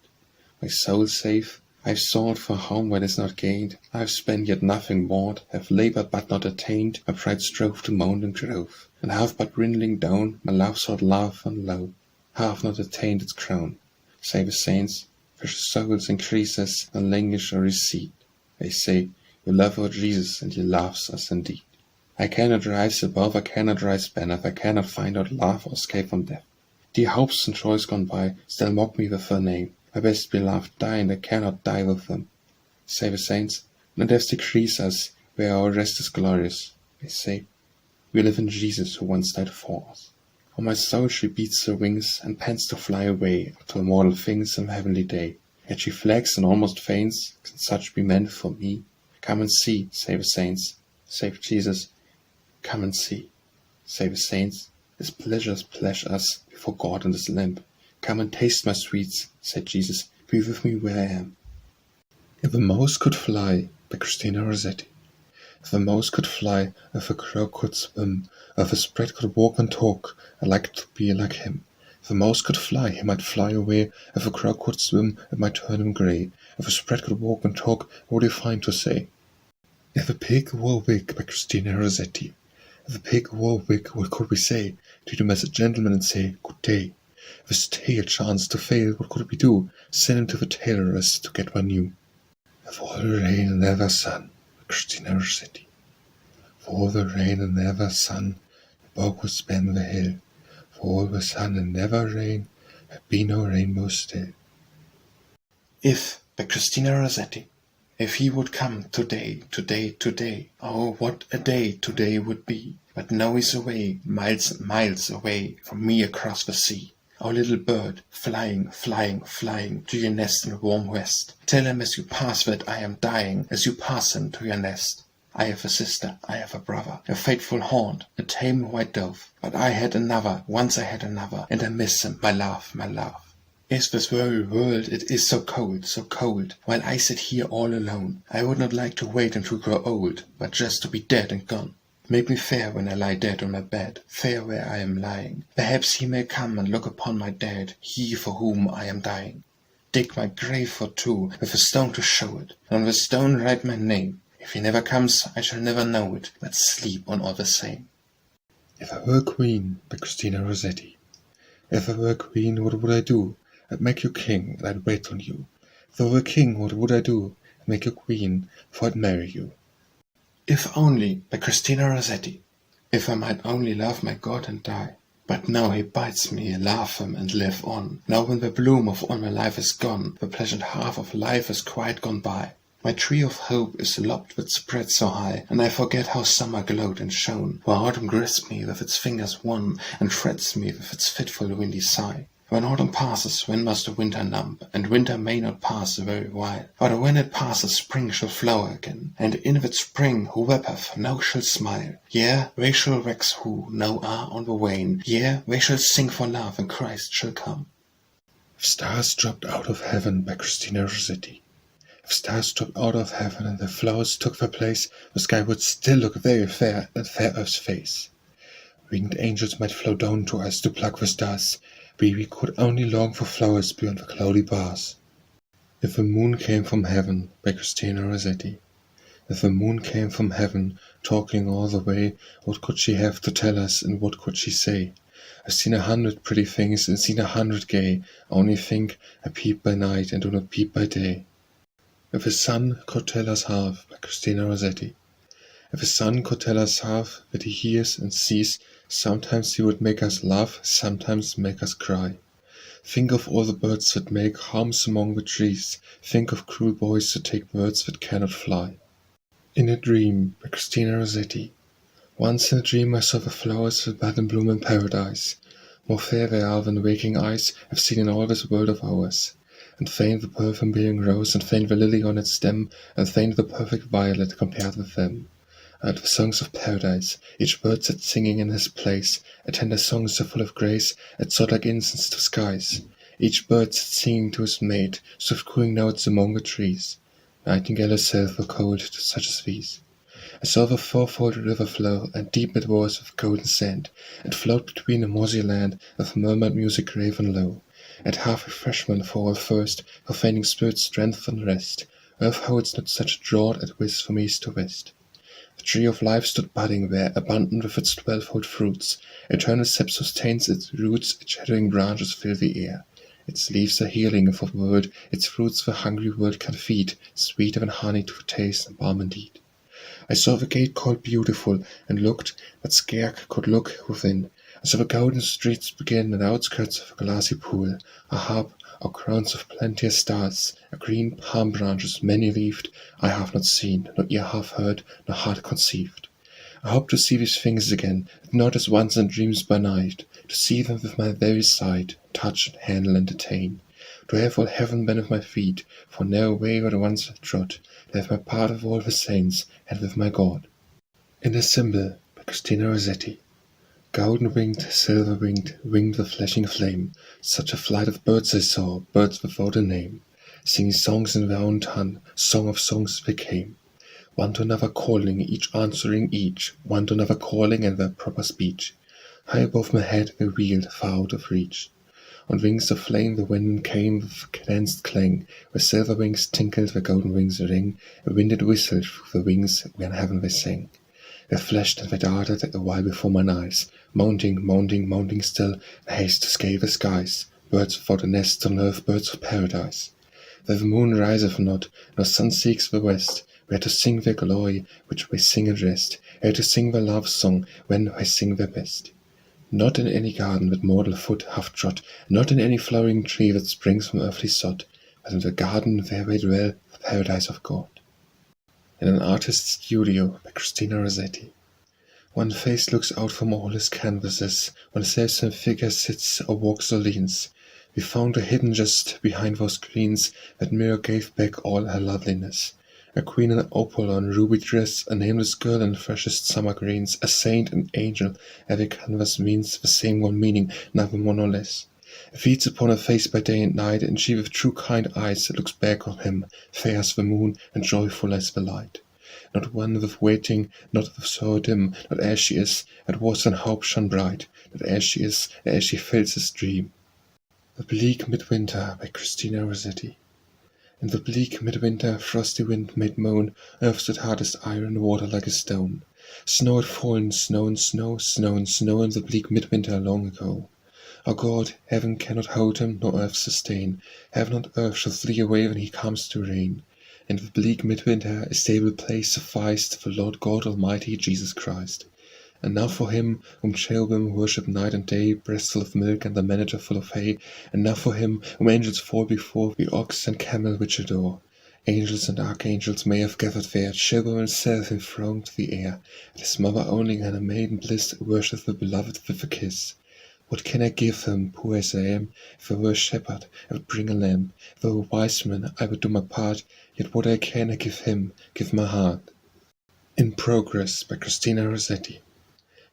My soul safe, I've sought for home where it is not gained. I've spent yet nothing bought, have labored but not attained. My pride strove to mount and grove, and have but dwindling down. My love sought love and low, have not attained its crown. Say the saints, precious souls increases and languish or recede. They say, you love our Jesus, and he loves us indeed. I cannot rise above, I cannot rise beneath, I cannot find out love or escape from death. Dear hopes and joys gone by still mock me with their name. My best beloved die, and I cannot die with them. Say the saints, not death decrees us, where our rest is glorious, they say. We live in Jesus who once died for us. On my soul she beats her wings and pants to fly away to immortal things some heavenly day. Yet she flags and almost faints. Can such be meant for me? Come and see, say the saints. Save Jesus. Come and see, say the saints. His pleasures pleasure us before God and his Lamb. Come and taste my sweets, said Jesus. Be with me where I am. If a mouse could fly, by Christina Rossetti. If a mouse could fly, if a crow could swim, if a spread could walk and talk, I'd like to be like him. If a mouse could fly, he might fly away. If a crow could swim, it might turn him grey. If a spread could walk and talk, what would he find to say? If a pig wore a wig, by Christina Rossetti. If a pig wore a wig, what could we say? Treat him as a gentleman and say, good day. If his tail chanced to fail, what could we do? Send him to the tailoress to get one new. If all the rain and never sun, Christina Rossetti. For all the rain and never sun, the bog would span the hill. For all the sun and never rain, there'd be no rainbow still. If, by Christina Rossetti. If he would come today, today, today, oh, what a day today would be. But now he's away, miles and miles away from me across the sea. Oh, little bird, flying, flying, flying to your nest in the warm west. Tell him as you pass that I am dying, as you pass him to your nest. I have a sister, I have a brother, a faithful haunt, a tame white dove. But I had another, once I had another, and I miss him, my love, my love. Is this very world, it is so cold, while I sit here all alone. I would not like to wait until grow old, but just to be dead and gone. Make me fair when I lie dead on my bed, fair where I am lying. Perhaps he may come and look upon my dead, he for whom I am dying. Dig my grave for two, with a stone to show it, and on the stone write my name. If he never comes, I shall never know it, but sleep on all the same. If I were a queen, by Christina Rossetti. If I were a queen, what would I do? I'd make you king, and I'd wait on you. If I were a king, what would I do? I'd make you queen, for I'd marry you. If only, by Christina Rossetti. If I might only love my God and die. But now he bites me, laugh him and live on. Now when the bloom of all my life is gone, the pleasant half of life is quite gone by. My tree of hope is lopped that spread so high, and I forget how summer glowed and shone, while autumn grasps me with its fingers wan, and frets me with its fitful windy sigh. When autumn passes, when must the winter numb, and winter may not pass a very while. But when it passes, spring shall flower again, and in that spring who weepeth now shall smile. Yea, they shall wax who now are on the wane, yea, they shall sing for love, and Christ shall come. If stars dropped out of heaven, by Christina Rossetti. If stars dropped out of heaven and the flowers took their place, the sky would still look very fair at fair Earth's face. Winged angels might flow down to us to pluck the stars. We could only long for flowers beyond the cloudy bars. If the moon came from heaven, by Christina Rossetti. If the moon came from heaven, talking all the way, what could she have to tell us, and what could she say? I've seen 100 pretty things and seen 100 gay. I only think I peep by night and do not peep by day. If the sun could tell us half, by Christina Rossetti. If the sun could tell us half that he hears and sees, sometimes he would make us laugh, sometimes make us cry. Think of all the birds that make homes among the trees. Think of cruel boys that take birds that cannot fly. In a Dream, by Christina Rossetti. Once in a dream I saw the flowers that bud and bloom in paradise. More fair they are than waking eyes have seen in all this world of ours. And fain the perfume-bearing rose, and fain the lily on its stem, and fain the perfect violet compared with them. And the songs of paradise, each bird sat singing in his place, a tender song so full of grace, it soared like incense to skies. Each bird sat singing to his mate, soft cooing notes among the trees. Nightingale herself were cold to such as these. I saw the fourfold river flow, and deep it was with golden sand, and flowed between a mossy land, with murmured music grave and low. And half refreshment for all thirst, for feigning spirit strength and rest. Earth holds not such a draught at whiz from east to west. The tree of life stood budding there, abundant with its 12-fold fruits. Eternal sap sustains its roots, its shadowing branches fill the air. Its leaves are healing for the world, its fruits the hungry world can feed, sweeter than honey to taste and balm indeed. I saw the gate called Beautiful, and looked, but scarce could look within. I saw the golden streets begin, and outskirts of a glassy pool, a or crowns of plenteous stars, or green palm branches many-leaved, I have not seen, nor ear have heard, nor heart conceived. I hope to see these things again, but not as once in dreams by night, to see them with my very sight, touch and handle and attain, to have all heaven beneath my feet, for no way but once I trod, to have my part of all the saints, and with my God. In the Symbol, by Christina Rossetti. Golden-winged, silver-winged, winged with flashing flame, such a flight of birds I saw, birds without a name, singing songs in their own tongue, song of songs they came, one to another calling, each answering each, one to another calling in their proper speech. High above my head they wheeled, far out of reach. On wings of flame the wind came with cadenced clang, where silver wings tinkled, where golden wings ring, a winded whistle through the wings, where in heaven they sang. They flashed and they darted a while before mine eyes, mounting, mounting, mounting still, in haste to scale the skies, birds without a nest on earth, birds of paradise. Where the moon riseth not, nor sun seeks the west, where to sing their glory, which they sing at rest, ere to sing their love song, when they sing their best. Not in any garden that mortal foot hath trod, not in any flowering tree that springs from earthly sod, but in the garden where they dwell, the paradise of God. In an artist's studio, by Christina Rossetti. One face looks out from all his canvases, one selfsame figure sits or walks or leans. We found her hidden just behind those screens, that mirror gave back all her loveliness. A queen in opal on ruby dress, a nameless girl in freshest summer greens, a saint, an angel, every canvas means the same one meaning, neither more nor less. It feeds upon her face by day and night, and she with true kind eyes looks back on him, fair as the moon and joyful as the light. Not one with waiting, not with sorrow dim, not as she is, at was and hope shone bright, not as she is, as she fills his dream. The Bleak Midwinter, by Christina Rossetti. In the bleak midwinter, frosty wind made moan, earth stood hard as iron, water like a stone. Snow had fallen, snow and snow, snow and snow in the bleak midwinter long ago. O God, heaven cannot hold him, nor earth sustain. Heaven and earth shall flee away when he comes to reign. In the bleak midwinter a stable place sufficed for Lord God Almighty Jesus Christ. And now for him whom cherubim worship night and day, breasts full of milk and the manger full of hay, and now for him whom angels fall before, the ox and camel which adore. Angels and archangels may have gathered there, cherubim himself enthroned to the air, and his mother only in her maiden bliss worship the beloved with a kiss. What can I give him, poor as I am? If I were a shepherd, I would bring a lamb. If I were a wise man, I would do my part, yet what I can I give him, give my heart. In Progress, by Christina Rossetti.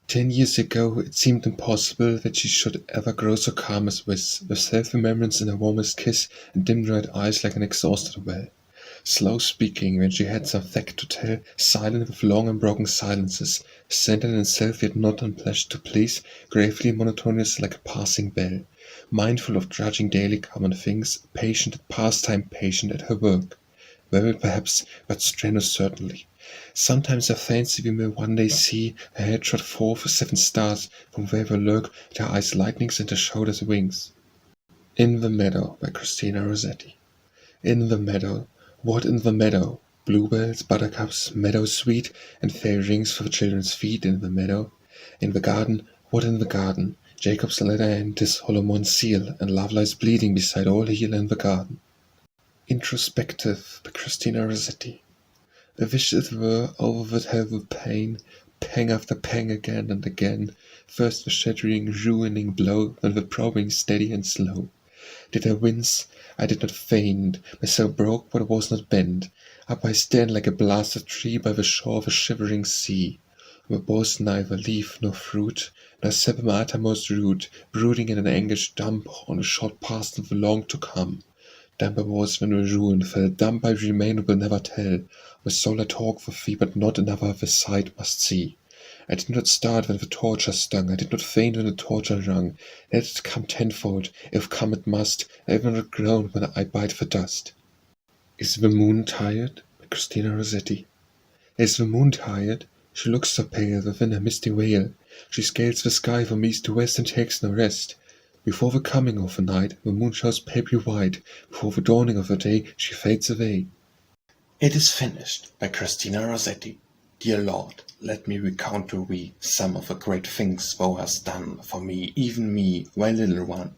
10 years ago it seemed impossible that she should ever grow so calm as this, with self-remembrance in her warmest kiss and dim-dried eyes like an exhausted well. Slow speaking when she had some fact to tell, silent with long unbroken silences, centered in self yet not unpleasant to please, gravely monotonous like a passing bell, mindful of drudging daily common things, patient at pastime, patient at her work. Very perhaps, but strenuous certainly. Sometimes I fancy we may one day see her head shot forth with 7 stars, from where they lurk, at her eyes lightnings and her shoulders wings. In the Meadow, by Christina Rossetti. In the meadow, what in the meadow? Bluebells, buttercups, meadow sweet, and fairy rings for the children's feet in the meadow. In the garden, what in the garden? Jacob's ladder and his Solomon seal, and love lies bleeding beside all heal in the garden. Introspective, by Christina Rossetti. I wish it were over with hell with pain, pang after pang again and again, first the shattering, ruining blow, then the probing steady and slow. Did I wince? I did not faint, my soul broke but was not bent. Up I stand like a blasted tree by the shore of a shivering sea. Where boasts neither leaf nor fruit, nor sap my uttermost root, brooding in an anguish dump on a short past and the long to come. Dumb I was when the ruin fell, dumb I remain and will never tell. With soul I talk for thee, but not another the sight must see. I did not start when the torture stung, I did not faint when the torture wrung. Let it come tenfold, if come it must, I will not groan when I bite the dust. Is the moon tired? By Christina Rossetti. Is the moon tired? She looks so pale within her misty veil. She scales the sky from east to west and takes no rest. Before the coming of the night, the moon shows papery white. Before the dawning of the day, she fades away. It is finished, by Christina Rossetti. Dear Lord, let me recount to thee some of the great things thou hast done for me, even me, thy little one.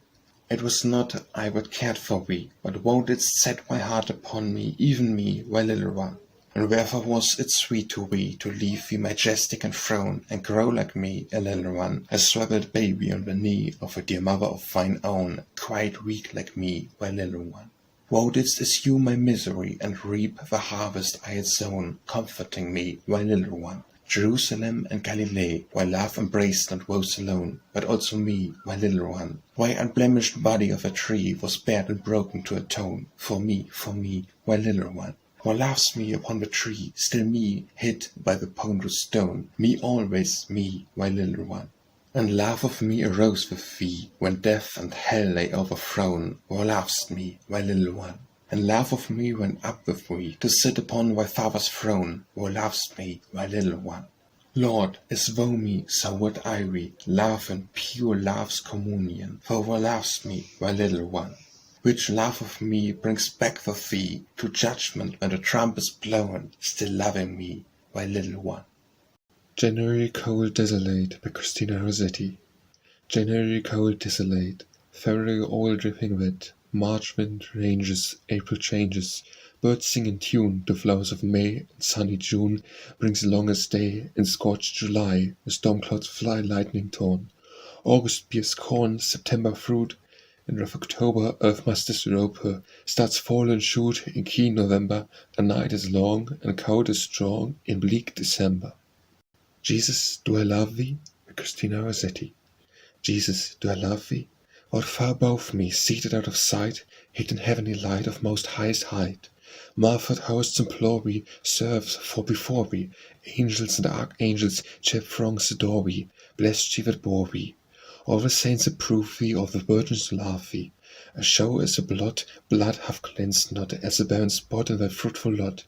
It was not I what cared for thee, but woe didst set my heart upon me, even me, my little one. And wherefore was it sweet to thee to leave thee majestic and throne, and grow like me, a little one, a swaddled baby on the knee of a dear mother of thine own, quite weak like me, my little one. Thou didst assume my misery, and reap the harvest I had sown, comforting me, my little one. Jerusalem and Galilee, while love embraced not woes alone, but also me, my little one. Why unblemished body of a tree was bared and broken to atone, for me, my little one. Who loves me upon the tree, still me, hid by the ponderous stone, me always, me, my little one. And love of me arose with thee, when death and hell lay overthrown, thou lovest me, my little one. And love of me went up with thee, to sit upon thy father's throne, thou lovest me, my little one. Lord, as thou me, so would I thee, love and pure love's communion, for thou lovest me, my little one. Which love of me brings back the thee to judgment when the trump is blown, still loving me, my little one. January Cold Desolate by Christina Rossetti. January cold desolate, February all dripping wet, March wind ranges, April changes, birds sing in tune, the flowers of May and sunny June brings longest day, in scorched July the storm clouds fly lightning torn, August bears corn, September fruit, and of October earth must disrobe her, starts fall and shoot, in keen November a night is long and cold is strong in bleak December. Jesus, do I love thee? By Christina Rossetti. Jesus, do I love thee? Art far above me, seated out of sight, hid in heavenly light of most highest height. Marford hosts implore thee, serves for before thee, angels and archangels, chap throngs adore thee, blessed she that bore thee. All the saints approve thee, all the virgins love thee. A show as a blood hath cleansed not, as a barren spot in thy fruitful lot.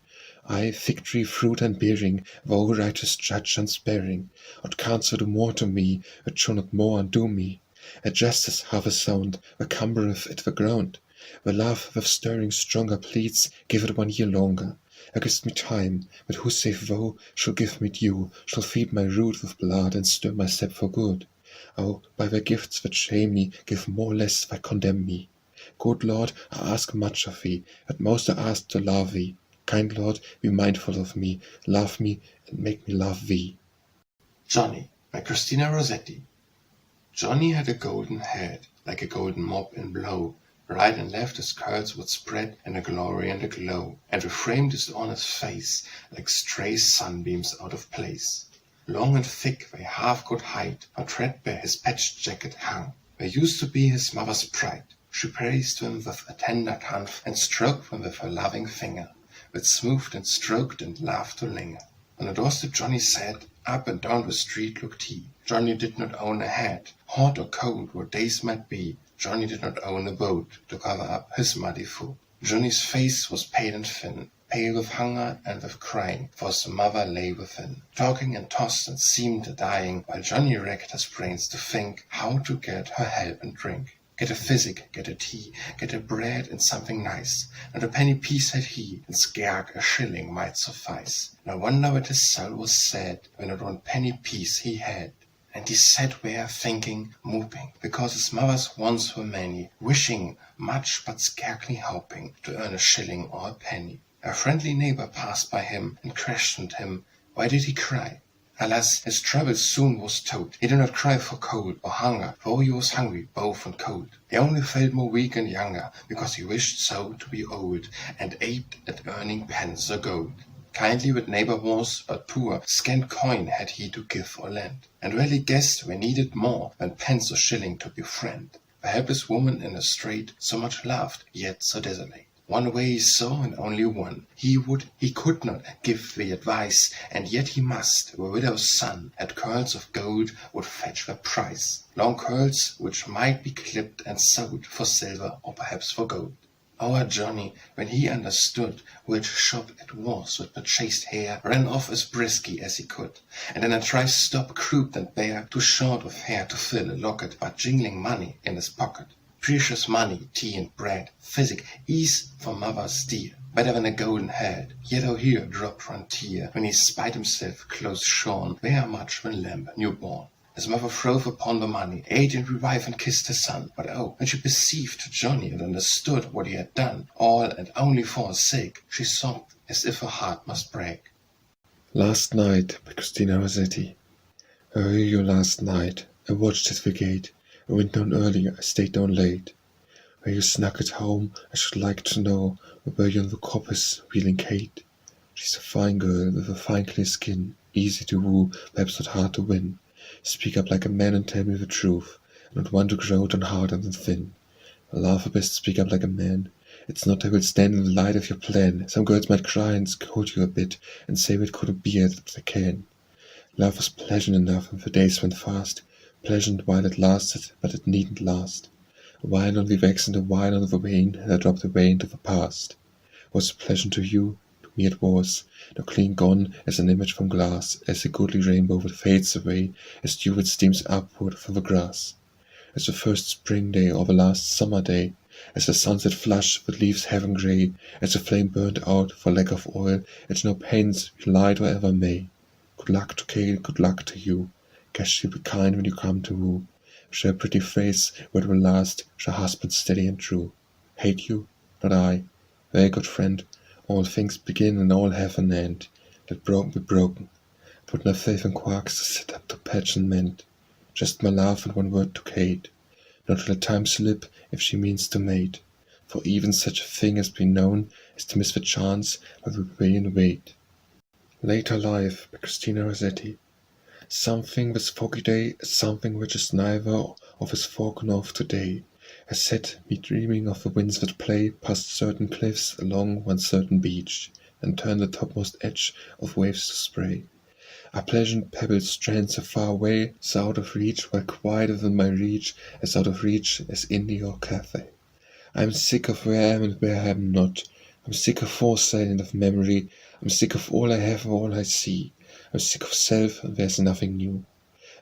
I, fig tree, fruit and bearing, thou righteous judge unsparing, art counsel do more to me, it shall not more undo me. A justice hath a sound, that cumbereth at the ground. The love with stirring stronger pleads, give it 1 year longer. Against me time, but who save thou shall give me due, shall feed my root with blood and stir my step for good. Oh, by thy gifts that shame me, give more or less that condemn me. Good Lord, I ask much of thee, at most I ask to love thee. Kind Lord, be mindful of me, love me, and make me love thee. Johnny by Christina Rossetti. Johnny had a golden head, like a golden mop in blow. Right and left his curls would spread in a glory and a glow, and reframed his honest face like stray sunbeams out of place. Long and thick they half could hide, but threadbare his patched jacket hung. They used to be his mother's pride. She praised him with a tender tongue, and stroked him with her loving finger, that smoothed and stroked and laughed to linger. On the doorstep Johnny sat, up and down the street looked he. Johnny did not own a hat, hot or cold, what days might be. Johnny did not own a boat to cover up his muddy foot. Johnny's face was pale and thin, pale with hunger and with crying, for his mother lay within, talking and tossed and seemed a-dying, while Johnny racked his brains to think how to get her help and drink. Get a physic, get a tea, get a bread and something nice. Not a penny piece had he, and scarce a shilling might suffice. No wonder that his soul was sad, when not 1 penny piece he had. And he sat there thinking, moping, because his mother's wants were many, wishing much but scarcely hoping to earn a shilling or a penny. A friendly neighbor passed by him and questioned him, why did he cry? Alas, his trouble soon was told. He did not cry for cold or hunger, for he was hungry both and cold. He only felt more weak and younger, because he wished so to be old, and aped at earning pence or gold. Kindly that neighbor was, but poor, scant coin had he to give or lend, and rarely guessed we needed more than pence or shilling to befriend. The helpless woman in a strait, so much loved, yet so desolate. 1 way he saw, and only one. He could not give the advice, and yet he must. The widow's son had curls of gold, would fetch the price. Long curls which might be clipped and sewed for silver or perhaps for gold. Our Johnny, when he understood which shop it was that purchased hair, ran off as brisky as he could, and in a trice stopped crooped and bare, too short of hair to fill a locket, but jingling money in his pocket. Precious money, tea and bread, physic, ease for mother's dear, better than a golden head. Yet oh here dropped 1 tear, when he spied himself close shorn, very much when lamb newborn. His mother throve upon the money, ate and revived and kissed his son. But oh, when she perceived Johnny and understood what he had done, all and only for his sake, she sobbed as if her heart must break. Last Night by Christina Rossetti. I heard you last night. I watched at the gate. I went down early, I stayed down late. Were you snug at home? I should like to know. Or were you on the coppice, wheeling Kate? She's a fine girl with a fine clear skin, easy to woo, perhaps not hard to win. Speak up like a man and tell me the truth, not one to grow on hard and thin. I love her best speak up like a man. It's not I will stand in the light of your plan. Some girls might cry and scold you a bit, and say it couldn't be as they can. Love was pleasant enough, and the days went fast, pleasant while it lasted, but it needn't last. A while on the wax and a while on the wane, and I dropped away into the past. Was it pleasant to you? To me it was, now clean gone as an image from glass, as the goodly rainbow that fades away, as dew it steams upward from the grass. As the first spring day or the last summer day, as the sunset flushed with leaves heaven grey, as the flame burned out for lack of oil, and no pains we light wherever may. Good luck to Kate, good luck to you. Guess she'll be kind when you come to woo. Share a pretty face where it will last, share husband steady and true. Hate you? Not I. Very good friend. All things begin and all have an end. Let broken be broken. Put no faith in quarks to set up to patch and mend. Just my love and one word to Kate. Not to let time slip if she means to mate. For even such a thing has been known as to miss the chance that we wait and wait. Later Life by Christina Rossetti. Something this foggy day, something which is neither of is spoken of today, has set me dreaming of the winds that play past certain cliffs along one certain beach, and turn the topmost edge of waves to spray. Are pleasant pebbled strands so far away, so out of reach, while quite within my reach, as out of reach as India or Cathay. I am sick of where I am and where I am not. I'm sick of foresight and of memory. I'm sick of all I have and all I see. I'm sick of self and there's nothing new.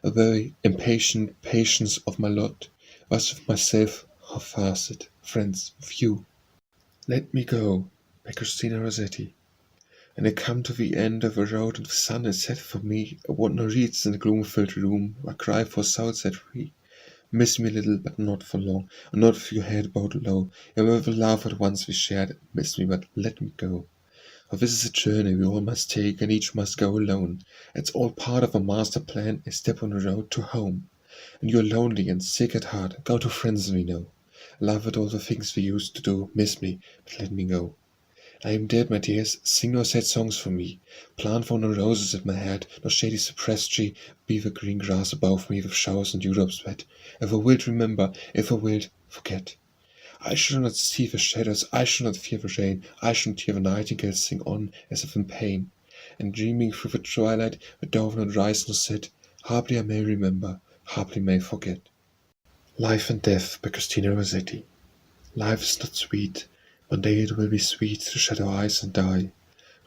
A very impatient patience of my lot. Was with myself half-fasted, friends, with you. Let Me Go by Christina Rossetti. And I come to the end of a road and the sun is set for me. I want no reeds in the gloom-filled room. I cry for souls set free. Miss me a little, but not for long, and not with your head bowed low. Remember the love that once we shared. Miss me, but let me go. For this is a journey we all must take, and each must go alone. It's all part of a master plan, a step on the road to home. And you're lonely and sick at heart, go to friends we know. Love at all the things we used to do. Miss me, but let me go. I am dead, my dears, sing no sad songs for me. Plant for no roses at my head, no shady cypress tree, be the green grass above me with showers and dewdrops wet. If I wilt remember, if I wilt forget. I shall not see the shadows, I shall not fear the rain, I shall not hear the nightingale sing on as if in pain. And dreaming through the twilight, the dove not rise nor set, haply I may remember, haply may forget. Life and Death by Christina Rossetti. Life is not sweet. One day it will be sweet to shut our eyes and die,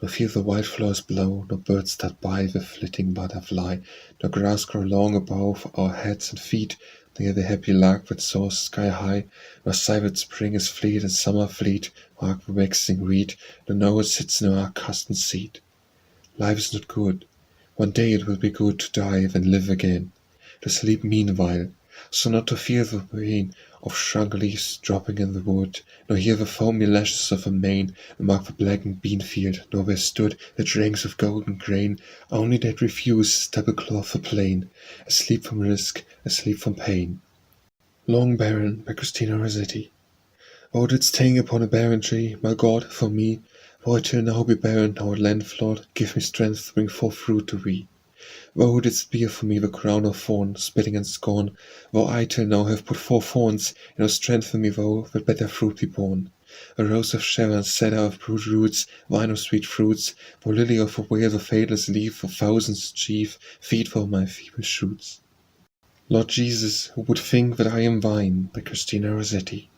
nor feel the white flowers blow, nor birds dart by the flitting butterfly, nor grass grow long above our heads and feet, nor hear the happy lark that soars sky high, nor sigh that spring is fleet and summer fleet, mark the waxing reed, nor know it sits in our accustomed seat. Life is not good. One day it will be good to die, then live again, to sleep meanwhile, so not to feel the pain of shrunk leaves dropping in the wood, nor hear the foamy lashes of a mane, nor mark the blackened bean field, nor where stood that ranks of golden grain, only that refuse tablecloth the plain, asleep from risk, asleep from pain. Long Barren by Christina Rossetti. Thou didst hang upon a barren tree, my God, for me, though I till now be barren, thou landlord, give me strength to bring forth fruit to thee. Thou didst bear for me the crown of thorn, spitting and scorn, though I till now have put forth thorns, and no strength in me thou, that better fruit be born. A rose of Sharon, cedar of broad roots, vine of sweet fruits, thou lily of the vale, the fadeless leaf, for thousands chief, feed for my feeble shoots. Lord Jesus, who would think that I am thine, by Christina Rossetti.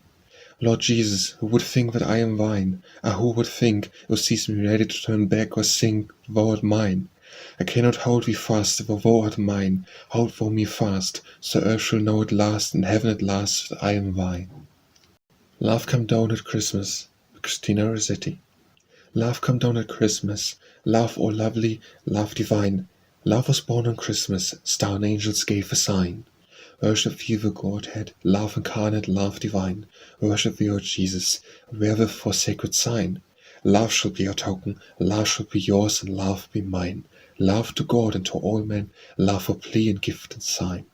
Lord Jesus, who would think that I am thine? Ah, who would think, or sees me ready to turn back or sink, thou art mine? I cannot hold thee fast, for thou art mine. Hold thou me fast, so earth shall know at last, and heaven at last, that I am thine. Love Come Down at Christmas, by Christina Rossetti. Love come down at Christmas, love all lovely, love divine. Love was born on Christmas, star and angels gave a sign. Worship thee the Godhead, love incarnate, love divine. Worship thee, O Jesus, wherewith for sacred sign. Love shall be your token, love shall be yours, and love be mine. Love to God and to all men, love for plea and gift and sign.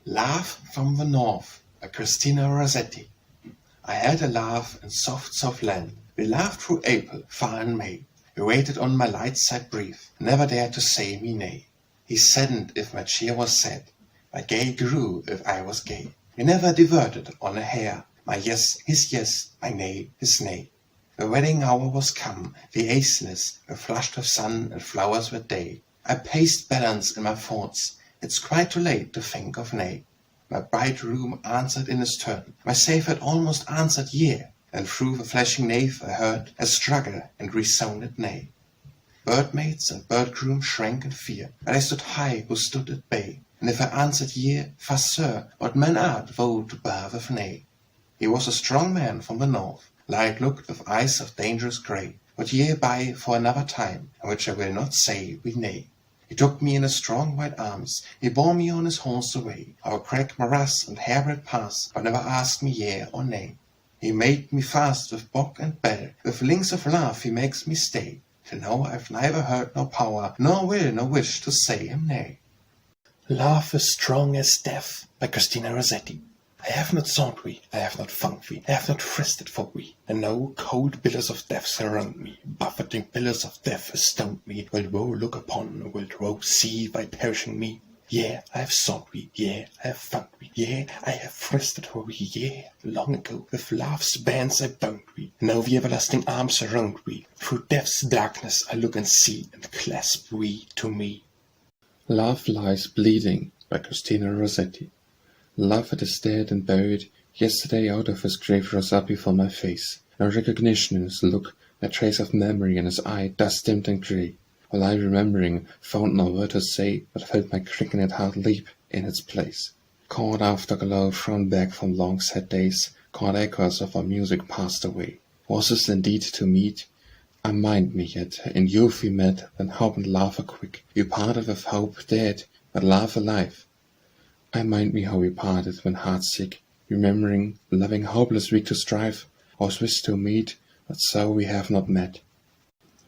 Love from the North by Christina Rossetti. I had a laugh in soft, soft land. We laughed through April, far in May. He waited on my light side brief, never dared to say me nay. He saddened if my cheer was sad. My gay grew if I was gay. We never diverted on a hair. My yes, his yes, my nay, his nay. The wedding hour was come, the aceless were flushed with sun and flowers with day. I paced balance in my thoughts, it's quite too late to think of nay. My bridegroom answered in his turn, my safe had almost answered yea, and through the flashing nave I heard a struggle and resounded nay. Birdmaids and birdgroom shrank in fear, but I stood high who stood at bay, and if I answered yea, fa sir, what man art thou to bar with nay? He was a strong man from the north, light-looked with eyes of dangerous grey, but ye by for another time, and which I will not say we nay. He took me in his strong white arms, he bore me on his horse away, our crag morass and hairbread pass, but never asked me yea or nay. He made me fast with bock and bell, with links of love he makes me stay, till now I've neither heard nor power, nor will nor wish to say him nay. Love is strong as death by Christina Rossetti. I have not sought we, I have not found we, I have not fristed for we, and no cold pillars of death surround me, buffeting pillars of death astound me, will woe look upon, will woe see by perishing me. Yea, I have sought we, yea, I have found we, yea, I have fristed for we, yea, long ago with love's bands I bound we, now the everlasting arms surround we, through death's darkness I look and see, and clasp we to me. Love lies bleeding by Christina Rossetti. Love that is dead and buried, yesterday out of his grave rose up before my face. No recognition in his look, no trace of memory in his eye, dust dimmed and grey. While I, remembering, found no word to say, but felt my quickened heart leap in its place. Caught afterglow thrown back from long sad days, caught echoes of our music passed away. Was this indeed to meet? I mind me yet, in youth we met, when hope and love were quick. You parted with hope dead, but love alive. I mind me how we parted when heartsick, remembering, loving hopeless weak to strive, was wish to meet, but so we have not met.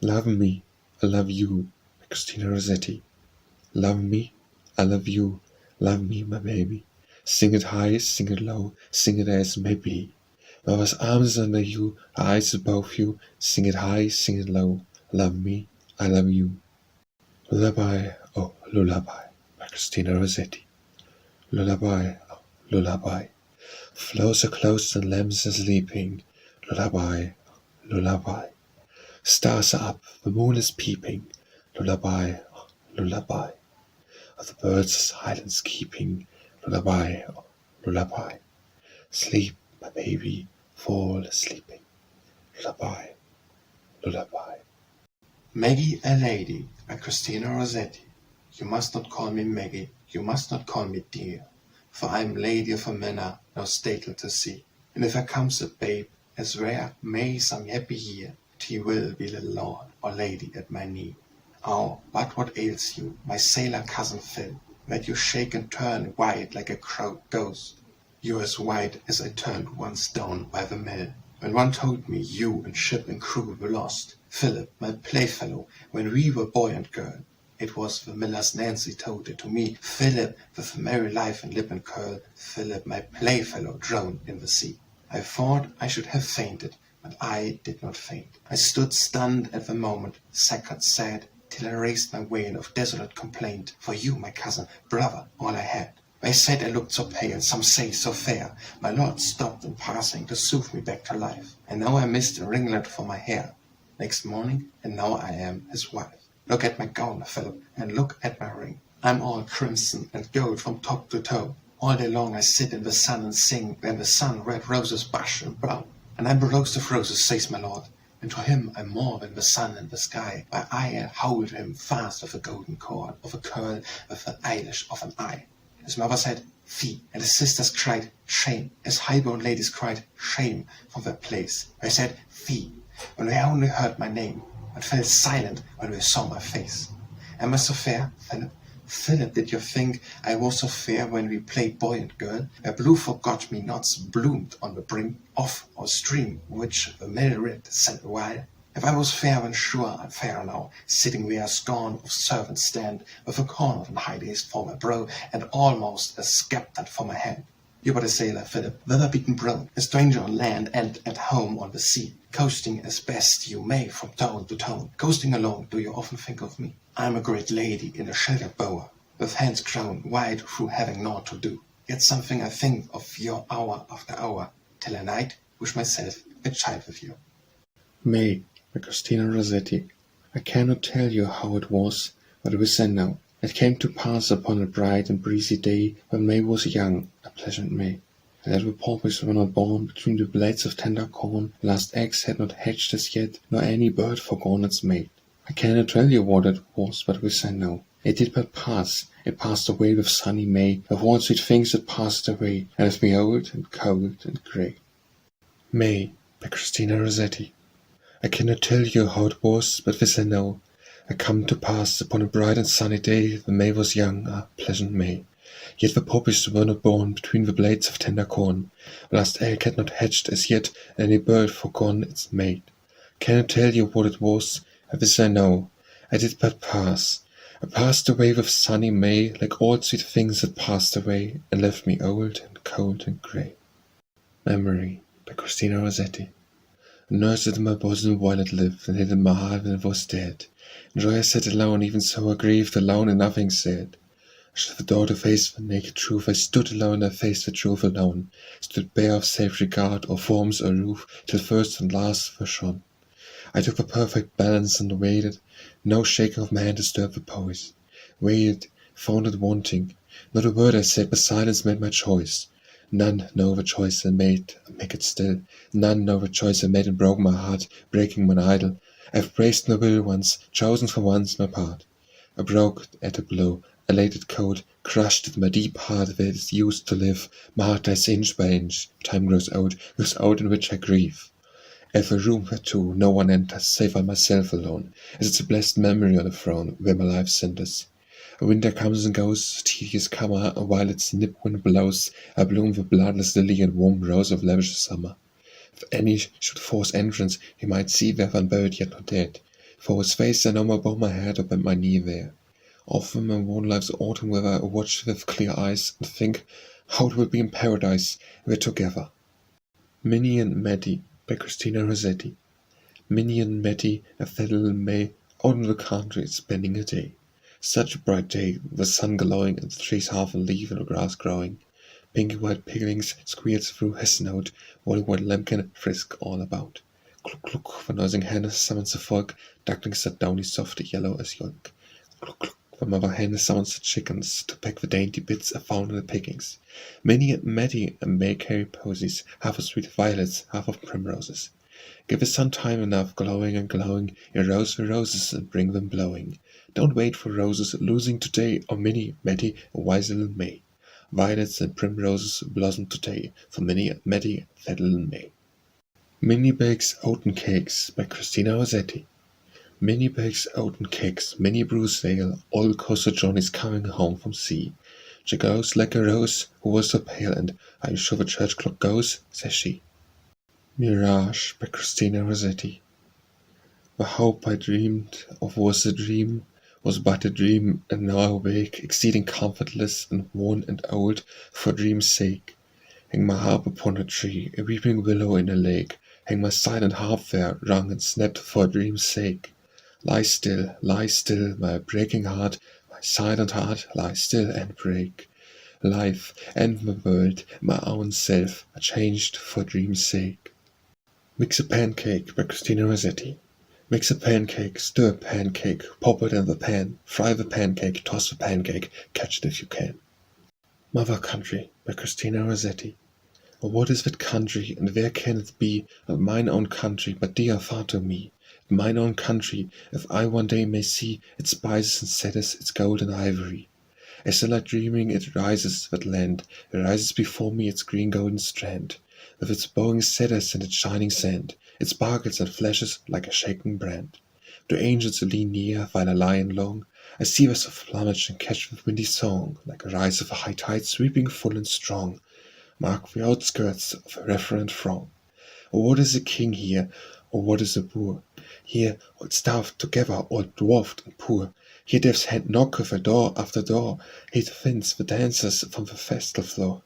Love me, I love you, by Christina Rossetti. Love me, I love you, love me, my baby. Sing it high, sing it low, sing it as may be. There was arms under you, eyes above you, sing it high, sing it low, love me, I love you. Lullaby, oh lullaby, by Christina Rossetti. Lullaby, oh lullaby, flows are closed and lambs are sleeping. Lullaby, oh lullaby, stars are up, the moon is peeping. Lullaby, oh lullaby, oh the birds are silence keeping. Lullaby, oh lullaby, sleep, my baby, fall asleeping. Lullaby, lullaby. Maggie a Lady by Christina Rossetti. You must not call me Maggie, you must not call me dear, for I am lady of a manor, no stately to see. And if I comes a babe, as rare may some happy year, he will be little lord or lady at my knee. Oh, but what ails you, my sailor cousin Phil, that you shake and turn white like a crow ghost? You're as white as I turned once down by the mill, when one told me you and ship and crew were lost. Philip, my playfellow, when we were boy and girl, it was the miller's Nancy told it to me. Philip, with a merry life and lip and curl, Philip, my playfellow, drowned in the sea. I thought I should have fainted, but I did not faint. I stood stunned at the moment, second sad, till I raised my wail of desolate complaint. For you, my cousin, brother, all I had. They said I looked so pale, some say so fair. My lord stopped in passing to soothe me back to life. And now I missed a ringlet for my hair. Next morning, and now I am his wife. Look at my gown, Philip, and look at my ring. I'm all crimson and gold from top to toe. All day long I sit in the sun and sing, when the sun red roses bush and brown. And I'm the rose of roses, says my lord, and to him I'm more than the sun and the sky. While I hold him fast with a golden cord, of a curl, with an eyelash of an eye. His mother said, fie, and his sisters cried, shame. His high-born ladies cried, shame, from their place. They said, fie, when they only heard my name, but fell silent when they saw my face. Am I so fair, Philip? Philip, did you think I was so fair when we played boy and girl, where blue forgot-me-nots bloomed on the brink of our stream, which the Melrid sent a while? If I was fair, then sure I'm fair now, sitting where a scorn of servants stand, with a corner of an high days for my brow, and almost a scepter for my hand. You but a sailor, Philip, weather-beaten brown, a stranger on land and at home on the sea, coasting as best you may from town to town. Coasting alone, do you often think of me? I'm a great lady in a sheltered bower, with hands grown wide through having naught to do. Yet something I think of your hour after hour, till a night wish myself a child with you. May, by Christina Rossetti. I cannot tell you how it was, but this I know. It came to pass upon a bright and breezy day, when May was young, a pleasant May, that the poppies were not born between the blades of tender corn, the last eggs had not hatched as yet, nor any bird forgone its mate. I cannot tell you what it was, but this I know. It did but pass, it passed away with sunny May, with all sweet things that passed away, and left me old and cold and grey. May, by Christina Rossetti. I cannot tell you how it was, but this I know. It come to pass upon a bright and sunny day, the May was young, a pleasant May. Yet the poppies were not born between the blades of tender corn. The last egg had not hatched as yet, and any bird forgone its mate. Cannot tell you what it was, but this I know. I did but pass. I passed away with sunny May, like all sweet things that passed away, and left me old and cold and grey. Memory, by Christina Rossetti. Nursed it in my bosom while it lived, and hid in my heart when it was dead. In joy I sat alone, even so I grieved alone and nothing said. I should have adored to face the naked truth. I stood alone, I faced the truth alone. Stood bare of safe regard, or forms or roof, till first and last were shone. I took the perfect balance and waited. No shaking of my hand disturbed the poise. Waited, found it wanting. Not a word I said, but silence made my choice. None know the choice I made, and make it still. None know the choice I made and broke my heart, breaking mine idol. I've braced my will once, chosen for once my part. I broke at a blow, I laid it cold, crushed it in my deep heart where it is used to live. My heart dies inch by inch, time grows old in which I grieve. I've a room where too no one enters, save I myself alone, as it's a blessed memory on the throne where my life centers. A winter comes and goes, tedious summer, a violet's nip wind blows. I bloom the bloodless lily and warm rose of lavish summer. If any should force entrance, he might see there unburied yet not dead. For his face I know my bow my head or bend my knee there. Often my worn life's autumn weather I watch with clear eyes, and think how it would be in paradise if we're together. Minnie and Maddie, by Christina Rossetti. Minnie and Maddie, a fat little May, out in the country spending a day. Such a bright day, the sun glowing and the trees half in leaf and the grass growing. Pinky white piglings squeals through his snout, while white lambkin frisk all about. Cluck cluck, the noising hen summons the folk, ducklings are downy soft yellow as yolk. Cluck cluck, the mother hen summons the chickens to peck the dainty bits found in the pickings. Minnie and Maddie and May carry posies, half of sweet violets, half of primroses. Give the sun time enough, glowing and glowing, in rows the roses and bring them blowing. Don't wait for roses losing today, or Minnie, Maddie, and wise little May. Violets and primroses blossom today, for Minnie and Maddie, that little May. Minnie bakes oaten cakes, by Christina Rossetti. Minnie bakes oaten cakes, Minnie brews ale, all because Sir John is coming home from sea. She glows like a rose, who was so pale, and "Are you sure the church clock goes?" says she. Mirage, by Christina Rossetti. The hope I dreamed of was a dream, was but a dream, and now I wake, exceeding comfortless and worn and old, for dream's sake. Hang my harp upon a tree, a weeping willow in a lake, hang my silent harp there, wrung and snapped for a dream's sake. Lie still, my breaking heart, my silent heart, lie still and break. Life and my world, my own self, are changed for dream's sake. Mix a pancake, by Christina Rossetti. Mix a pancake, stir a pancake, pop it in the pan, fry the pancake, toss the pancake, catch it if you can. Mother Country, by Christina Rossetti. Oh, what is that country, and where can it be? Not mine own country, but dear far to me. Mine own country, if I one day may see its spices and cedars, its gold and ivory. As I lie dreaming, it rises, that land, it rises before me, its green golden strand. With its bowing cedars and its shining sand, it sparkles and flashes like a shaken brand. Do angels lean near while I lie and long? I see west of plumage and catch with windy song, like a rise of a high tide sweeping full and strong, mark the outskirts of a reverent throng. Oh, what is a king here, or what is a boor? Here, all starved together, all dwarfed and poor. Here death's hand knocketh at door after door, here thins the dancers from the festal floor.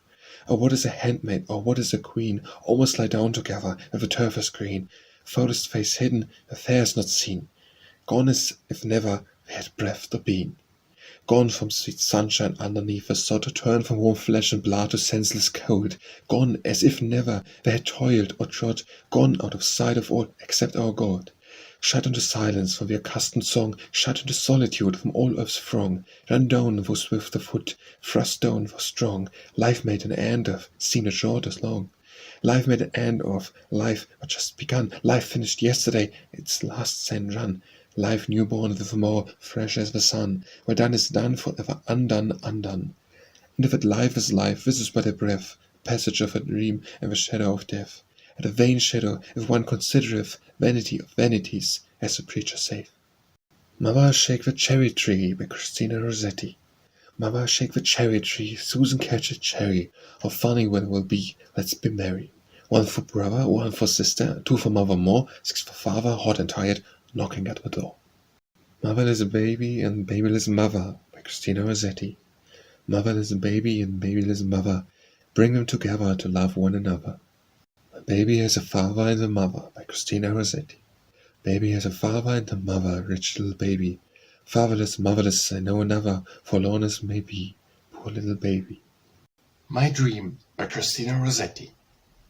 Oh, what is a handmaid, or what is a queen? Almost lie down together, with the turf is green, foulest face hidden, the hair is not seen. Gone is, if never they had breathed or been. Gone from sweet sunshine underneath the sod, to turn from warm flesh and blood to senseless cold. Gone as if never they had toiled or trod, gone out of sight of all except our God. Shut into silence from the accustomed song, shut into solitude from all earth's throng. Run down though swift of foot, thrust down though strong. Life made an end of, seemed as short as long. Life made an end of, life but just begun. Life finished yesterday, its last sand run. Life newborn with more, fresh as the sun. Where done is done, forever undone, undone. And if that life is life, this is but a breath, passage of a dream and the shadow of death. And a vain shadow, if one considereth vanity of vanities, as the preacher saith. Mother, shake the cherry tree, by Christina Rossetti. Mother, shake the cherry tree, Susan catch a cherry. How funny when it will be, let's be merry. One for brother, one for sister, two for mother more, six for father, hot and tired, knocking at the door. Motherless a baby and babyless mother, by Christina Rossetti. Motherless a baby and babyless mother, bring them together to love one another. A baby has a father and a mother, by Christina Rossetti. Baby has a father and a mother, rich little baby. Fatherless, motherless, I know another, forlorn as may be, poor little baby. My Dream, by Christina Rossetti.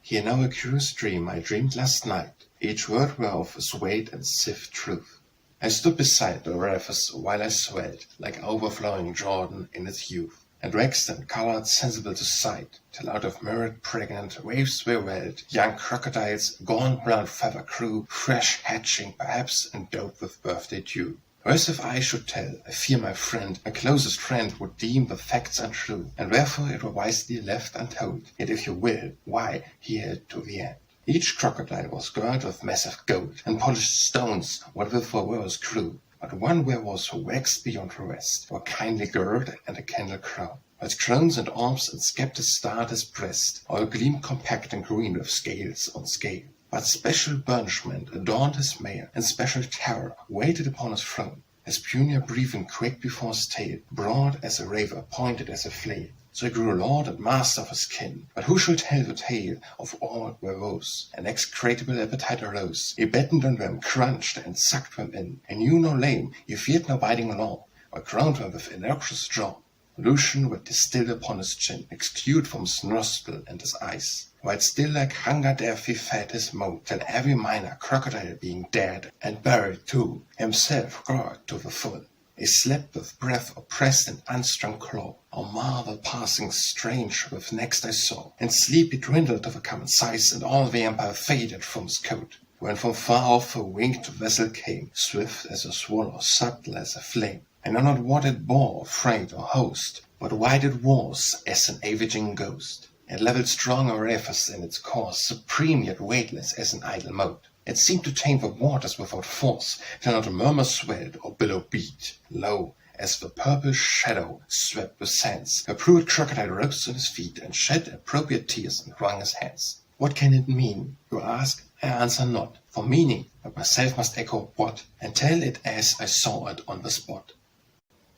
Hear now a curious dream I dreamed last night, each word whereof is weighed and sift truth. I stood beside the Raphis while I swelled, like overflowing Jordan in its youth, and waxed and coloured sensible to sight, till out of mirrored pregnant waves were welled young crocodiles, gaunt blood feather crew, fresh hatching perhaps, endowed with birthday dew. Or as if I should tell, I fear my friend, my closest friend, would deem the facts untrue, and wherefore it were wisely left untold. Yet if you will, why, hear it to the end. Each crocodile was girt with massive gold, and polished stones, what with for was crew. But one where was who waxed beyond the rest, were kindly girt and a candle crown. With crowns and arms and sceptres starred his breast, all gleamed compact and green with scales on scale. But special burnishment adorned his mail, and special terror waited upon his throne. His puny breathing quaked before his tail, broad as a raver, pointed as a flail. So he grew lord and master of his kin. But who shall tell the tale of all where woes? An execrable appetite arose. He battened on them, crunched and sucked them in. He knew no lame, he feared no biting law, but crowned them with innoxious jaw. Pollution would distill upon his chin, exude from his nostril and his eyes, while still like hunger death he fed his moat, till every minor crocodile being dead, and buried too, himself gored to the full, he slept with breath oppressed and unstrung claw. O marvel passing strange with next I saw, and sleep he dwindled of a common size, and all the empire faded from his coat, when from far off a winged vessel came, swift as a swallow, subtle as a flame. I know not what it bore, freight or host, but wide it was as an avaging ghost. It levelled strong Araphis in its course, supreme yet weightless as an idle moat. It seemed to tame the waters without force, till not a murmur swelled or billow beat. Lo, as the purple shadow swept the sands, a prude crocodile rose on his feet, and shed appropriate tears and wrung his hands. What can it mean, you ask? I answer not, for meaning, but myself must echo what, and tell it as I saw it on the spot.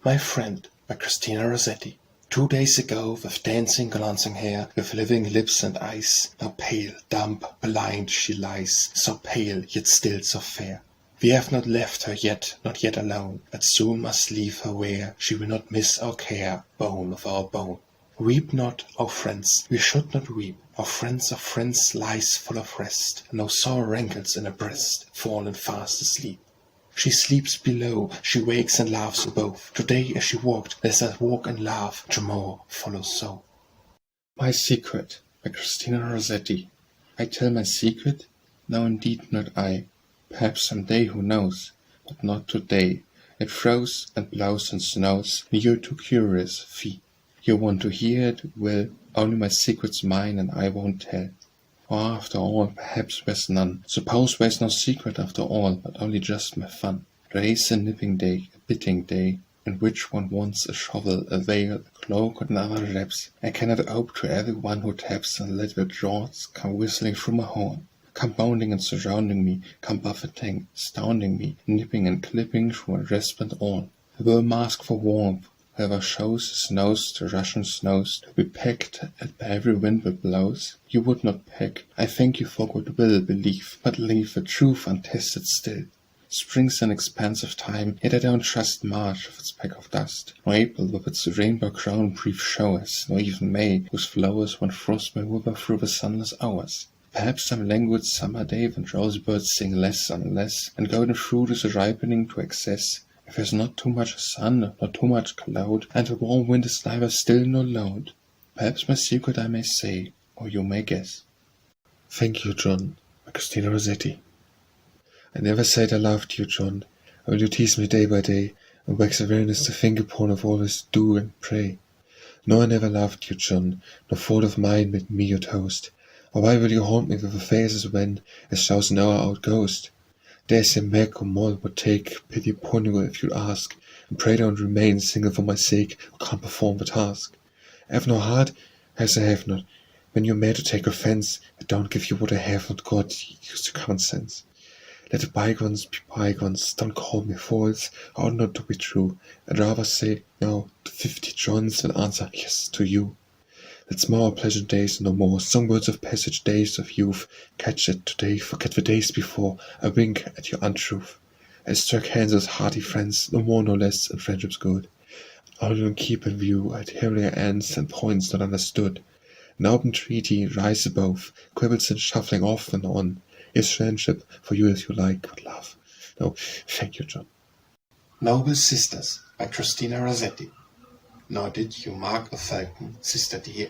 My Friend, by Christina Rossetti. 2 days ago, with dancing, glancing hair, with living lips and eyes, now pale, dumb, blind she lies, so pale, yet still so fair. We have not left her yet, not yet alone, but soon must leave her where she will not miss our care, bone of our bone. Weep not, O friends, we should not weep. Our friends of friends lies full of rest, no sore rankles in her breast, fallen fast asleep. She sleeps below, she wakes and laughs above. Today as she walked, let us walk and laugh, tomorrow follow so. My Secret, by Christina Rossetti. I tell my secret? No, indeed not I. Perhaps some day, who knows? But not today. It froze and blows and snows, and you're too curious, fie. You want to hear it, well, only my secret's mine and I won't tell. For after all, perhaps there's none. Suppose there's no secret after all, but only just my fun. Today's a nipping day, a biting day. in which one wants a shovel, a veil, a cloak, and other wraps. I cannot ope to every one who taps, and let the draughts come whistling through my horn. Come bounding and surrounding me, come buffeting, astounding me, nipping and clipping through my raspant horn. I will mask for warmth, whoever shows his nose to Russian snows, to be pecked at by every wind that blows. You would not peck, I thank you for goodwill, believe, but leave the truth untested still. Spring's an expansive time, yet I don't trust March with its peck of dust, nor April with its rainbow crown brief showers, nor even May, whose flowers one frost may wither through the sunless hours. Perhaps some languid summer day when rosebirds sing less and less, and golden fruit is ripening to excess, if there's not too much sun, nor too much cloud, and the warm wind is neither still nor loud. Perhaps my secret I may say, or you may guess. Thank you, John, by Christina Rossetti. I never said I loved you, John, or you tease me day by day, and wax awareness to think upon of always do and pray. No, I never loved you, John, no fault of mine made me your toast. Or why will you haunt me with the faces when, as thou's an hour out ghost? Dare say Meg or Moll would take pity upon you if you'd ask, and pray don't remain single for my sake, or can't perform the task. I have no heart, as I have not. When you're mad to take offence, I don't give you what I have not got, use your common sense. Let the bygones be bygones, don't call me false, I ought not to be true. I'd rather say no to 50 Johns than answer yes to you. Let's more pleasant days no more, some words of passage, days of youth. Catch it today, forget the days before, I wink at your untruth. I struck hands as hearty friends, no more no less, and friendship's good. All you keep in view at heavier ends and points not understood. An open treaty, rise above, quibbles and shuffling off and on. Is friendship for you if you like, but love. No, thank you, John. Noble Sisters by Christina Rossetti. Nor did you mark a falcon, sister dear,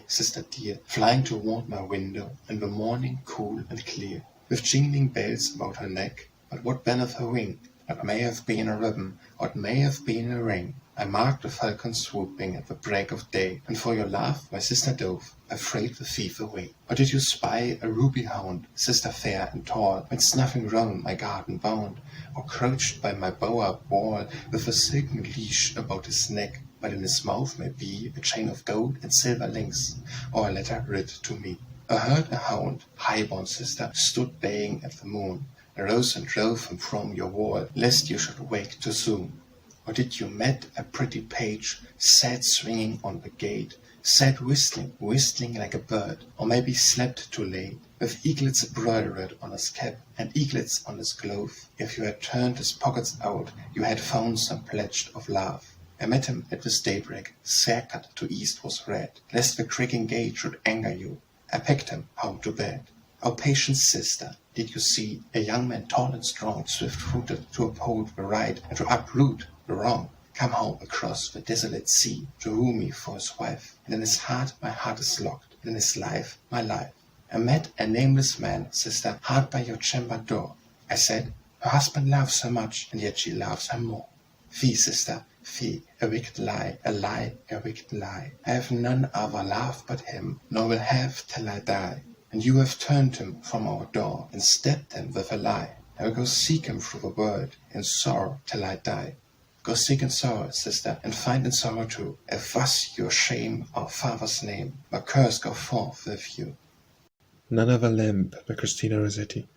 flying toward my window in the morning cool and clear, with jingling bells about her neck, but what benneth her wing? What may have been a ribbon, what may have been a ring? I marked the falcon swooping at the break of day, and for your love, my sister dove, afraid the thief away. Or did you spy a ruby hound, sister fair and tall, when snuffing round my garden bound, or crouched by my bower wall, with a silken leash about his neck, but in his mouth may be a chain of gold and silver links, or a letter writ to me? I heard a hound, high-born sister, stood baying at the moon, arose and drove him from your wall, lest you should wake too soon. Or did you met a pretty page, sat swinging on the gate, sat whistling like a bird, or maybe slept too late, with eaglets broidered on his cap, and eaglets on his glove? If you had turned his pockets out, you had found some pledge of love. I met him at this daybreak, haircut to east was red, lest the creaking gate should anger you. I packed him home to bed. O patient sister, did you see a young man tall and strong, swift-footed, to uphold the right and to uproot the wrong, come home across the desolate sea, to woo me for his wife, and in his heart my heart is locked, and in his life my life. I met a nameless man, sister, hard by your chamber door. I said, her husband loves her much, and yet she loves her more. Fie, sister, fie, a wicked lie, a lie, a wicked lie. I have none other love but him, nor will have till I die. And you have turned him from our door, and stabbed him with a lie. I will go seek him through the world, in sorrow till I die. Go seek in sorrow, sister, and find in sorrow too. If thus your shame our father's name, my curse go forth with you. None other lamp by Christina Rossetti.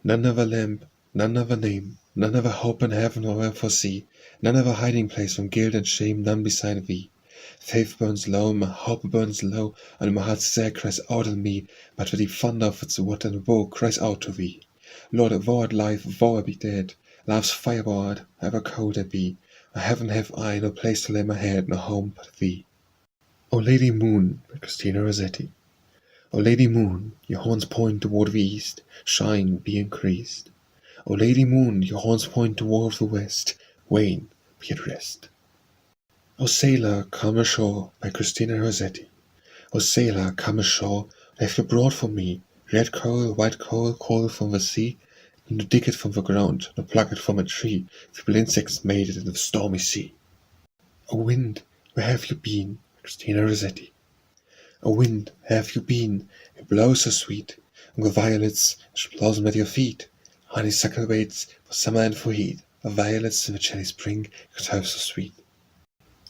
None other lamp, none other name, none other hope in heaven or earth foresee, none other hiding place from guilt and shame, none beside thee. Faith burns low, my hope burns low, and my heart's desire cries out in me, but the deep thunder of its wood and woe cries out to thee. Lord, thou art life, thou I be dead, love's fireboard, however cold I be, a heaven have I, no place to lay my head, no home but thee. O Lady Moon by Christina Rossetti. O Lady Moon, your horns point toward the east, shine, be increased. O Lady Moon, your horns point toward the west, wane, be at rest. O sailor, come ashore by Christina Rossetti. O sailor, come ashore, have you brought for me red coal, white coal, coal from the sea? No dig it from the ground, no pluck it from a tree, feeble insects made it in the stormy sea. O wind, where have you been? Christina Rossetti. O wind, where have you been? It blows so sweet, and the violets should blossom at your feet. Honeysuckle waits for summer and for heat, the violets in the chilly spring could have so sweet.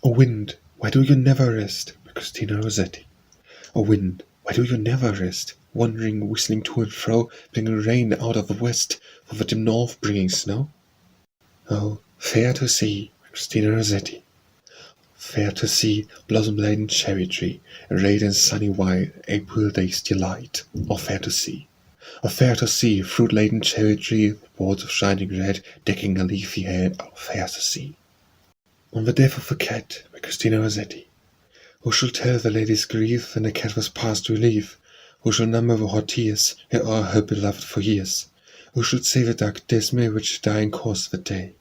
O wind, why do you never rest? By Christina Rossetti. O wind, why do you never rest? Wandering, whistling to and fro, bringing rain out of the west, from the dim north bringing snow? Oh, fair to see, by Christina Rossetti. Fair to see, blossom-laden cherry tree, arrayed in sunny white, April day's delight. Oh, fair to see. Oh, fair to see, fruit-laden cherry tree, boards of shining red, decking a leafy head. Oh, fair to see. On the death of the cat, by Christina Rossetti. Who shall tell the lady's grief when the cat was past relief? Who shall number the hot tears, yet o'er her beloved for years? Who should say the dark dismay which dying caused the day?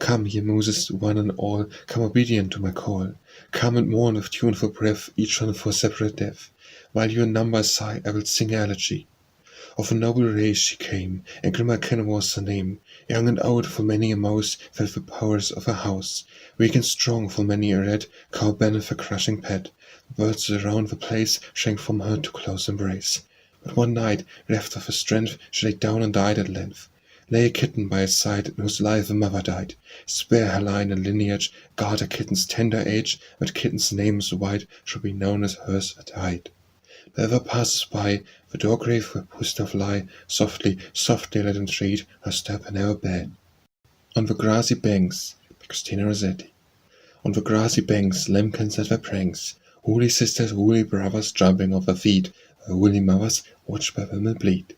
Come, ye muses, one and all, come obedient to my call. Come and mourn with tuneful breath, each one for separate death. While you in number sigh, I will sing elegy. Of a noble race she came, and Grimmaken was her name. Young and old, full many a mouse felt the powers of her house. Weak and strong, full many a red cow banned her crushing pet. Birds around the place shrank from her to close embrace. But one night, reft of her strength, she lay down and died at length. Lay a kitten by her side, in whose life the mother died. Spare her line and lineage, guard her kitten's tender age, but kitten's name is white, shall be known as hers that died. Whoever passes by the door grave where Gustav lie, softly, softly let him treat her step and never bed. On the grassy banks, by Christina Rossetti. On the grassy banks, lambkins at their pranks, woolly sisters, woolly brothers, jumping off their feet, while woolly mothers watched by women bleed.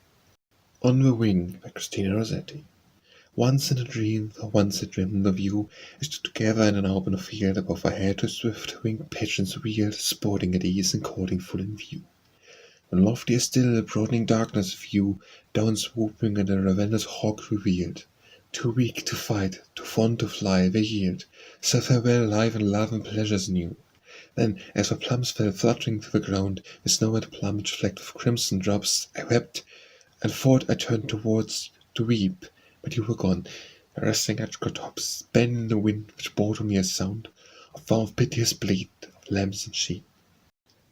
On the wing, by Christina Rossetti. Once in a dream, though once I dreamed of you, I stood together in an open field, above our head two swift-winged pigeons wheeled, sporting at ease and courting full in view. When loftier still, a broadening darkness view, down swooping and a ravenous hawk revealed. Too weak to fight, too fond to fly, they yield, so farewell life and love and pleasures new. Then, as the plums fell fluttering to the ground, the snow-white plumage flecked with crimson drops, I wept, and thought I turned towards to weep, but you were gone, resting at your tops, bending in the wind which bore to me a sound of piteous bleat of lambs and sheep.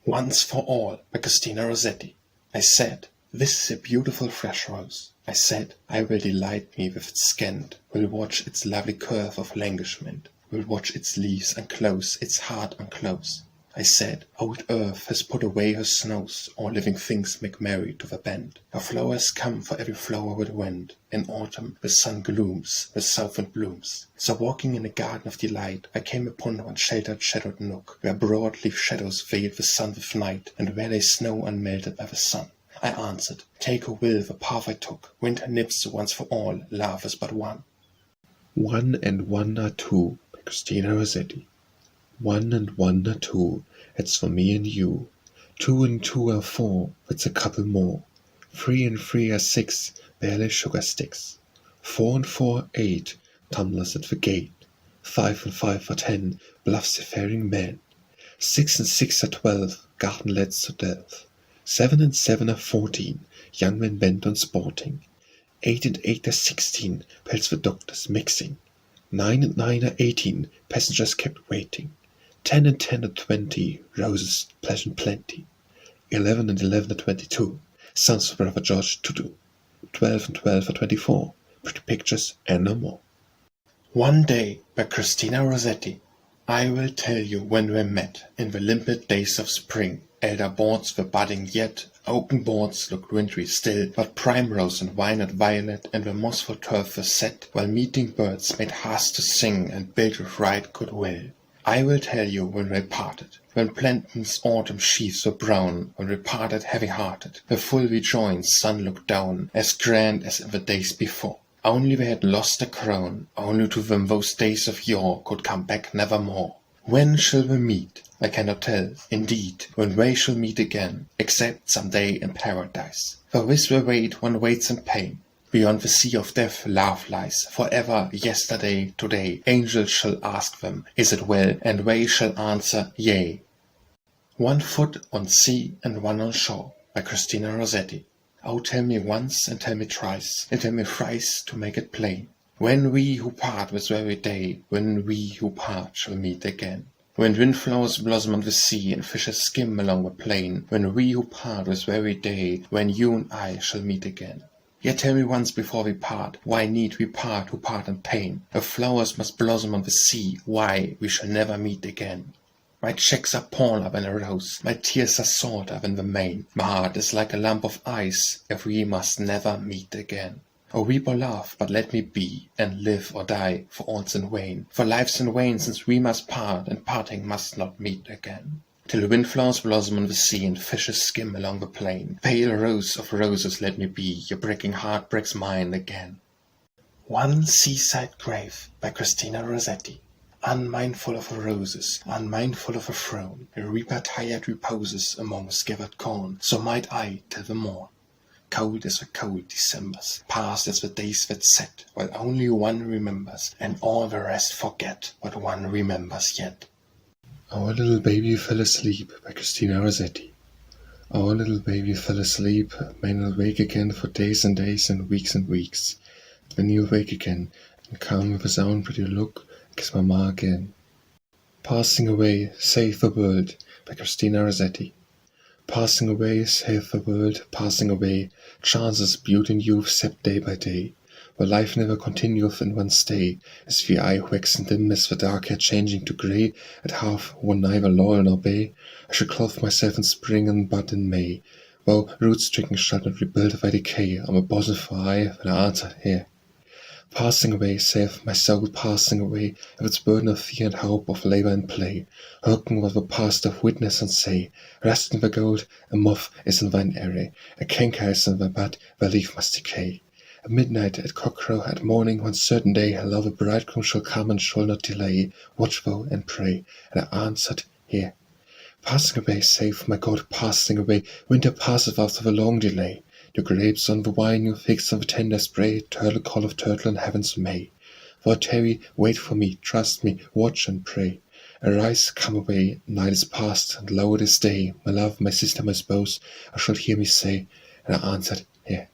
Once for all, by Christina Rossetti. I said, this is a beautiful fresh rose. I said, I will delight me with its scent, will watch its lovely curve of languishment, will watch its leaves unclose, its heart unclose. I said, old earth has put away her snows, all living things make merry to the bend. Her flowers come for every flower will wend. In autumn the sun glooms, the southwind blooms. So walking in a garden of delight, I came upon one sheltered shadowed nook, where broad-leaf shadows veiled the sun with night, and where lay snow unmelted by the sun. I answered, take who will the path I took. Winter nips once for all, love is but one. One and one are two, by Christina Rossetti. One and one are two, it's for me and you. Two and two are four, that's a couple more. 3 and 3 are 6, barely sugar sticks. 4 and 4 are 8, tumblers at the gate. 5 and 5 are 10, bluff seafaring men. 6 and 6 are 12, garden lads to delve. 7 and 7 are 14, young men bent on sporting. 8 and 8 are 16, pelts the doctors mixing. 9 and 9 are 18, passengers kept waiting. 10 and 10 are 20, roses, pleasure plenty. 11 and 11 are 22, sons of Brother George to do. 12 and 12 are 24, pretty pictures and no more. One day, by Christina Rossetti. I will tell you when we met, in the limpid days of spring. Elder boards were budding yet, open boards looked wintry still, but primrose and violet and the mossful turf were set, while meeting birds made haste to sing and build with right good will. I will tell you when we parted, when plantain's autumn sheaves were brown, when we parted heavy-hearted, the full rejoined sun looked down, as grand as in the days before. Only we had lost a crown, only to them those days of yore could come back nevermore. When shall we meet? I cannot tell, indeed, when we shall meet again, except some day in paradise. For this we wait, one waits in pain. Beyond the sea of death love lies, forever, yesterday, today. Angels shall ask them, is it well? And they shall answer, yea. 1 foot on sea and 1 on shore, by Christina Rossetti. Oh, tell me once and tell me thrice, and tell me thrice to make it plain. When we who part this very day, when we who part shall meet again. When windflowers blossom on the sea and fishes skim along the plain, when we who part this very day, when you and I shall meet again. Yet tell me once before we part, why need we part who part in pain? If flowers must blossom on the sea, why we shall never meet again? My checks are pawned up in a rose, my tears are sought up in the main. My heart is like a lump of ice, if we must never meet again. Oh, weep or laugh, but let me be, and live or die, for all's in vain. For life's in vain, since we must part, and parting must not meet again. Till windflowers blossom on the sea, and fishes skim along the plain. Pale rose of roses let me be, your breaking heart breaks mine again. One Seaside Grave by Christina Rossetti. Unmindful of her roses, unmindful of her throne, a reaper tired reposes among skivered corn, so might I till the morn. Cold as the cold Decembers, past as the days that set, while only one remembers, and all the rest forget what one remembers yet. Our little baby fell asleep by Christina Rossetti. Our little baby fell asleep, may not wake again for days and days and weeks. But when you wake again, and come with his own pretty look, kiss Mama again. Passing away, save the world by Christina Rossetti. Passing away, save the world, passing away, chances, beauty and youth sap day by day. Where life never continueth in one stay, as the eye wax and dim as the dark hair changing to grey, at half one neither laurel nor bay, I shall clothe myself in spring and bud in May, while root-stricken shall not rebuild by decay on my bosom for I, when I answered here. Passing away, saith my soul, passing away, of its burden of fear and hope, of labour and play, hearken what the past doth witness and say, rest in the gold, a moth is in thine array, a canker is in thy bud, the leaf must decay. At midnight, at cockcrow, at morning, one certain day, lo, the bridegroom shall come and shall not delay, watch thou and pray, and I answered, here. Passing away, save my God, passing away, winter passeth after the long delay. Your grapes on the wine, your figs on the tender spray, turtle call of turtle in heaven's May. For tarry, wait for me, trust me, watch and pray. Arise, come away, night is past, and lo it is day. My love, my sister, my spouse, I shall hear me say, and I answered, here.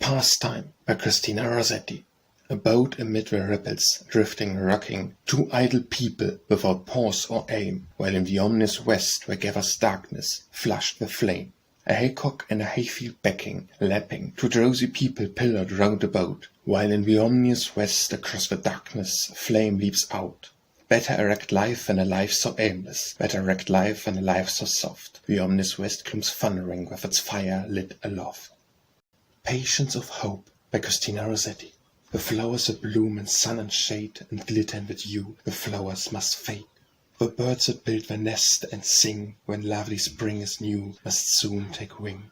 Pastime by Christina Rossetti. A boat amid the ripples, drifting, rocking, two idle people without pause or aim, while in the ominous west where gathers darkness, flushed with flame. A haycock and a hayfield backing, lapping, two drowsy people pillared round the boat, while in the ominous west across the darkness a flame leaps out. Better erect life than a life so aimless, better erect life than a life so soft. The ominous west comes thundering with its fire lit aloft. Patience of Hope by Christina Rossetti. The flowers that bloom in sun and shade and glitter in the dew, the flowers must fade. The birds that build their nest and sing when lovely spring is new must soon take wing.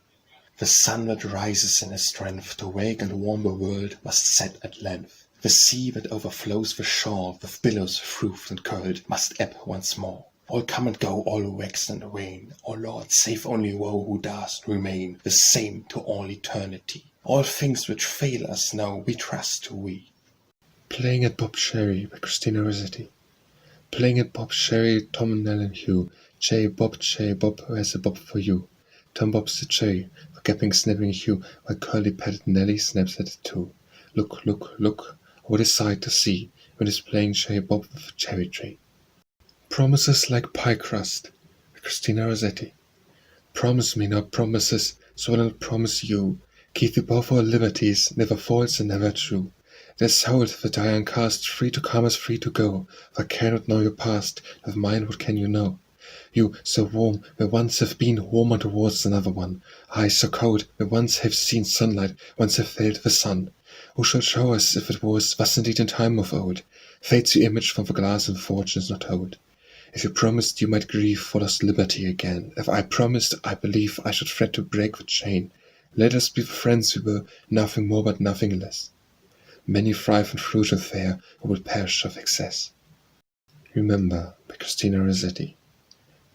The sun that rises in his strength to wake and warm the world must set at length. The sea that overflows the shore with billows froothed and curled must ebb once more. All come and go, all wax and wane. O Lord, save only woe who darst remain the same to all eternity. All things which fail us now we trust to we. Playing at Bob Sherry by Christina Rossetti. Playing at Bob Sherry, Tom and Nell and Hugh. J Bob, where's a Bob for you? Tom Bob's the J, for gapping, snipping Hugh, while curly padded Nelly snaps at it too. Look, look, look, what a sight to see, when he's playing J Bob with a cherry tree. Promises like pie crust by Christina Rossetti. Promise me now promises, so I'll promise you. Keep you both our liberties, never false and never true. There's hold that I am cast, free to come as free to go, for I cannot know your past, of mine what can you know? You, so warm, may once have been warmer towards another one. I, so cold, may once have seen sunlight, once have felt the sun. Who shall show us if it was thus indeed in time of old? Fate's your image from the glass and fortune is not told. If you promised you might grieve for lost liberty again, if I promised, I believe I should fret to break the chain. Let us be the friends we were, nothing more but nothing less. Many thrive and fruit and fair, who will perish of excess. Remember by Christina Rossetti.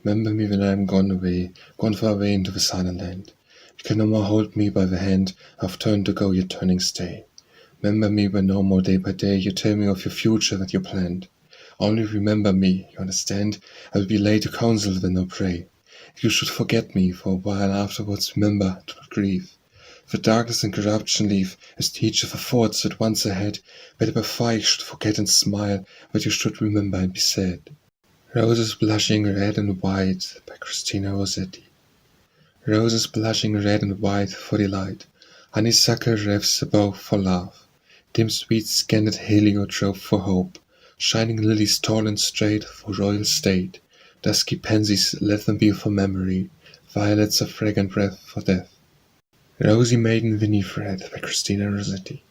Remember me when I am gone away, gone far away into the silent land. You can no more hold me by the hand, I've turned to go, you turning stay. Remember me when no more day by day you tell me of your future that you planned. Only remember me, you understand, I will be late to counsel when no pray. If you should forget me for a while afterwards, remember, do not grieve. For darkness and corruption leave, as teacher for thoughts that once I had, better before you should forget and smile, but you should remember and be sad. Roses blushing red and white by Christina Rossetti. Roses blushing red and white for delight, Honeysuckle revs above for love, dim sweet scented heliotrope for hope, shining lilies tall and straight for royal state, dusky pansies let them be for memory, violets of fragrant breath for death. Rosy maiden Winifred by Christina Rossetti.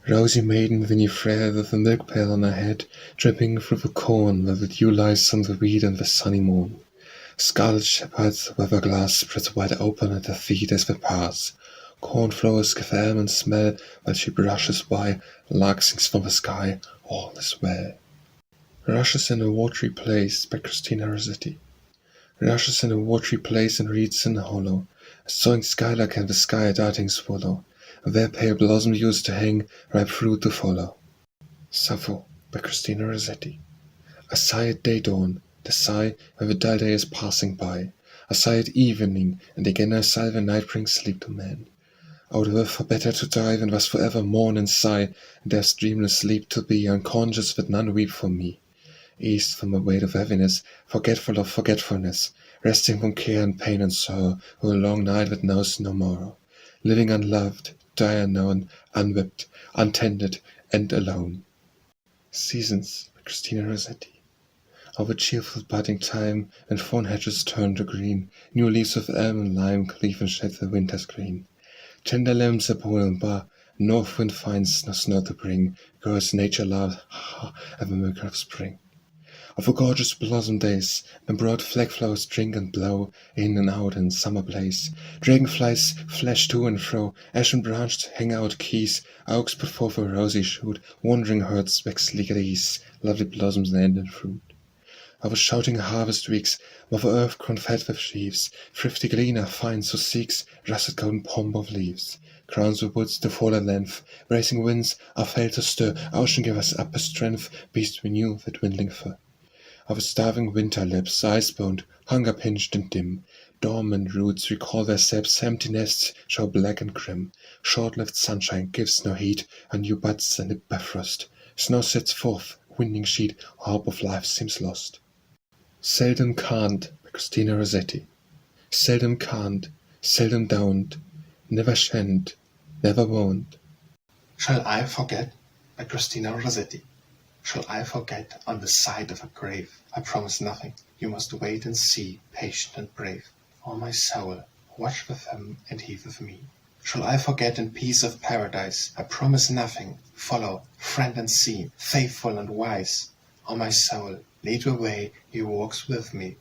Rosy maiden Winifred with a milk pail on her head, dripping through the corn where the dew lies on the wheat and the sunny moon. Scarlet shepherds with their glass spreads wide open at her feet as they pass. Cornflowers give almond smell while she brushes by. Lark sings from the sky, all is well. Rushes in a watery place by Christina Rossetti. Rushes in a watery place and reeds in a hollow. A soaring skylark and the sky a darting swallow. There pale blossom used to hang, ripe fruit to follow. Sappho by Christina Rossetti. A sigh at day dawn, the sigh when the dull day is passing by. A sigh at evening, and again a sigh when night brings sleep to man. I would were better to die than thus forever mourn and sigh, and there's dreamless sleep to be, unconscious that none weep for me. Eased from the weight of heaviness, forgetful of forgetfulness, resting from care and pain and sorrow, through a long night that knows no morrow. Living unloved, die unknown, unwept, untended, and alone. Seasons by Christina Rossetti. Of a cheerful budding time, when thorn hedges turn to green, new leaves of elm and lime cleave and shed the winter's green. Tender limbs are bold and bar, north wind finds no snow to bring, girls nature loves, and the milk of spring. Of the gorgeous blossom days, when broad flag flowers drink and blow in and out in summer blaze, dragonflies flash to and fro, ashen branched hang out keys, oaks put forth a rosy shoot, wandering herds wax sleek at ease, lovely blossoms land and fruit. Of the shouting harvest weeks, of the earth grown fat with sheaves, thrifty gleaner finds who seeks russet golden pomp of leaves. Crowns the woods to fall at length, racing winds are failed to stir, ocean give us up a strength, beasts renew the dwindling fur. Of a starving winter lips, ice-boned, hunger-pinched and dim, dormant roots recall their steps, empty nests show black and grim. Short-lived sunshine gives no heat, and new buds are nipped by frost. Snow sets forth, winding sheet, hope of life seems lost. Seldom can't by Christina Rossetti. Seldom can't, seldom don't, never shan't, never won't. Shall I forget by Christina Rossetti. Shall I forget on the side of a grave? I promise nothing. You must wait and see, patient and brave. O my soul, watch with them and he with me. Shall I forget in peace of paradise? I promise nothing. Follow, friend and see, faithful and wise. O my soul, lead the way, he walks with me.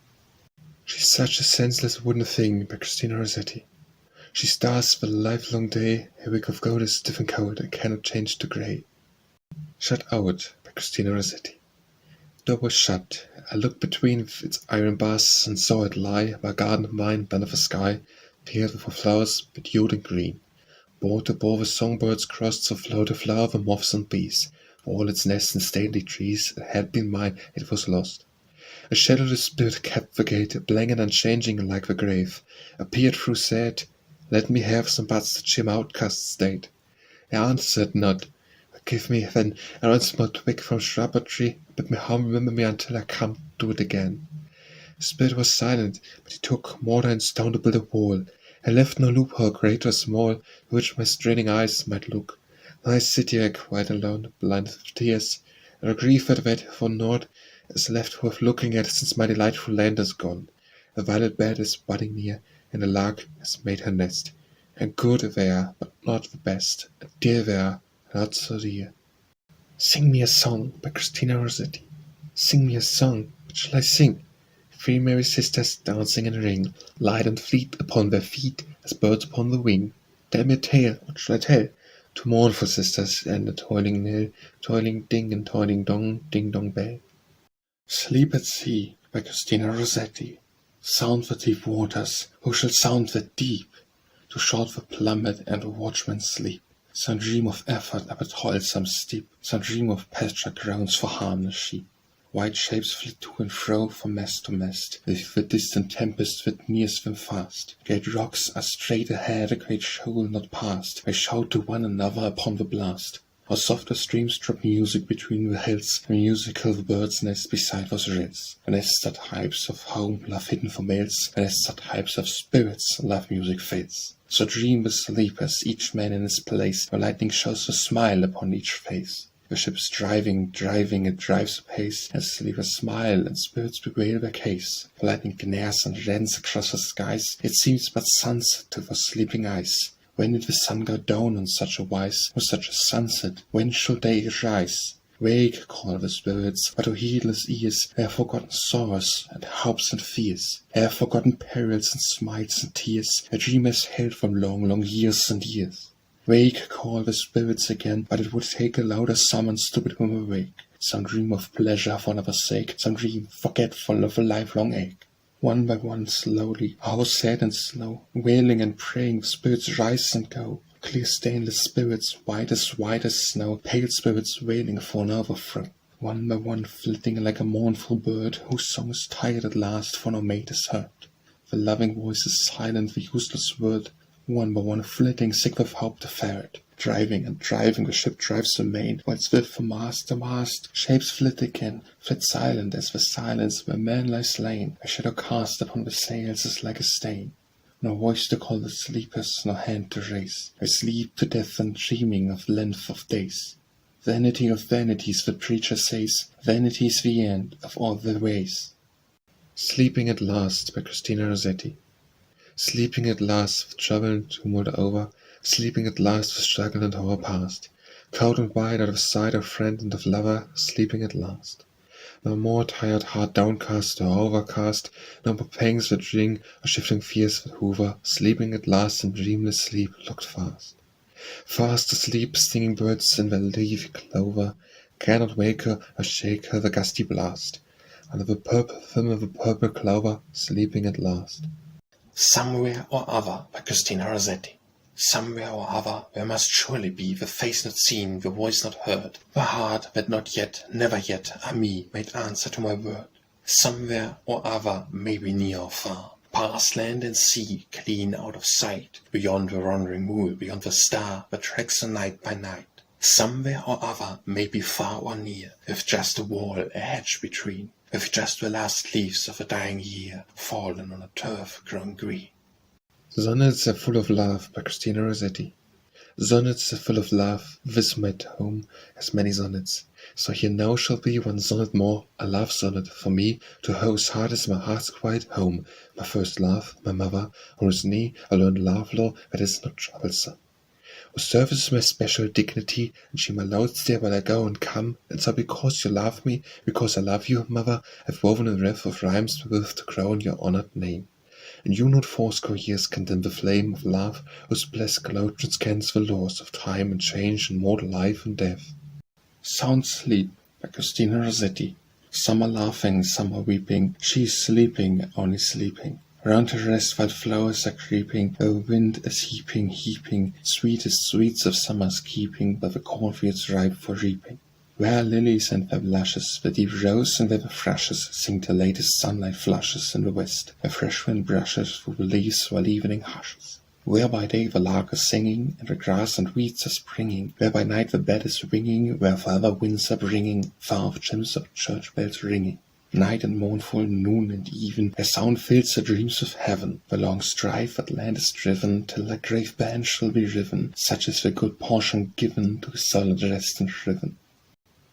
She's such a senseless wooden thing by Christina Rossetti. She stars the livelong day, her wig of gold is stiff and cold and cannot change to grey. Shut out by Christina Rossetti. Door was shut. I looked between its iron bars and saw it lie by a garden of mine under the sky, pale with flowers bedewed and green. Bore to bore the songbirds crossed so flow to flower the moths and bees. For all its nests and stately trees, it had been mine, it was lost. A shadowless spirit kept the gate, blank and unchanging like the grave. Appeared through said, "Let me have some buds to cheer my outcast state." I answered not. Give me then a once more twig from shrub or tree, bid me hum remember me until I come to it again. The spirit was silent, but he took mortar and stone to build a wall. I left no loophole, great or small, through which my straining eyes might look. Now I sit here quite alone, blinded with tears, and a grief that for naught is left worth looking at since my delightful land is gone. A violet bed is budding near, and a lark has made her nest. And good they are, but not the best, and dear they are, not so dear. Sing me a song by Christina Rossetti. Sing me a song. What shall I sing? Three merry sisters dancing in a ring, light and fleet upon their feet as birds upon the wing. Tell me a tale. What shall I tell? Two mournful sisters and a toiling knell, toiling ding and toiling dong, ding dong bell. Sleep at Sea by Christina Rossetti. Sound the deep waters. Who shall sound the deep? Too short the plummet and the watchman's sleep. Some dream of effort up a toilsome steep, some dream of pasture grounds for harmless sheep. White shapes flit to and fro from mast to mast, with the distant tempest that nears them fast. Great rocks are straight ahead, a great shoal not past. They shout to one another upon the blast. How soft the streams drop music between the hills, a musical the bird's nest beside those rills. And as that hypes of home, love hidden for males, and as that hypes of spirits, love music fades. So dream the sleepers, each man in his place, where lightning shows a smile upon each face. The ship's driving, it drives apace, and sleepers smile, and spirits bewail their case. The lightning glares and rends across the skies, it seems but sunset to the sleeping eyes. When did the sun go down on such a wise, with such a sunset, when shall day rise? Wake, call the spirits, but to heedless ears they have forgotten sorrows, and hopes and fears. They have forgotten perils and smites and tears, a dream has held from long, long years and years. Wake, call the spirits again, but it would take a louder summons to bid them awake. Some dream of pleasure for another's sake, some dream forgetful of a lifelong ache. One by one, slowly, how sad and slow, wailing and praying, the spirits rise and go. Clear stainless spirits, white as snow, pale spirits wailing for an overthrow. One by one, flitting like a mournful bird, whose song is tired at last, for no mate is heard. The loving voice is silent, the useless word. One by one, flitting, sick with hope deferred. Driving and driving, the ship drives amain, whilst with the mast, shapes flit again, flit silent as the silence where man lies slain. A shadow cast upon the sails is like a stain. No voice to call the sleepers, no hand to raise. They sleep to death and dreaming of length of days. Vanity of vanities, the preacher says, vanity's the end of all the ways. Sleeping at Last by Christina Rossetti. Sleeping at last, with trouble and tumult over, sleeping at last, with struggle and horror past. Cold and wide out of sight of friend and of lover, sleeping at last. No more tired heart downcast or overcast, no more pangs that ring or shifting fears that hover, sleeping at last in dreamless sleep locked fast. Fast asleep, stinging birds in their leafy clover, cannot wake her or shake her the gusty blast. Under the purple film of the purple clover, sleeping at last. Somewhere or other by Christina Rossetti. Somewhere or other there must surely be the face not seen, the voice not heard, the heart that not yet, never yet, me made answer to my word. Somewhere or other, maybe near or far, past land and sea, clean out of sight, beyond the wandering moon, beyond the star that tracks the night by night. Somewhere or other, maybe far or near, with just a wall, a hedge between, with just the last leaves of a dying year fallen on a turf grown green. Sonnets are full of love by Christina Rossetti. Sonnets are full of love, this my home has many sonnets. So here now shall be one sonnet more, a love sonnet for me, to whose heart is my heart's quiet home, my first love, my mother, on whose knee I learned love law that is not troublesome. Whose service is my special dignity, and she my lodestar while I go and come, and so because you love me, because I love you, mother, I've woven a wreath of rhymes wherewith to crown your honored name. And you not fourscore years can dim the flame of love, whose blessed glow transcends the laws of time and change and mortal life and death. Sound Sleep by Christina Rossetti. Some are laughing, some are weeping, she is sleeping, only sleeping. Round her rest while flowers are creeping, the wind is heaping, sweetest sweets of summer's keeping, where the cornfields ripe for reaping. Where are lilies and their blushes, the deep rose and their thrushes, sing the latest sunlight flushes in the west, where fresh wind brushes through the leaves while evening hushes. Where by day the lark is singing, and the grass and weeds are springing, where by night the bed is ringing, where farther winds are bringing, far off chimes of church bells ringing. Night and mournful, noon and even, their sound fills the dreams of heaven. The long strife at land is driven, till the grave band shall be riven, such is the good portion given to his soul at rest and shriven.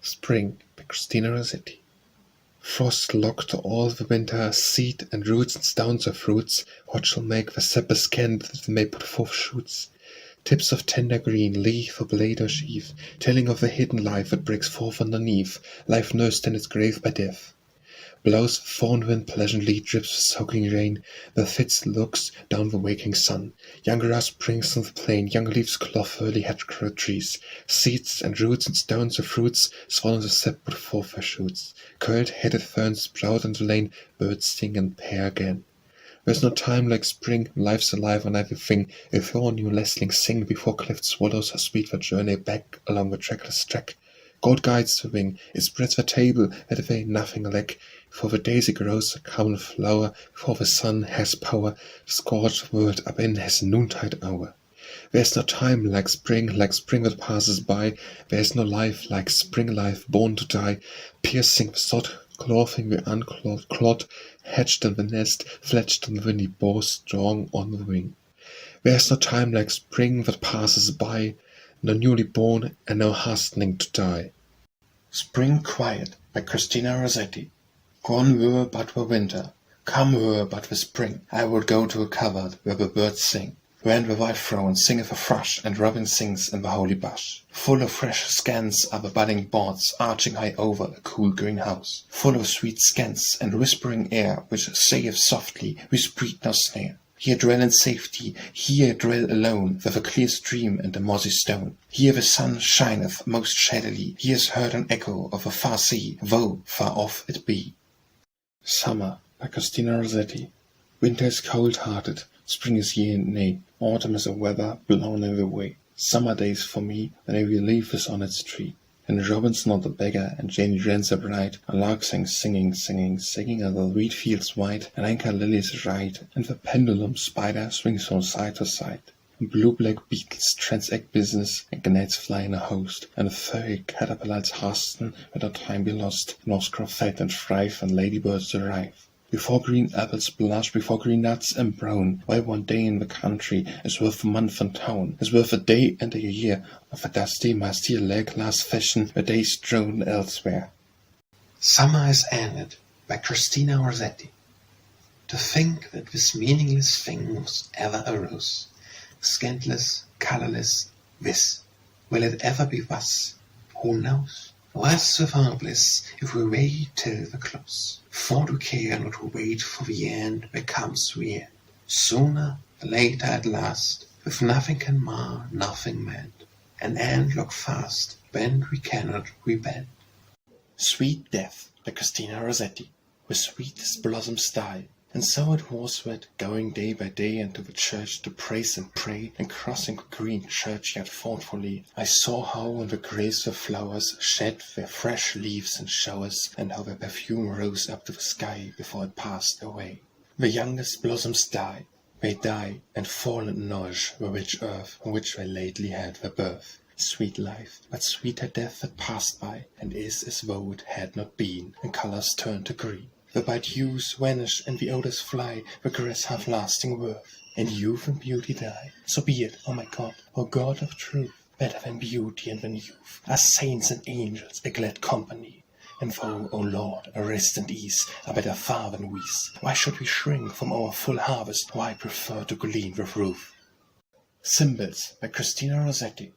Spring by Christina Rossetti. Frost locked all the winter, seed and roots and stones of fruits, what shall make the sapper's can that they may put forth shoots? Tips of tender green, leaf or blade or sheath, telling of the hidden life that breaks forth underneath, life nursed in its grave by death. Blows the thorn wind pleasantly, drips the soaking rain, the fits looks down the waking sun. Young grass springs on the plain, young leaves cloth early hedgerow trees. Seeds and roots and stones of fruits, swollen the sap put forth their shoots. Curled-headed ferns sprout on the lane, birds sing and pair again. There's no time like spring, life's alive on everything. If all new nestlings sing before cleft swallows her sweet their journey back along the trackless track. God guides the wing, it spreads the table, that they nothing lack. Before the daisy grows a common flower, before the sun has power, the scorched world up in his noontide hour. There's no time like spring that passes by. There's no life like spring life born to die, piercing the sod, clothing the unclothed clod, hatched in the nest, fledged in the windy bow, strong on the wing. There's no time like spring that passes by, no newly born and no hastening to die. Spring Quiet by Christina Rossetti. Gone were but the winter, come were but the spring. I would go to a covert where the birds sing, where the white thrown singeth a thrush, and robin sings in the holy bush. Full of fresh scents are the budding boards arching high over a cool greenhouse, full of sweet scents and whispering air, which saith softly, we spread no snare. Here dwell in safety, here dwell alone, with a clear stream and a mossy stone. Here the sun shineth most shadily, here is heard an echo of a far sea, though far off it be. Summer by Christina Rossetti. Winter is cold-hearted, spring is yea and nay, autumn is a weather blown away. Summer days for me, when every leaf is on its tree, and Robin's not a beggar, and Janie Wren's a bride, and lark singing, and the wheat fields white, and anchor lilies ride, and the pendulum spider swings from side to side. And blue-black beetles transact business, and gnats fly in a host, and the furry caterpillars hasten, where no time be lost, and oscar fat and thrive, and ladybirds arrive. Before green apples blush, before green nuts embrown, why one day in the country is worth a month in town, is worth a day and a year of a dusty, musty, leg-glass fashion, where days drone elsewhere. Summer is ended by Christina Rossetti. To think that this meaningless thing was ever arose, scentless, colourless, this, will it ever be thus? Who knows? What's with our bliss if we wait till the close? For to care not to wait for the end that comes the end. Sooner, later at last, with nothing can mar, nothing mend. An end look fast, bend we cannot rebend. Sweet Death by Christina Rossetti. With sweetest blossoms die. And so it was that, going day by day into the church to praise and pray, and crossing the green churchyard thoughtfully, I saw how in the graves the flowers shed their fresh leaves in showers, and how their perfume rose up to the sky before it passed away. The youngest blossoms die. They die, and fall and nourish the rich earth on which they lately had their birth. Sweet life, but sweeter death that passed by, and is as though it had not been, and colours turn to green. The bright hues vanish and the odors fly, the grass hath lasting worth, and youth and beauty die. So be it, O my God, O God of truth, better than beauty and than youth, are saints and angels a glad company. And thou, O Lord, a rest and ease, are better far than we's. Why should we shrink from our full harvest? Why prefer to glean with ruth? Cymbals by Christina Rossetti.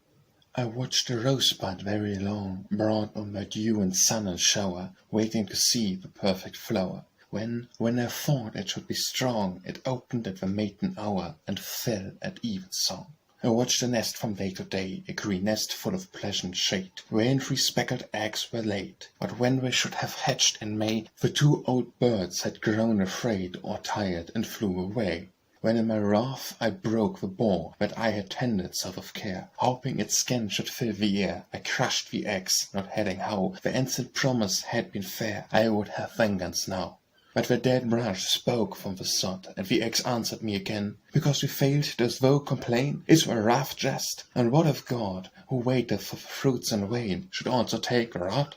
I watched the rosebud very long, broad on by dew and sun and shower, waiting to see the perfect flower. When I thought it should be strong, it opened at the maiden hour, and fell at evensong. I watched the nest from day to day, a green nest full of pleasant shade, wherein 3 speckled eggs were laid. But when they should have hatched in May, the 2 old birds had grown afraid or tired, and flew away. When in my wrath I broke the boar that I had tended so with care, hoping its skin should fill the air, I crushed the eggs, not heeding how the ancient promise had been fair. I would have vengeance now. But the dead branch spoke from the sod, and the eggs answered me again. Because we failed, dost thou complain? Is the wrath just? And what if God, who waiteth for the fruits in vain, should also take a rod?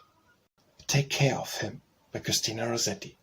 Take care of him, by Christina Rossetti.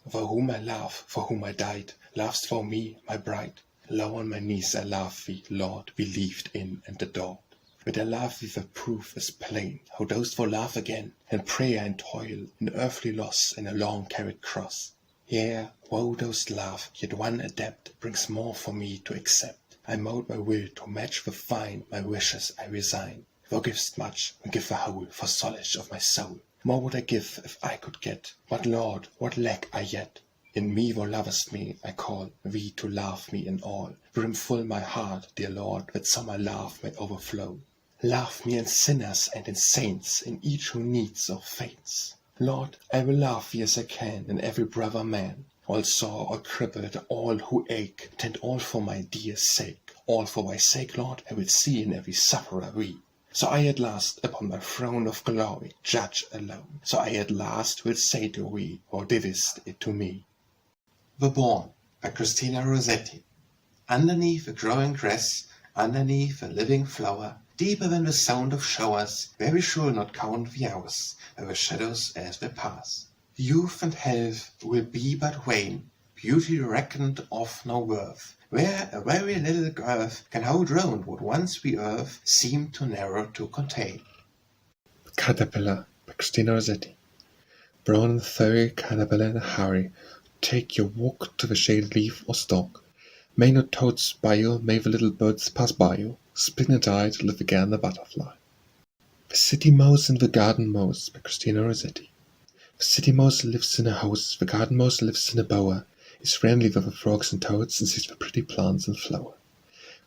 For whom I love, for whom I died, lovest thou me, my bride? Low on my knees I love thee, Lord, believed in and adored. But I love thee, the proof is plain. How dost thou love again? In prayer and toil, in earthly loss, in a long carried cross. Yea, thou dost love, yet one adept brings more for me to accept. I mould my will to match with thine, my wishes I resign. Thou givest much, and give the whole for solace of my soul. More would I give if I could get. What Lord, what lack I yet? In me thou lovest me, I call thee to love me in all. Brimful my heart, dear Lord, that so my love may overflow. Love me in sinners and in saints, in each who needs or faints. Lord, I will love thee as I can, in every brother man. All sore, all crippled, all who ache, tend all for my dear sake. All for thy sake, Lord, I will see in every sufferer weep. So I at last, upon my throne of glory, judge alone. So I at last will say to thee, thou didst it to me. The Born by Christina Rossetti. Underneath the growing grass, underneath a living flower, deeper than the sound of showers, where we shall not count the hours, where the shadows as they pass. Youth and health will be but wane, beauty reckoned of no worth, where a very little girth can hold round what once the earth seemed too narrow to contain. Caterpillar by Christina Rossetti. Brown and furry caterpillar in a hurry, take your walk to the shaded leaf or stalk. May not toads spy you, may the little birds pass by you, spring-eyed live again the butterfly. The city mouse and the garden mouse by Christina Rossetti. The city mouse lives in a house, the garden mouse lives in a bower, is friendly with the frogs and toads and sees the pretty plants and flower.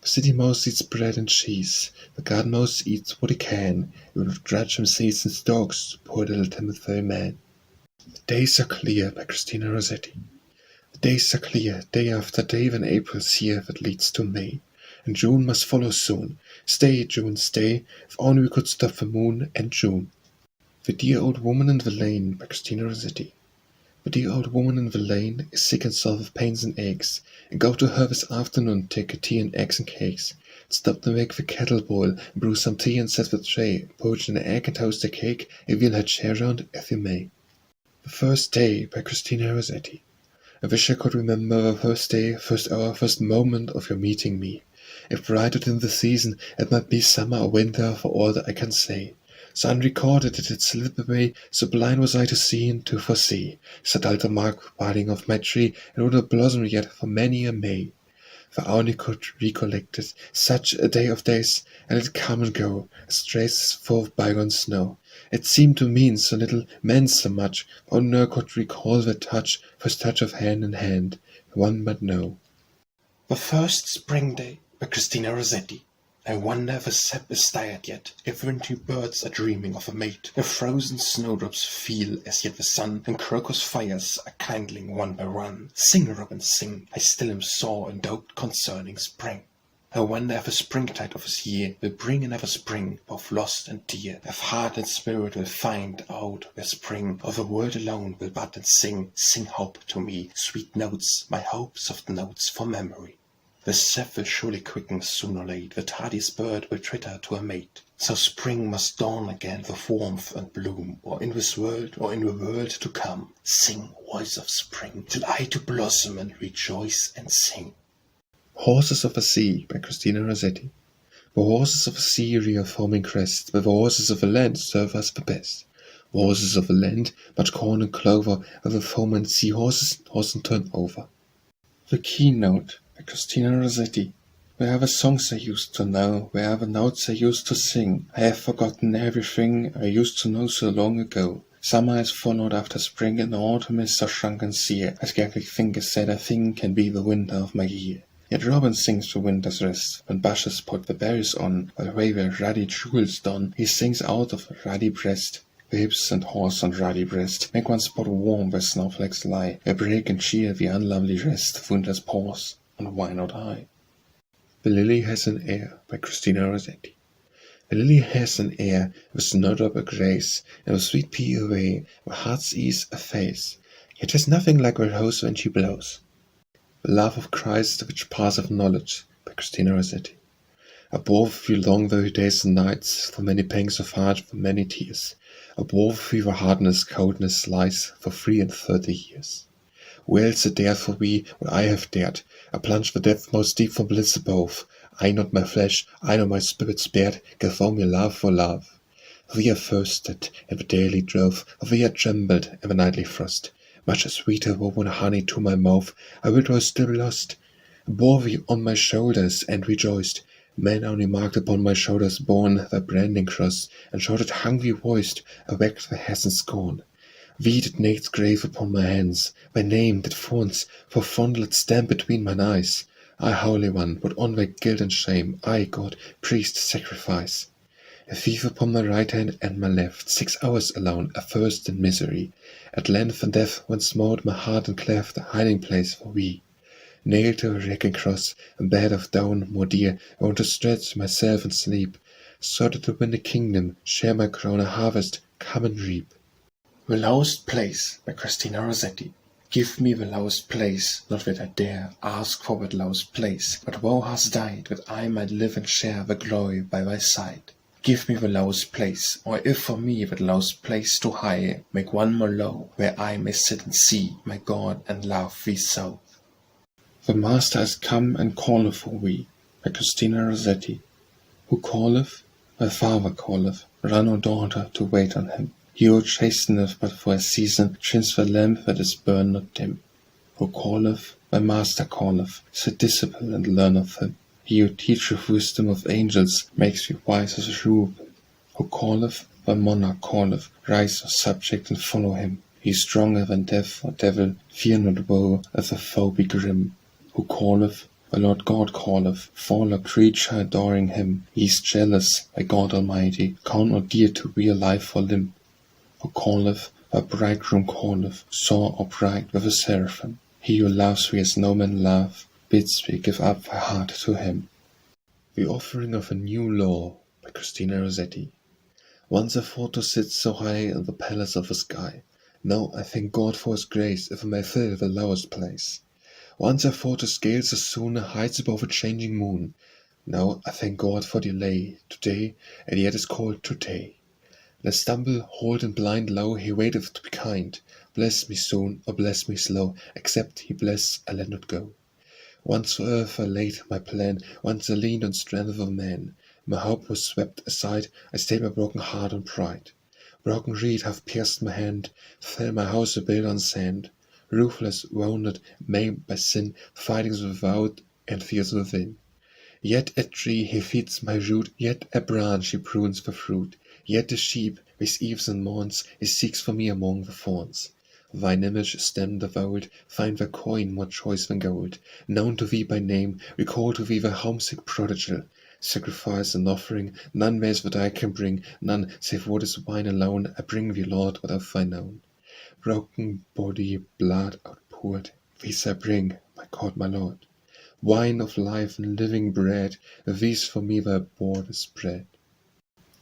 The city mouse eats bread and cheese, the garden mouse eats what he can, he will grudge him seeds and stalks, poor little Timothy man. The days are clear by Christina Rossetti. The days are clear, day after day, when April's here that leads to May, and June must follow soon. Stay, June, stay, if only we could stop the moon and June. The dear old woman in the lane by Christina Rossetti. The dear old woman in the lane is sick and sore with pains and aches, and go to her this afternoon, take a tea and eggs and cakes, and stop to make the kettle boil, and brew some tea and set the tray, poach an egg and toast a cake, and we'll have chair round as you may. The first day by Christina Rossetti. I wish I could remember the first day, first hour, first moment of your meeting me. If brighter than the season, it might be summer or winter for all that I can say. So unrecorded did it slip away, so blind was I to see and to foresee. So dull the mark budding of my tree, and would not blossom yet for many a May. For I only could recollect it, such a day of days, and it come and go, as traces full of bygone snow. It seemed to mean so little, meant so much, only I could recall the touch, first touch of hand in hand, one but know. The first spring day by Christina Rossetti. I wonder if a sap is tired yet, if wintry birds are dreaming of a mate, if frozen snowdrops feel as yet the sun, and crocus fires are kindling one by one. Sing, robin, sing, I still am sore and doubt concerning spring. I wonder if a springtide of this year will bring another spring, both lost and dear, if heart and spirit will find out where spring, or the world alone will bud and sing. Sing hope to me, sweet notes, my hope, soft notes for memory. The sap will surely quicken soon or late, the tardiest bird will twitter to a mate. So spring must dawn again with warmth and bloom, or in this world or in the world to come. Sing, voice of spring, till I to blossom and rejoice and sing. Horses of the Sea by Christina Rossetti. The horses of the sea rear foaming crest, but the horses of the land serve us the best. The horses of the land, much corn and clover, are the foam and sea horses, horse and turn over. The keynote by Christina Rossetti. Where are the songs I used to know? Where are the notes I used to sing? I have forgotten everything I used to know so long ago. Summer is followed after spring, and autumn is so shrunken sere. I scarcely think a sadder thing can be the winter of my year. Yet robin sings to winter's rest, when bushes put the berries on, while raven ruddy jewels don. He sings out of a ruddy breast. The hips and horse and ruddy breast make one spot warm where snowflakes lie, where break and cheer the unlovely rest of winter's pause, and why not I? The Lily Has an Air by Christina Rossetti. The lily has an air, with snowdrop a grace, and with sweet pea a way, with heart's ease a face, yet has nothing like a rose when she blows. The love of Christ which passeth knowledge by Christina Rossetti. Above we long weary days and nights, for many pangs of heart, for many tears. Above we where hardness, coldness lies, for 33 years. Who else dared for we what I have dared? I plunge the depth most deep from bliss above. I not my flesh, I not my spirit spared, give for me love for love. For we are thirsted in the daily drove, for we are trembled in the nightly frost. Much sweeter woven honey to my mouth, I will draw still lost. Bore we on my shoulders and rejoiced. Men only marked upon my shoulders borne the branding cross, and shouted hungry voiced, erect the hair in scorn. We did nate's grave upon my hands, my name did Thorns, for fondled stamp between mine eyes. I, Holy One, put on thy guilt and shame, I, God, priest, sacrifice. A thief upon my right hand and my left, 6 hours alone, athirst in misery. At length and death one smote my heart and cleft a hiding place for we. Nailed to a wrecking cross, a bed of down more dear, I want to stretch myself and sleep, so that to win the kingdom, share my crown a harvest, come and reap. The Lowest Place by Christina Rossetti. Give me the lowest place, not that I dare ask for that lowest place, but woe has died that I might live and share the glory by thy side. Give me the lowest place, or if for me that lowest place too high, make one more low, where I may sit and see my God and love thee so. The Master is come and calleth for we, by Christina Rossetti. Who calleth? My Father calleth, run, O daughter, to wait on him. He who chasteneth but for a season, trims the lamp that is burned not dim. Who calleth? My Master calleth, sit disciple and learn of him. He who teacheth wisdom of angels, makes thee wise as a Reuben. Who calleth? My Monarch calleth, rise, O subject, and follow him. He is stronger than death or devil, fear not woe, if the foe be grim. Who calleth? My Lord God calleth, fall a creature adoring him. He is jealous, by God Almighty, count not dear to be alive or limb. Who calleth? My bridegroom calleth, soar upright with a seraphim. He who loves thee as no man love, bids thee give up thy heart to him. The Offering of a New Law, by Christina Rossetti. Once I thought to sit so high in the palace of the sky. Now I thank God for his grace, if I may fill the lowest place. Once I thought to scale so soon heights above a changing moon. Now I thank God for delay, today, and yet is called today. And I stumble, hold and blind low, he waiteth to be kind. Bless me soon, or bless me slow, except he bless, I let not go. Once for earth I laid my plan, once I leaned on strength of man. My hope was swept aside, I stayed my broken heart on pride. Broken reed hath pierced my hand, fell my house a built on sand. Ruthless, wounded, maimed by sin, fightings without and fears within. Yet a tree he feeds my root, yet a branch he prunes the fruit. Yet the sheep, with eves and morns, he seeks for me among the thorns. Thine image stem devoured, find thy coin more choice than gold. Known to thee by name, recall to thee the homesick prodigal. Sacrifice and offering, none ways that I can bring, none save what is wine alone. I bring thee, Lord, what of thine own. Broken body, blood outpoured, these I bring, my God, my Lord. Wine of life and living bread, these for me thy board is spread.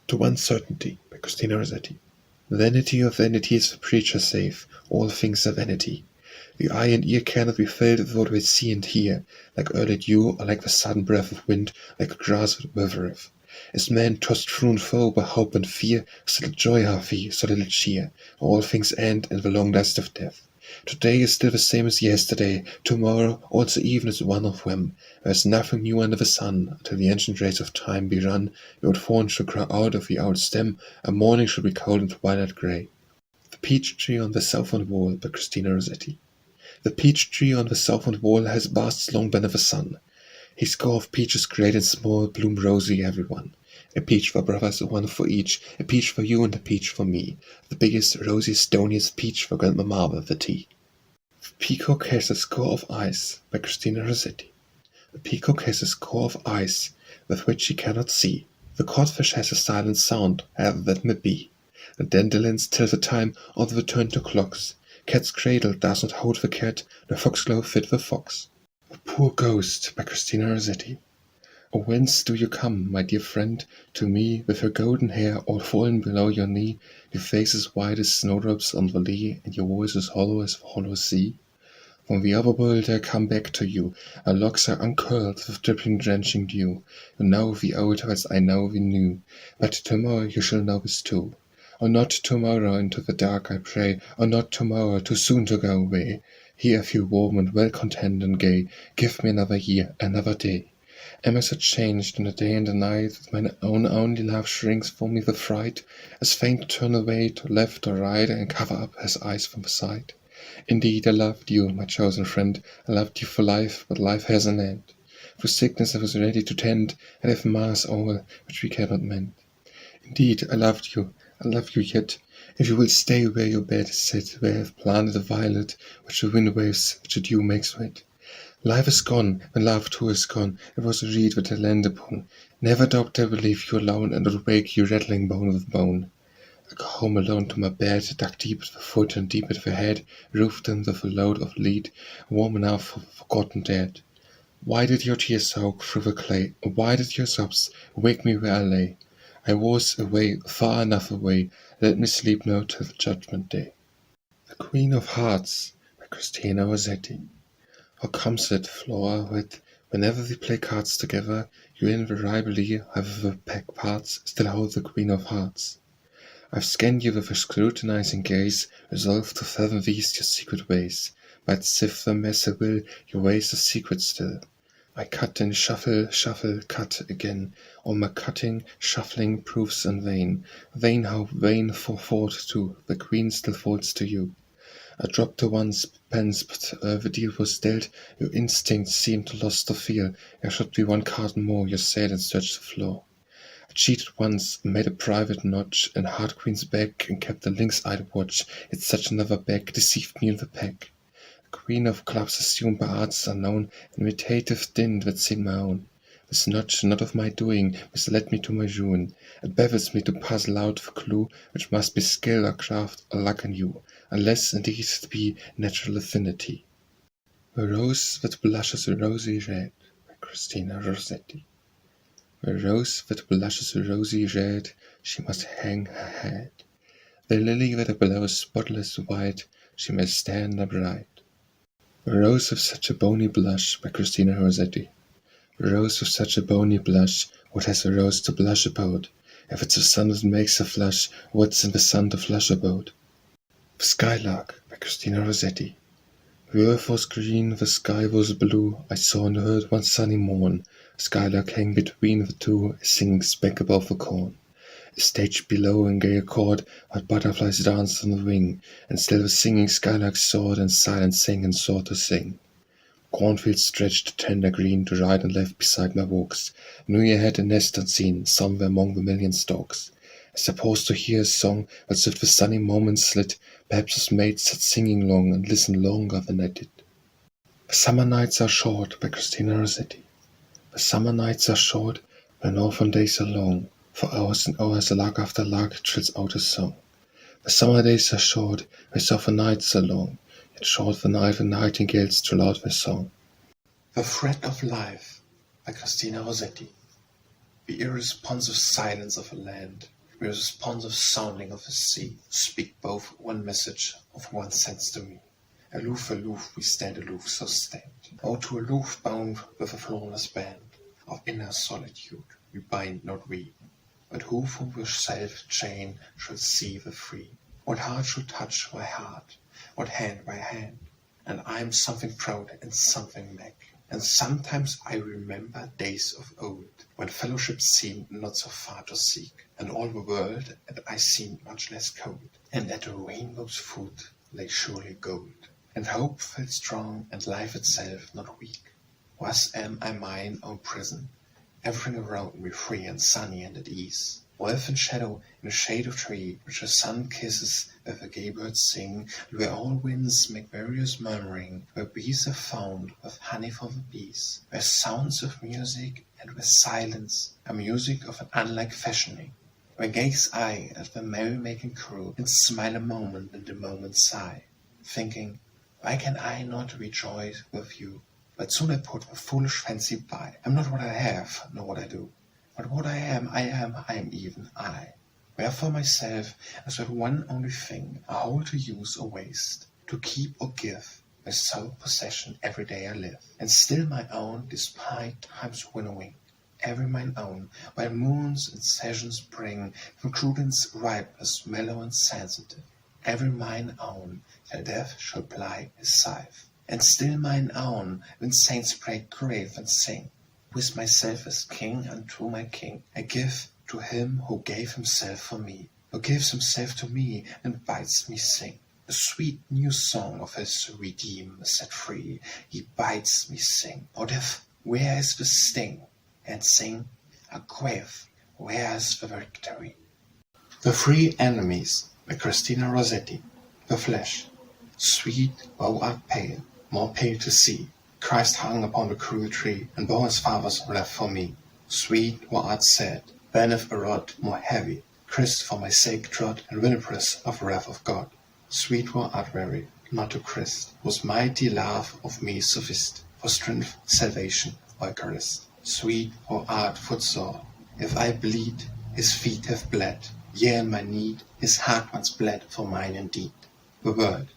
To One Certainty, by Christina Rossetti. Vanity of vanities the preacher saith, all things are vanity. The eye and ear cannot be filled with what we see and hear, like early dew, or like the sudden breath of wind, like grass that withereth. As man tossed through and fro by hope and fear, so little joy have we, so little cheer. All things end in the long dust of death. Today is still the same as yesterday, tomorrow also even is one of them. There is nothing new under the sun, until the ancient race of time be run. The old thorn should grow out of the old stem, and morning should be cold and twilight grey. The Peach Tree on the Southern Wall, by Christina Rossetti. The peach tree on the southern wall has basked long beneath the sun. His score of peaches great and small bloom rosy every one. A peach for brothers, one for each, a peach for you and a peach for me. The biggest, rosiest, stoniest peach for Grandmama with the tea. The peacock has a score of eyes, by Christina Rossetti. The peacock has a score of eyes, with which he cannot see. The codfish has a silent sound, however that may be. The dandelions tell the time, although they turn to clocks. Cat's cradle does not hold the cat, nor foxglove fit the fox. A poor ghost, by Christina Rossetti. Oh, whence do you come, my dear friend, to me, with your golden hair all fallen below your knee, your face as white as snowdrops on the lea, and your voice as hollow as the hollow sea? From the other world I come back to you, our locks are uncurled with dripping drenching dew. You know the old as I know the new, but tomorrow you shall know this too. Oh, not tomorrow into the dark I pray, oh, not tomorrow, too soon to go away. Here I feel warm and well content and gay, give me another year, another day. Am I so changed in the day and the night, that mine own only love shrinks for me with fright, as faint to turn away to left or right, and cover up his eyes from the sight? Indeed I loved you, my chosen friend, I loved you for life, but life has an end. For sickness I was ready to tend, and have mass all which we cannot mend. Indeed I loved you, I love you yet, if you will stay where your bed is set, where I have planted a violet, which the wind waves, which the dew makes wet. Life is gone, and love too is gone, it was a reed that I leaned upon. Never doubt I will leave you alone, and not wake you rattling bone with bone. I go home alone to my bed, dug deep at the foot and deep at the head, roofed in with a load of lead, warm enough for the forgotten dead. Why did your tears soak through the clay? Why did your sobs wake me where I lay? I was away, far enough away, let me sleep now till the judgment day. The Queen of Hearts, by Christina Rossetti. How comes it, Flora, that whenever we play cards together, you invariably, however pack parts, still hold the Queen of Hearts? I've scanned you with a scrutinizing gaze, resolved to fathom these your secret ways, but sift them as I will, your ways are secret still. I cut and shuffle, shuffle, cut again. All my cutting, shuffling proves in vain. Vain, how vain for thought too, the Queen still falls to you. I dropped her once, pence, but the deal was dealt. Your instincts seemed lost to feel. There should be one card more, you said, and searched the floor. I cheated once, made a private notch in Heart Queen's back, and kept the lynx-eyed watch. Yet such another back deceived me in the pack. The Queen of Clubs assumed by arts unknown, imitative din that sing my own. This notch, not of my doing, misled me to my ruin. It baffles me to puzzle out the clue, which must be skill or craft or luck in you, unless indeed it be natural affinity. The rose that blushes rosy red, by Christina Rossetti. The rose that blushes rosy red, she must hang her head. The lily that blows spotless white, she may stand upright. The rose with such a bony blush, by Christina Rossetti. The rose with such a bony blush, what has a rose to blush about? If it's the sun that makes her flush, what's in the sun to flush about? The skylark, by Christina Rossetti. The earth was green, the sky was blue, I saw and heard one sunny morn, a skylark hang between the two, singing speck above the corn. A stage below in gay accord, white butterflies danced on the wing, and still the singing skylark soared and silent sang and sought to sing. Cornfield stretched tender green to right and left beside my walks. Knew you had a nest unseen, somewhere among the million stalks. I supposed to hear a song, but if the sunny moments slid, perhaps his mate sat singing long and listened longer than I did. The summer nights are short, by Christina Rossetti. The summer nights are short, but northern days are long. For hours and hours, lark after lark trills out a song. The summer days are short, the southern nights are long. Yet short the night when nightingales trill out their song. The Thread of Life, by Christina Rossetti. The irresponsive silence of a land, the irresponsive sounding of the sea, speak both one message of one sense to me. Aloof, aloof, we stand aloof, so stand. Oh, to aloof bound with a flawless band of inner solitude, we bind not we, but who from which self-chain shall see the free? What heart should touch my heart? What hand my hand? And I'm something proud and something meek. And sometimes I remember days of old, when fellowship seemed not so far to seek, and all the world and I seemed much less cold, and at a rainbow's foot lay surely gold, and hope felt strong and life itself not weak. Was am I mine own prison, everything around me free and sunny and at ease? Wolf and shadow in a shade of tree, which the sun kisses, where the gay birds sing, and where all winds make various murmuring, where bees are found with honey for the bees, where sounds of music and where silence, a music of an unlike fashioning, where gaze I at the merry-making crew, and smile a moment and a moment sigh, thinking, why can I not rejoice with you? But soon I put the foolish fancy by. I'm not what I have, nor what I do. But what I am even I. Wherefore myself, as that one only thing, I hold to use or waste, to keep or give, my sole possession every day I live, and still my own, despite time's winnowing, every mine own, while moons and seasons bring from prudence ripeness mellow and sensitive, every mine own, till death shall ply his scythe, and still mine own, when saints break grave and sing. With myself as king unto my king, I give to him who gave himself for me, who gives himself to me and bids me sing. The sweet new song of his redeem set free, he bids me sing. O death, where is the sting? And sing, a grave, where is the victory? The Three Enemies, by Christina Rossetti. The flesh. Sweet, thou art pale, more pale to see. Christ hung upon the cruel tree, and bore his father's wrath for me. Sweet, thou art sad, beneath a rod more heavy. Christ for my sake trod, and winepress of wrath of God. Sweet thou art weary, not to Christ, whose mighty love of me sufficed, for strength, salvation, Eucharist. Sweet thou art footsore, if I bleed, his feet have bled. Yea, in my need, his heart once bled for mine indeed. The word.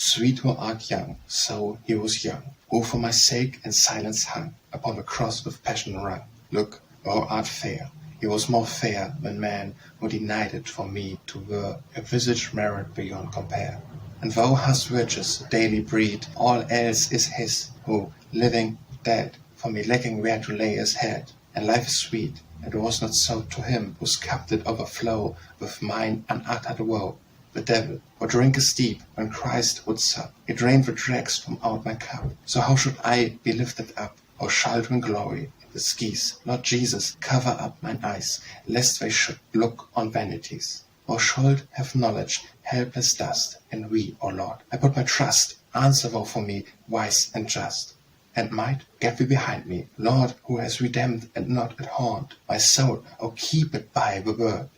Sweet who art young, so he was young, who for my sake in silence hung, upon the cross with passion wrung. Look, thou art fair. He was more fair than man who denied it for me to wear a visage merit beyond compare. And thou hast riches, daily breed, all else is his, who, living, dead, for me lacking where to lay his head. And life is sweet, it was not so to him whose cup did overflow with mine unuttered woe. The devil, or drink is deep, when Christ would sup, he drained the dregs from out my cup. So how should I be lifted up, or shall win glory in the skies? Lord Jesus, cover up mine eyes, lest they should look on vanities. Or should have knowledge, helpless dust, in thee, O Lord. I put my trust, answer thou for me, wise and just. And might, get thee behind me, Lord, who has redeemed and not at haunt my soul, O keep it by the word.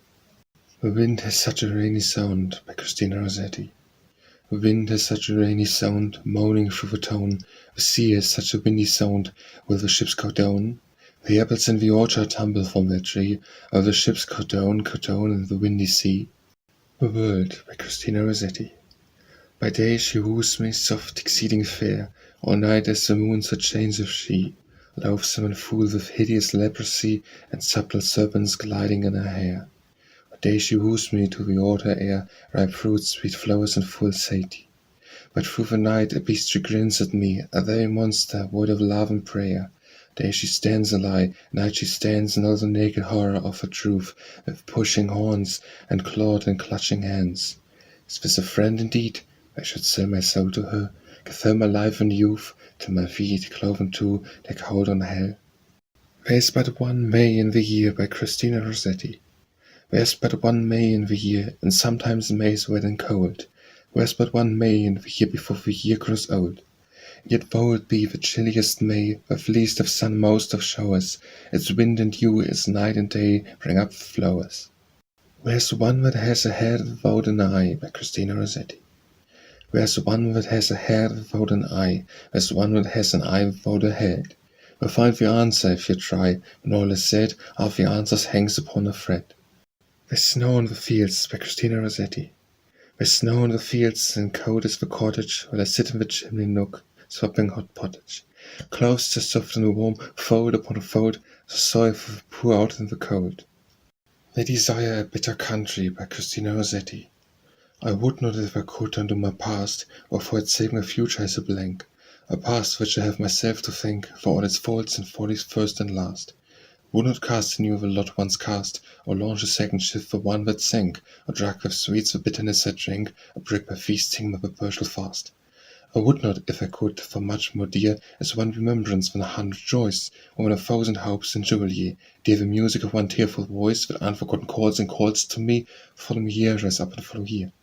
The wind has such a rainy sound, by Christina Rossetti. The wind has such a rainy sound, moaning through the tone. The sea has such a windy sound, will the ships go down? The apples in the orchard tumble from their tree, or the ships go down in the windy sea. The world, by Christina Rossetti. By day she woos me, soft, exceeding fair, all night as the moon so changes she, loathsome and full with hideous leprosy, and subtle serpents gliding in her hair. By day she woos me to the outer air, ripe fruits, sweet flowers, and full satiety. But through the night a beast grins at me, a very monster, void of love and prayer. Day she stands a lie, night she stands in all the naked horror of her truth, with pushing horns, and clawed and clutching hands. Is this a friend indeed? I should sell my soul to her, give her my life and youth, till my feet, cloven too, take hold on hell. There's but one May in the year, by Christina Rossetti. There's but one May in the year, and sometimes May's wet and cold. There's but one May in the year before the year grows old. Yet though it be the chilliest May, with least of sun, most of showers, its wind and dew, its night and day, bring up the flowers. There's one that has a head without an eye, by Christina Rossetti. There's one that has a head without an eye, there's one that has an eye without a head. You'll find the answer if you try, when all is said, half the answers hangs upon a thread. There's snow on the fields, by Christina Rossetti. There's snow on the fields, and cold is the cottage, where I sit in the chimney nook, swapping hot pottage. Clothes are soft and warm, fold upon fold, so sorry for the poor out in the cold. They desire a better country, by Christina Rossetti. I would not if I could undo my past, or for its sake my future is a blank, a past which I have myself to thank for all its faults and follies first and last. Would not cast anew the lot once cast, or launch a second ship for one that sank, or drag with sweets the bitterness I drank, or break by feasting my perpetual fast. I would not, if I could, for much more dear, as one remembrance than 100 joys, or when 1,000 hopes and jubilee, dear the music of one tearful voice, that unforgotten calls and calls to me, follow me here, rise up and follow here.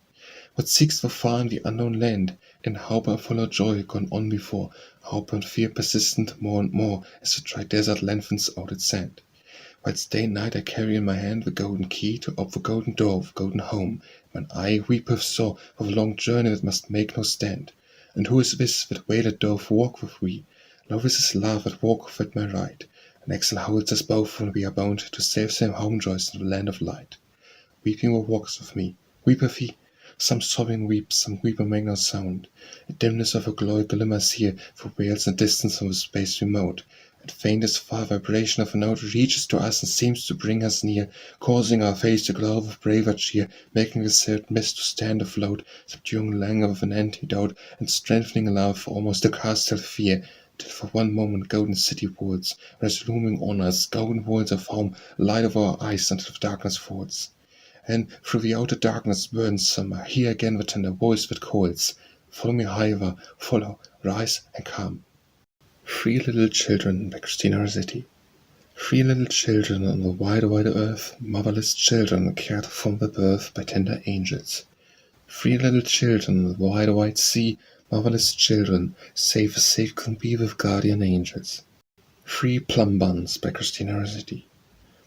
What seeks thou far in the unknown land, in hope and full of joy gone on before, hope and fear persistent more and more, as the dry desert lengthens out its sand. Whilst day and night I carry in my hand the golden key to ope the golden door of the golden home, mine eye weepeth sore for the long journey that must make no stand. And who is this that waileth doth walk with we? Love is his love that walketh at my right, and exile holds us both when we are bound to save same home joys in the land of light. Weeping who walks with me, weepeth he? Some sobbing weeps, some weeping make no sound. A dimness of a glory glimmers here, for veils and distance from the space remote. And faintest far vibration of a note reaches to us and seems to bring us near, causing our face to glow with braver cheer, making the sad mist to stand afloat, subduing languor with an antidote, and strengthening love almost to cast out fear, till for one moment golden city walls, rise looming on us, golden walls of home, light of our eyes until the darkness falls. And through the outer darkness burns summer, hear again the tender voice that calls, follow me however, follow, rise and come. 3 Little Children, by Christina Rossetti. 3 little children on the wide, wide earth, motherless children cared from their birth by tender angels. 3 little children on the wide, wide sea, motherless children, safe as safe can be with guardian angels. 3 plum buns, by Christina Rossetti.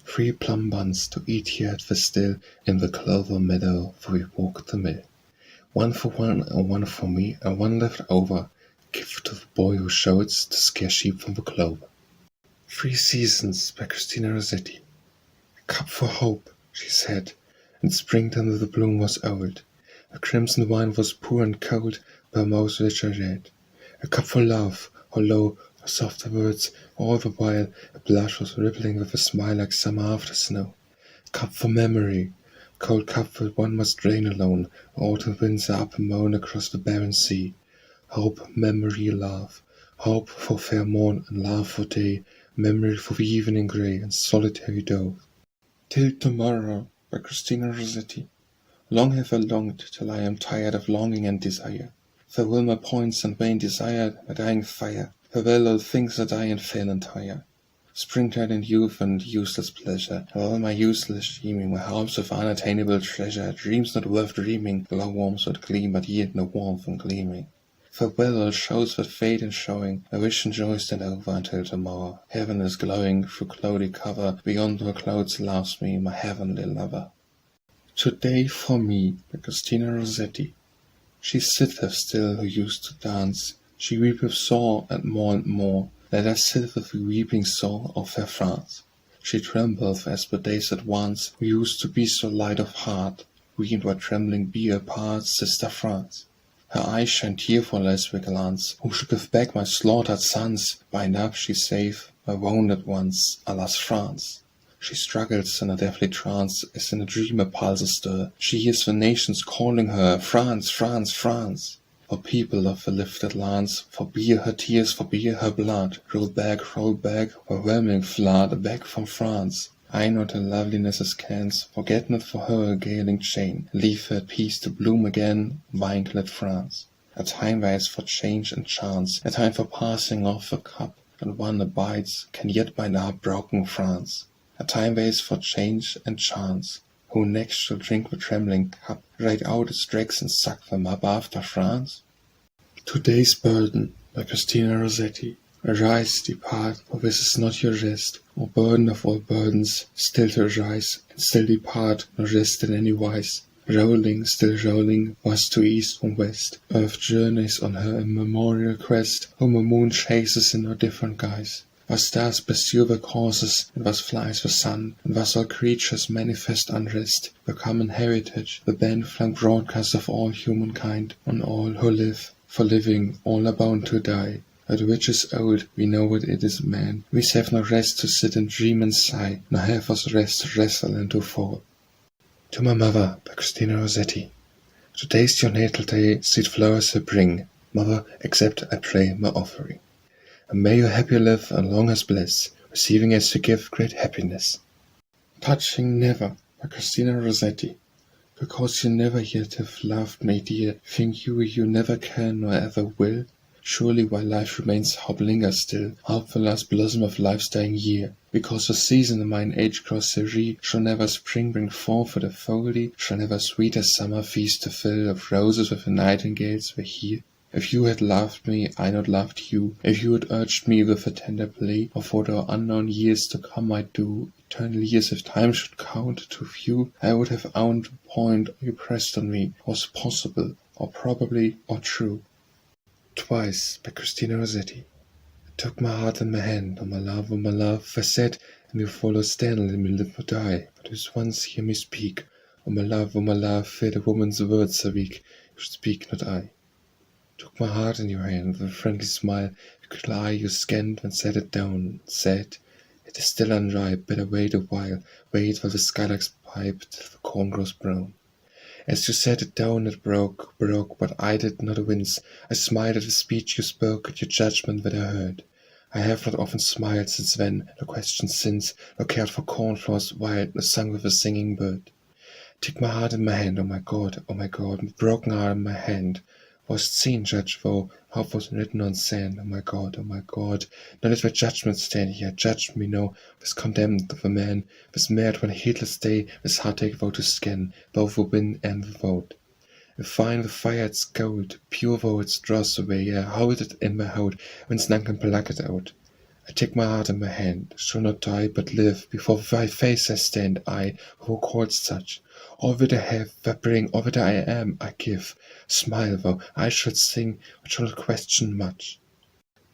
3 plum buns to eat here at the still, in the clover meadow, for we walk the mill. 1 for one, and 1 for me, and 1 left over, give to the boy who shouts to scare sheep from the clover. 3 seasons, by Christina Rossetti. A cup for hope, she said, and springtime the bloom was old. The crimson wine was poor and cold, her mouth richer red. A cup for love, or low, or softer words, all the while a blush was rippling with a smile like summer after snow. A cup for memory, a cold cup that one must drain alone. Autumn winds are up and moan across the barren sea. Hope, memory, love. Hope for fair morn and love for day. Memory for the evening grey and solitary dove. Till tomorrow, by Christina Rossetti. Long have I longed till I am tired of longing and desire. Farewell my points and vain desire, my dying fire. Farewell all things that die and fail and tire. Springtide and youth and useless pleasure, all my useless dreaming, my hopes of unattainable treasure, dreams not worth dreaming, glowworms that gleam but yield no warmth and gleaming. Farewell all shows that fade and showing, my wish and joy stand over until tomorrow. Heaven is glowing through cloudy cover, beyond the clouds loves me, my heavenly lover. Today for me, by Christina Rossetti. She sitteth still who used to dance, she weepeth sore and more, let us sit with the weeping sore of fair France. She trembleth as the days advance, who used to be so light of heart, weaned where trembling be apart, sister France. Her eyes shine tearful as we glance, who should give back my slaughtered sons, bind up she save my wounded ones, alas France. She struggles in a deathly trance, as in a dream a pulse astir. She hears the nations calling her, France, France, France. For people of the lifted lands, forbear her tears, forbear her blood. Roll back, overwhelming flood, back from France. I know the loveliness scans, forget not for her a galing chain. Leave her at peace to bloom again, vine-clad France. A time waits for change and chance, a time for passing off the cup, and one abides, can yet bind up broken France. A time waits for change and chance. Who next shall drink the trembling cup, ride out its dregs and suck them up after France? Today's burden, by Christina Rossetti. Arise, depart, for this is not your rest, O burden of all burdens, still to rise, and still depart, nor rest in any wise. Rolling, still rolling, west to east and west, Earth journeys on her immemorial quest, whom a moon chases in her different guise. Thus stars pursue their courses, and thus flies the sun, and thus all creatures manifest unrest, the common heritage, the band-flung broadcast of all humankind, on all who live, for living, all are bound to die. At which is old, we know what it is man. We have no rest to sit and dream and sigh, nor have us rest to wrestle and to fall. To my mother, by Christina Rossetti. Today's your natal day, sweet flowers I bring. Mother, accept, I pray, my offering. And may you happy live and long as bliss, receiving as you give great happiness. Touching never, by Christina Rossetti. Because you never yet have loved me, dear, think you never can nor ever will? Surely while life remains, hope lingers still, hope the last blossom of life's dying year. Because the season in mine age grows serene, shall never spring bring forth the folly, shall never sweeter summer feast to fill, of roses with the nightingales were here. If you had loved me, I not loved you, if you had urged me with a tender plea, of what our unknown years to come might do, eternal years if time should count to few, I would have owned the point you pressed on me, was possible, or probably, or true. Twice, by Christina Rossetti. I took my heart in my hand, oh my love, I said, and you follow stand, let me live or die, but this once hear me speak, oh my love, fear the woman's words are weak, you should speak, not I. Took my heart in your hand, with a friendly smile, your critical eye you scanned and set it down, and said, it is still unripe, better wait a while, wait while the skylarks pipe till the corn grows brown. As you set it down it broke, but I did not wince. I smiled at the speech you spoke, at your judgment that I heard. I have not often smiled since then, nor questioned since, nor cared for cornflowers wild, nor sung with a singing bird. Take my heart in my hand, oh my God, my broken heart in my hand. Wast seen, judge thou, how was written on sand, oh my God, now let thy judgment stand here, judge me now, was condemned of a man, was mad one heedless day, was heartache thou to scan, both the wind and the vote. If fine the fire its gold, pure thou its dross away, yeah, hold it in my hold, whence none can pluck it out. I take my heart in my hand, shall not die, but live, before thy face I stand, I, who called such. All that I have, I bring, all that I am, I give. Smile thou, I shall sing, but shall not question much.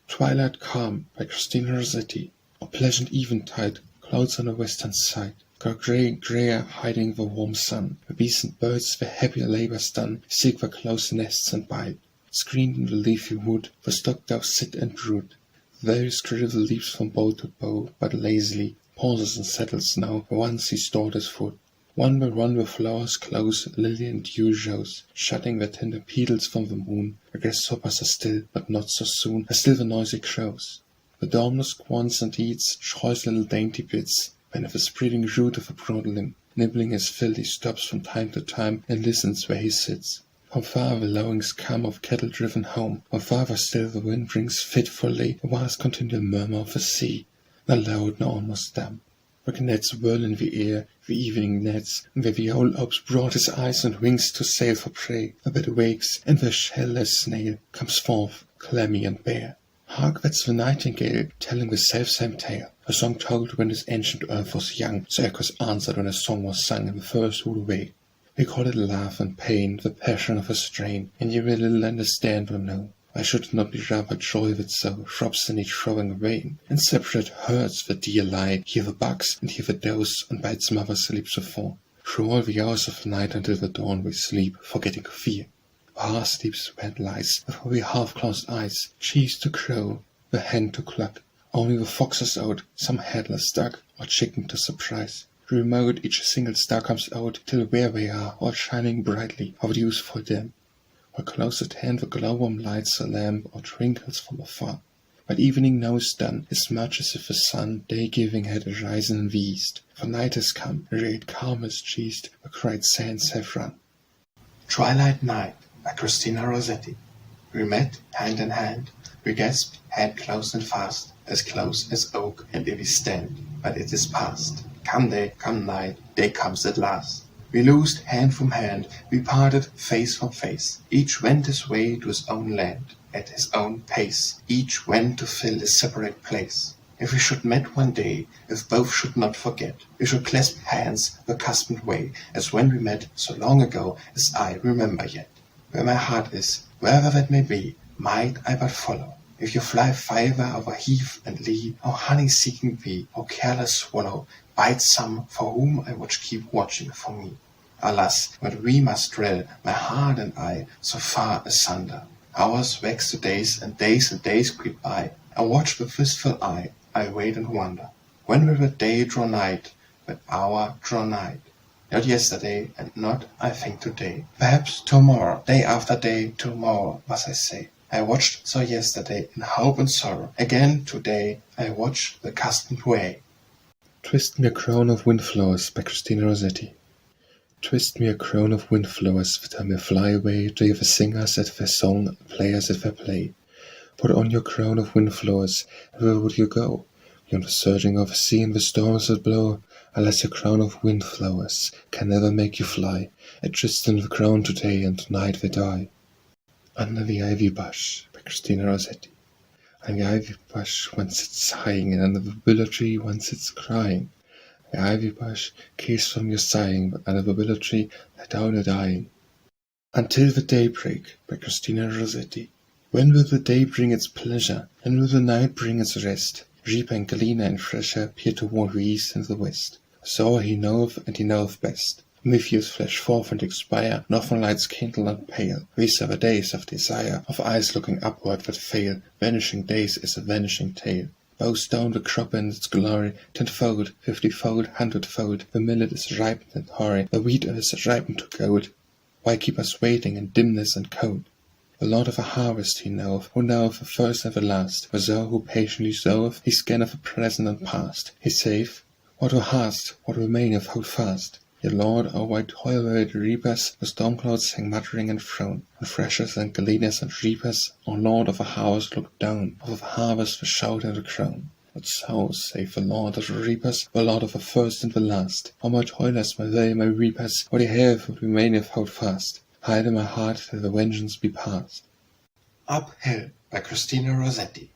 Twilight calm, by Christina Rossetti. A pleasant eventide, clouds on the western side. Greyer hiding the warm sun. The bees and birds, their happy labours done, seek their close nests and bide. screened in the leafy wood, where stock doves sit and root. The various Cradle leaps from bough to bough, but lazily pauses and settles now where once he stored his foot. One by one where flowers close, lily and dew shows, shutting their tender petals from the moon, where grasshoppers are still, but not so soon, as still the noisy crows. The dawnless squawns and eats, choice little dainty bits, when of a spreading root of a broad limb, nibbling his fill he stops from time to time, and listens where he sits. From far the lowings come of cattle driven home, from farther still the wind rings fitfully, the vast continual murmur of the sea, nor loud nor almost dumb. Where gnats whirl in the air, the evening gnats, and where the owl opes broad his eyes and wings to sail for prey, the bird wakes, and the shell-less snail comes forth, clammy and bare. Hark, that's the nightingale, telling the self-same tale, a song told when this ancient earth was young, so echoes answered when a song was sung in the first rude way. We call it love and pain, the passion of a strain, and ye will little understand or know. Why should it not be rather joy that so throbs in each throwing vein? In separate herds the deer lie, here the bucks, and here the does, and by its mother sleeps afore. Through all the hours of night until the dawn we sleep, forgetting fear. The hare sleeps where it lies, before we half-closed eyes, cheese to crow, the hen to cluck, only the fox is out, some headless duck, or chicken to surprise. Remote each single star comes out, till where they are, all shining brightly, how the useful dim. Where close at hand the glowworm lights a lamp, or twinkles from afar. But evening now is done, as much as if the sun, day-giving, had arisen in the east. For night has come, and great calm has ceased, where quiet sands have run. Twilight Night by Christina Rossetti. We met hand in hand, we gasped, hand close and fast, as close as oak and ivy stand, but it is past. Come day, come night, day comes at last. We loosed hand from hand, we parted face from face. Each went his way to his own land, at his own pace. Each went to fill his separate place. If we should meet one day, if both should not forget, we should clasp hands the accustomed way, as when we met so long ago, as I remember yet. Where my heart is, wherever that may be, might I but follow. If you fly fiver over heath and lea, O honey-seeking bee, O careless swallow, bite some for whom I would keep watching for me. Alas, but we must drill, my heart and I, so far asunder. Hours wax to days and days creep by. I watch with wistful eye, I wait and wonder. When will the day draw night, that hour draw night? Not yesterday, and not, I think, today. Perhaps tomorrow, day after day, tomorrow, must I say. I watched so yesterday in hope and sorrow. Again today I watch the accustomed way. Twist me a crown of windflowers by Christina Rossetti. Twist me a crown of windflowers that I may fly away to hear the singers at their song and players at their play. Put on your crown of windflowers, and where would you go? Beyond the surging of the sea and the storms that blow. Alas, your crown of windflowers can never make you fly. At Tristan the crown today, and tonight they die. Under the ivy bush by Christina Rossetti. Under the ivy bush one sits sighing, and under the willow tree one sits crying. The ivy bush keeps from your sighing, but under the willow tree lie down a dying. Until the daybreak by Christina Rossetti. When will the day bring its pleasure? When will the night bring its rest? Reaper and gleaner and thresher appear toward the east and the west. So he knoweth, and he knoweth best. Meteors flash forth and expire, and often lights kindle and pale. These are the days of desire, of eyes looking upward that fail. Vanishing days is a vanishing tale. Bows down the crop in its glory, tenfold, 50-fold, 100-fold. The millet is ripened and hoary, the wheat is ripened to gold. Why keep us waiting in dimness and cold? The Lord of a harvest he knoweth, who knoweth the first and the last. For thou who patiently soweth, he scanneth the present and past. He saith, What thou hast, what remaineth, hold fast. Your Lord, our white toil-wearied reapers, the storm clouds hang muttering and frown. And threshers and gleaners and reapers, our Lord of a harvest, look down. Of the harvest the shout and the crown. But so, saith the Lord of the reapers, the Lord of the first and the last. O my toilers, my they, my reapers, what ye have, what remaineth, hold fast. Hide in my heart till the vengeance be past. Uphill by Christina Rossetti.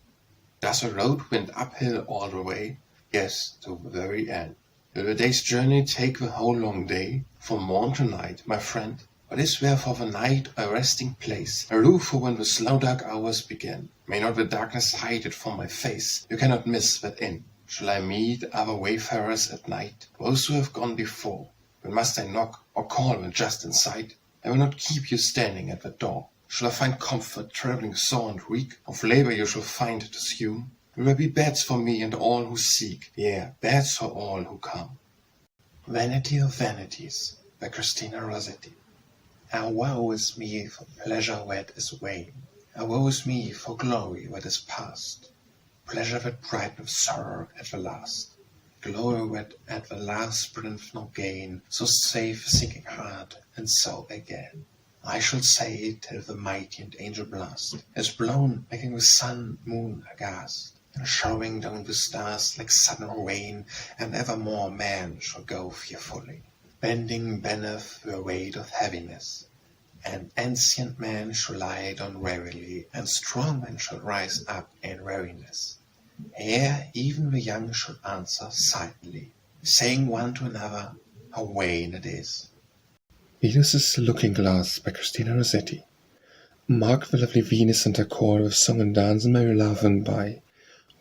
Does a road wind uphill all the way? Yes, to the very end. Will the day's journey take the whole long day? From morn to night, my friend? But is there for the night a resting place? A roof for when the slow dark hours begin? May not the darkness hide it from my face? You cannot miss that inn. Shall I meet other wayfarers at night? Those who have gone before? When must I knock or call when just in sight? I will not keep you standing at the door. shall I find comfort, travelling sore and weak? Of labour you shall find to assume. Will there be beds for me and all who seek? Yea, beds for all who come. Vanity of Vanities by Christina Rossetti. Ah, woe is me for pleasure where is vain. Ah, woe is me for glory where is past. Pleasure that brighteneth sorrow at the last. Glory that at the last bringeth no gain. So safe sinking heart, and so again. I shall say till the mighty and angel blast is blown, making the sun, moon aghast, and showering down the stars like sudden rain, and evermore man shall go fearfully, bending beneath the weight of heaviness. And ancient men shall lie down wearily, and strong men shall rise up in weariness. Ere even the young shall answer silently, saying one to another how vain it is. Venus's Looking Glass by Christina Rossetti. Mark the lovely Venus and her court with song and dance and merry laughing by.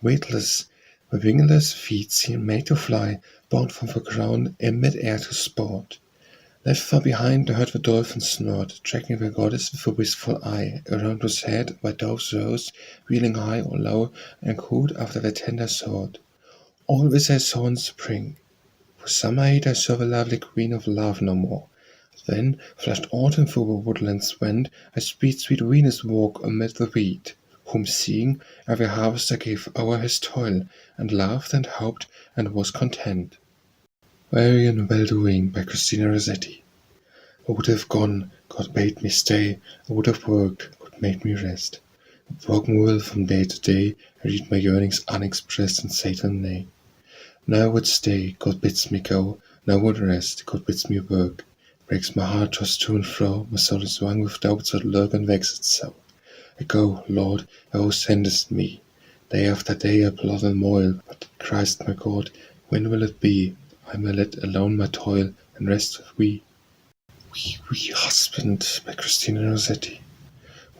Weightless, with wingless feet seem made to fly, bound from the ground in mid-air to sport. Left far behind I heard the dolphin snort, tracking the goddess with a wistful eye. Around whose head white doves rose, wheeling high or low, and cooed after their tender sword. All this I saw in spring. For summer heat I saw the lovely queen of love no more. Then flushed autumn through the woodlands went, I speed sweet Venus walk amid the wheat, whom seeing every harvester gave o'er his toil, and laughed and hoped and was content. Weary and well-doing by Christina Rossetti. I would have gone, God bade me stay, I would have worked, God made me rest. A broken will from day to day, I read my yearnings unexpressed and say them nay. Now I would stay, God bids me go, now I would rest, God bids me work. Breaks my heart tossed to and fro, my soul is wrung with doubts that lurk and vex it so. I go, Lord, thou sendest me. Day after day I plod and moil, but Christ my God, when will it be? I may let alone my toil, and rest with thee. Wee husband by Christina Rossetti.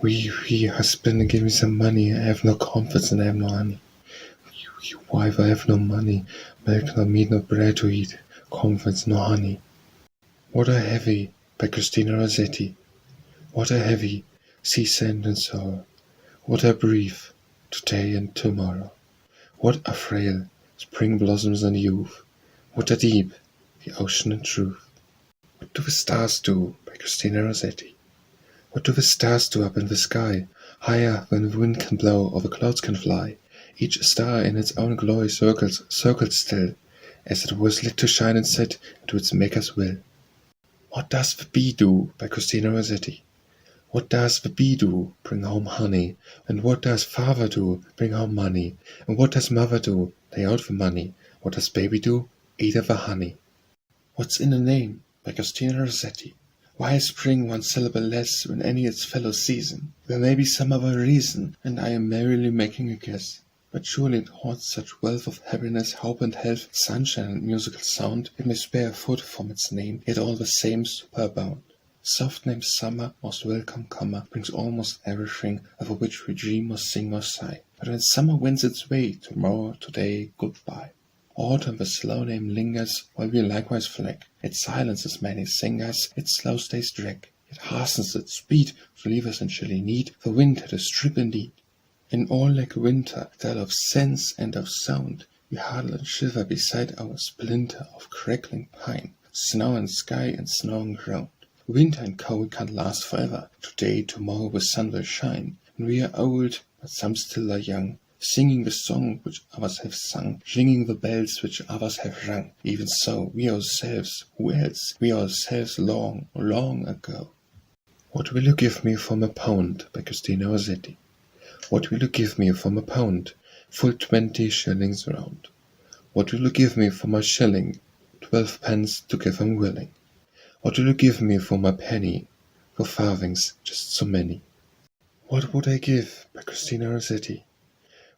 Wee husband, give me some money, I have no comforts and I have no honey. Wee wife, I have no money, milk, no meat, no bread to eat, comforts, no honey. What a heavy by Christina Rossetti. What a heavy, sea sand and sorrow. What a brief, today and tomorrow. What a frail, spring blossoms and youth. What a deep, the ocean and truth. What do the stars do by Christina Rossetti. What do the stars do up in the sky, higher than the wind can blow or the clouds can fly? Each star in its own glory circles still, as it was lit to shine and set into its maker's will. What does the bee do by Christina Rossetti. What does the bee do? Bring home honey. And what does father do? Bring home money. And what does mother do? Lay out the money. What does baby do? Eat of the honey. What's in a name by Christina Rossetti. Why is spring one syllable less than any its fellow season? There may be some other reason, and I am merely making a guess. But surely it hoards such wealth of happiness, hope and health, sunshine and musical sound, it may spare a foot from its name, yet all the same superabound. Soft named summer, most welcome comer, brings almost everything, over which we dream or sing or sigh. But when summer wends its way, tomorrow, today, goodbye. Autumn the slow name lingers, while we likewise flag. It silences many singers, its slow days drag. It hastens its speed to leave us in chilly need, for winter to strip indeed. In all like winter, dull of sense and of sound, we huddle and shiver beside our splinter of crackling pine, snow and sky and snow and ground. Winter and cold can't last forever. Today, tomorrow the sun will shine, and we are old, but some still are young, singing the song which others have sung, ringing the bells which others have rung. Even so, we ourselves, who else? We ourselves long, long ago. What will you give me for my pound by Christina Rossetti. What will you give me for my pound? Full 20 shillings round. What will you give me for my shilling? 12 pence to give I'm willing. What will you give me for my penny? For farthings, just so many. What would I give by Christina Rossetti.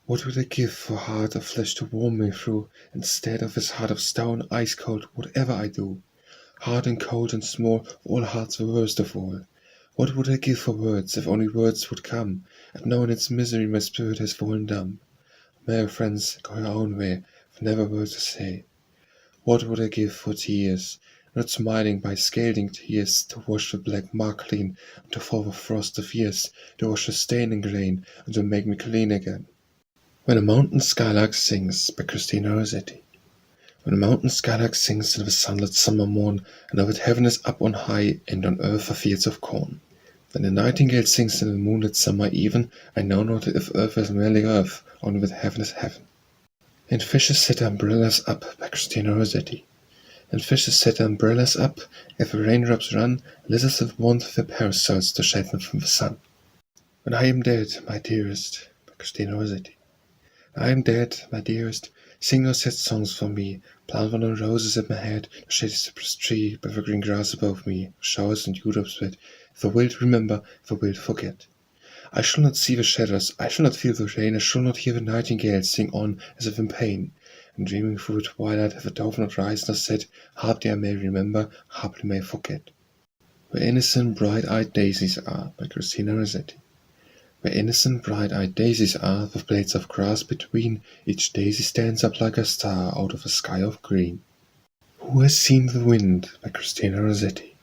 What would I give for heart of flesh to warm me through, instead of this heart of stone, ice cold, whatever I do? Hard and cold and small, all hearts the worst of all. What would I give for words, if only words would come? And now in its misery my spirit has fallen dumb. My friends, go your own way, with never word to say. What would I give for tears? not smiling by scalding tears, to wash the black mark clean, and to thaw the frost of years, to wash the stain and grain, and to make me clean again. When a mountain skylark sings, by Christina Rossetti. When a mountain skylark sings in the sunlit summer morn, and over heaven is up on high, and on earth are fields of corn. When the nightingale sings in the moonlit summer even, I know not if earth is merely earth, only that heaven is heaven. And fishes set umbrellas up, by Christina Rossetti. And fishes set umbrellas up, if the raindrops run, lizards that want their parasols to shade them from the sun. When I am dead, my dearest, by Christina Rossetti. I am dead, my dearest, sing no sad songs for me, plant one of roses at my head, the shady cypress tree, by the green grass above me, showers and dewdrops wet. If thou wilt remember, if thou wilt forget. I shall not see the shadows, I shall not feel the rain, I shall not hear the nightingale sing on as if in pain. And dreaming through the twilight, if a dove not rise nor set, haply I may remember, haply may forget. Where innocent bright-eyed daisies are, by Christina Rossetti. Where innocent bright-eyed daisies are, with blades of grass between, each daisy stands up like a star out of a sky of green. Who has seen the wind, by Christina Rossetti?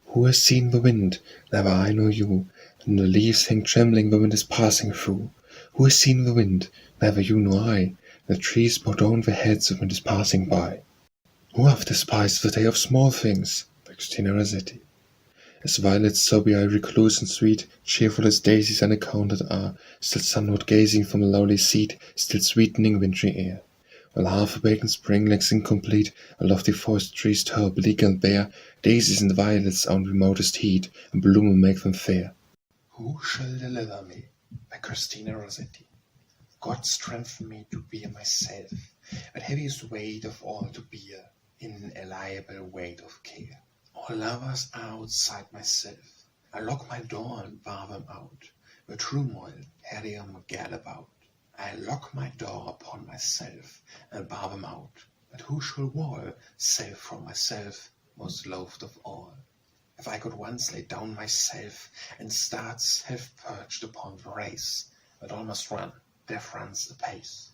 Who has seen the wind? Never I nor you, and the leaves hang trembling the wind is passing through. Who has seen the wind? Never you nor I, the trees bow down their heads the wind is passing by. Who hath despised the day of small things? By Christina Rossetti. As violets so be I recluse and sweet, cheerful as daisies unaccounted are, still sunward gazing from a lowly seat, still sweetening wintry air. While half-awakened spring lags incomplete, a lofty forest trees tower bleak and bare, daisies and violets on remotest heat, and bloom will make them fair. Who shall deliver me? By Christina Rossetti. God strengthen me to bear myself, but heaviest weight of all to bear, inalienable weight of care. All lovers are outside myself. I lock my door and bar them out. The turmoil harry them gad about. I lock my door upon myself and bar them out. But who shall wall, save from myself, most loathed of all? If I could once lay down myself and start self-perched upon the race, that all must run, death runs apace.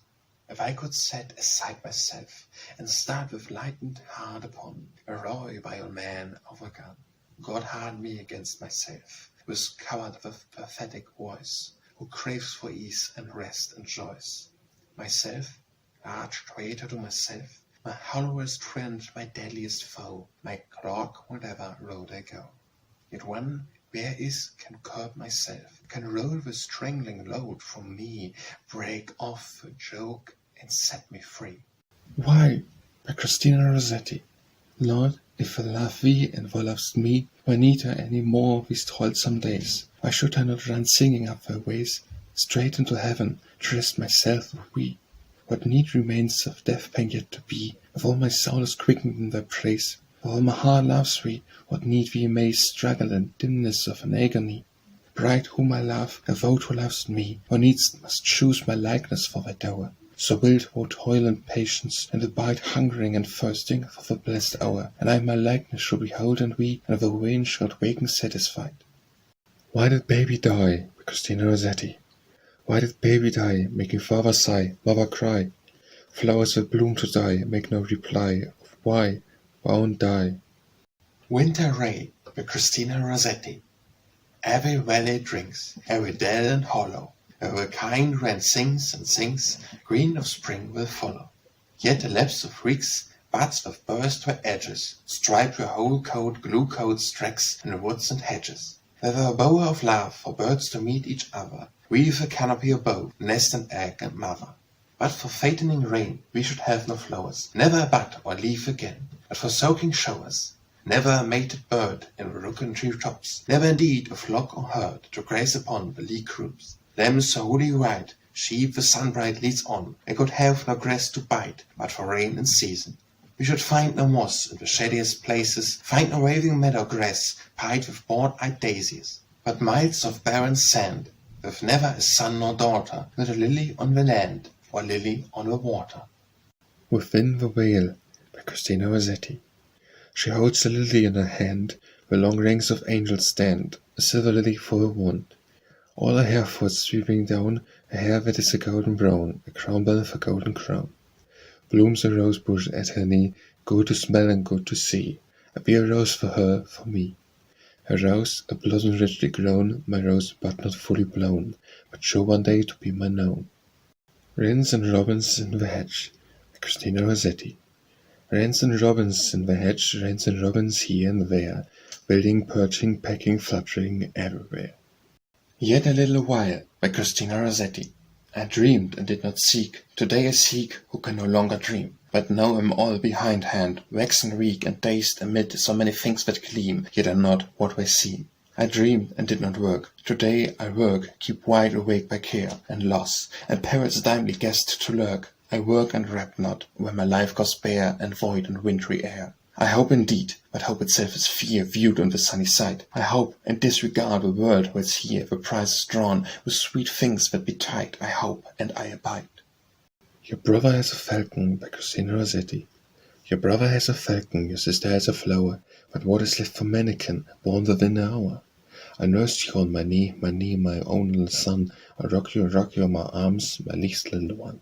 If I could set aside myself and start with lightened heart upon a roy by a man of a gun, God harden me against myself, with coward with pathetic voice, who craves for ease and rest and joys. Myself, arch traitor to myself, my hollowest friend, my deadliest foe, my clog whatever road I go. Yet one where is can curb myself, can roll the strangling load from me, break off the joke and set me free. Why, by Christina Rossetti. Lord, if thou love thee and thou lovest me, why need I any more these toilsome days? Why should I not run singing up thy ways, straight into heaven, to rest myself with thee? What need remains of death pain yet to be, if all my soul is quickened in thy praise? If all my heart loves thee, what need we may struggle in dimness of an agony? Bride whom I love, devote who loves me, thou needs must choose my likeness for thy dower. So wilt thou toil in patience, and abide hungering and thirsting for the blessed hour, and I my likeness shall behold and we, and the rain shall waken satisfied. Why did baby die? By Christina Rossetti. Why did baby die, making father sigh, mother cry? Flowers that bloom to die make no reply of why won't die. Winter Ray, by Christina Rossetti. Every valley drinks, every dell and hollow, every kind wren sings and sings, green of spring will follow. Yet a lapse of weeks, buds with burst where edges, stripe your whole coat, glue-coat tracks in woods and hedges. Whether a bower of love for birds to meet each other, weave a canopy above, nest and egg and mother. But for fattening rain we should have no flowers, never a bud or leaf again, but for soaking showers. Never a mated bird in the rooken tree tops, never indeed a flock or herd to graze upon the lee groups. Lambs so wholly white, sheep the sunbright leads on, and could have no grass to bite, but for rain in season. We should find no moss in the shadiest places, find no waving meadow grass, pied with broad-eyed daisies, but miles of barren sand, with never a son nor daughter, not a lily on the land, or lily on the water. Within the Veil, by Christina Rossetti. She holds a lily in her hand, where long ranks of angels stand, a silver lily for her wand. All her hair falls sweeping down, a hair that is a golden brown, a crown bell with a golden crown. Blooms a rose bush at her knee, good to smell and good to see. I be a rose for her, for me. A rose, a blossom richly grown, my rose but not fully blown, but sure one day to be mine own. Wrens and robins in the hedge, by Christina Rossetti. Wrens and robins in the hedge, wrens and robins here and there, building, perching, pecking, fluttering everywhere. Yet a little while, by Christina Rossetti. I dreamed and did not seek. Today I seek who can no longer dream. But now am all behindhand, waxen weak and dazed amid so many things that gleam, yet are not what they seem. I dreamed and did not work. Today I work, keep wide awake by care and loss, and perils dimly guessed to lurk. I work and rap not, where my life goes bare and void and wintry air. I hope indeed, but hope itself is fear viewed on the sunny side. I hope and disregard the world where it's here, the price is drawn, with sweet things that betide. I hope and I abide. Your brother has a falcon, by Christina Rossetti. Your brother has a falcon, your sister has a flower, but what is left for mannikin, born within an hour? I nursed you on my knee, my own little son. I rock you on my arms, my least little one.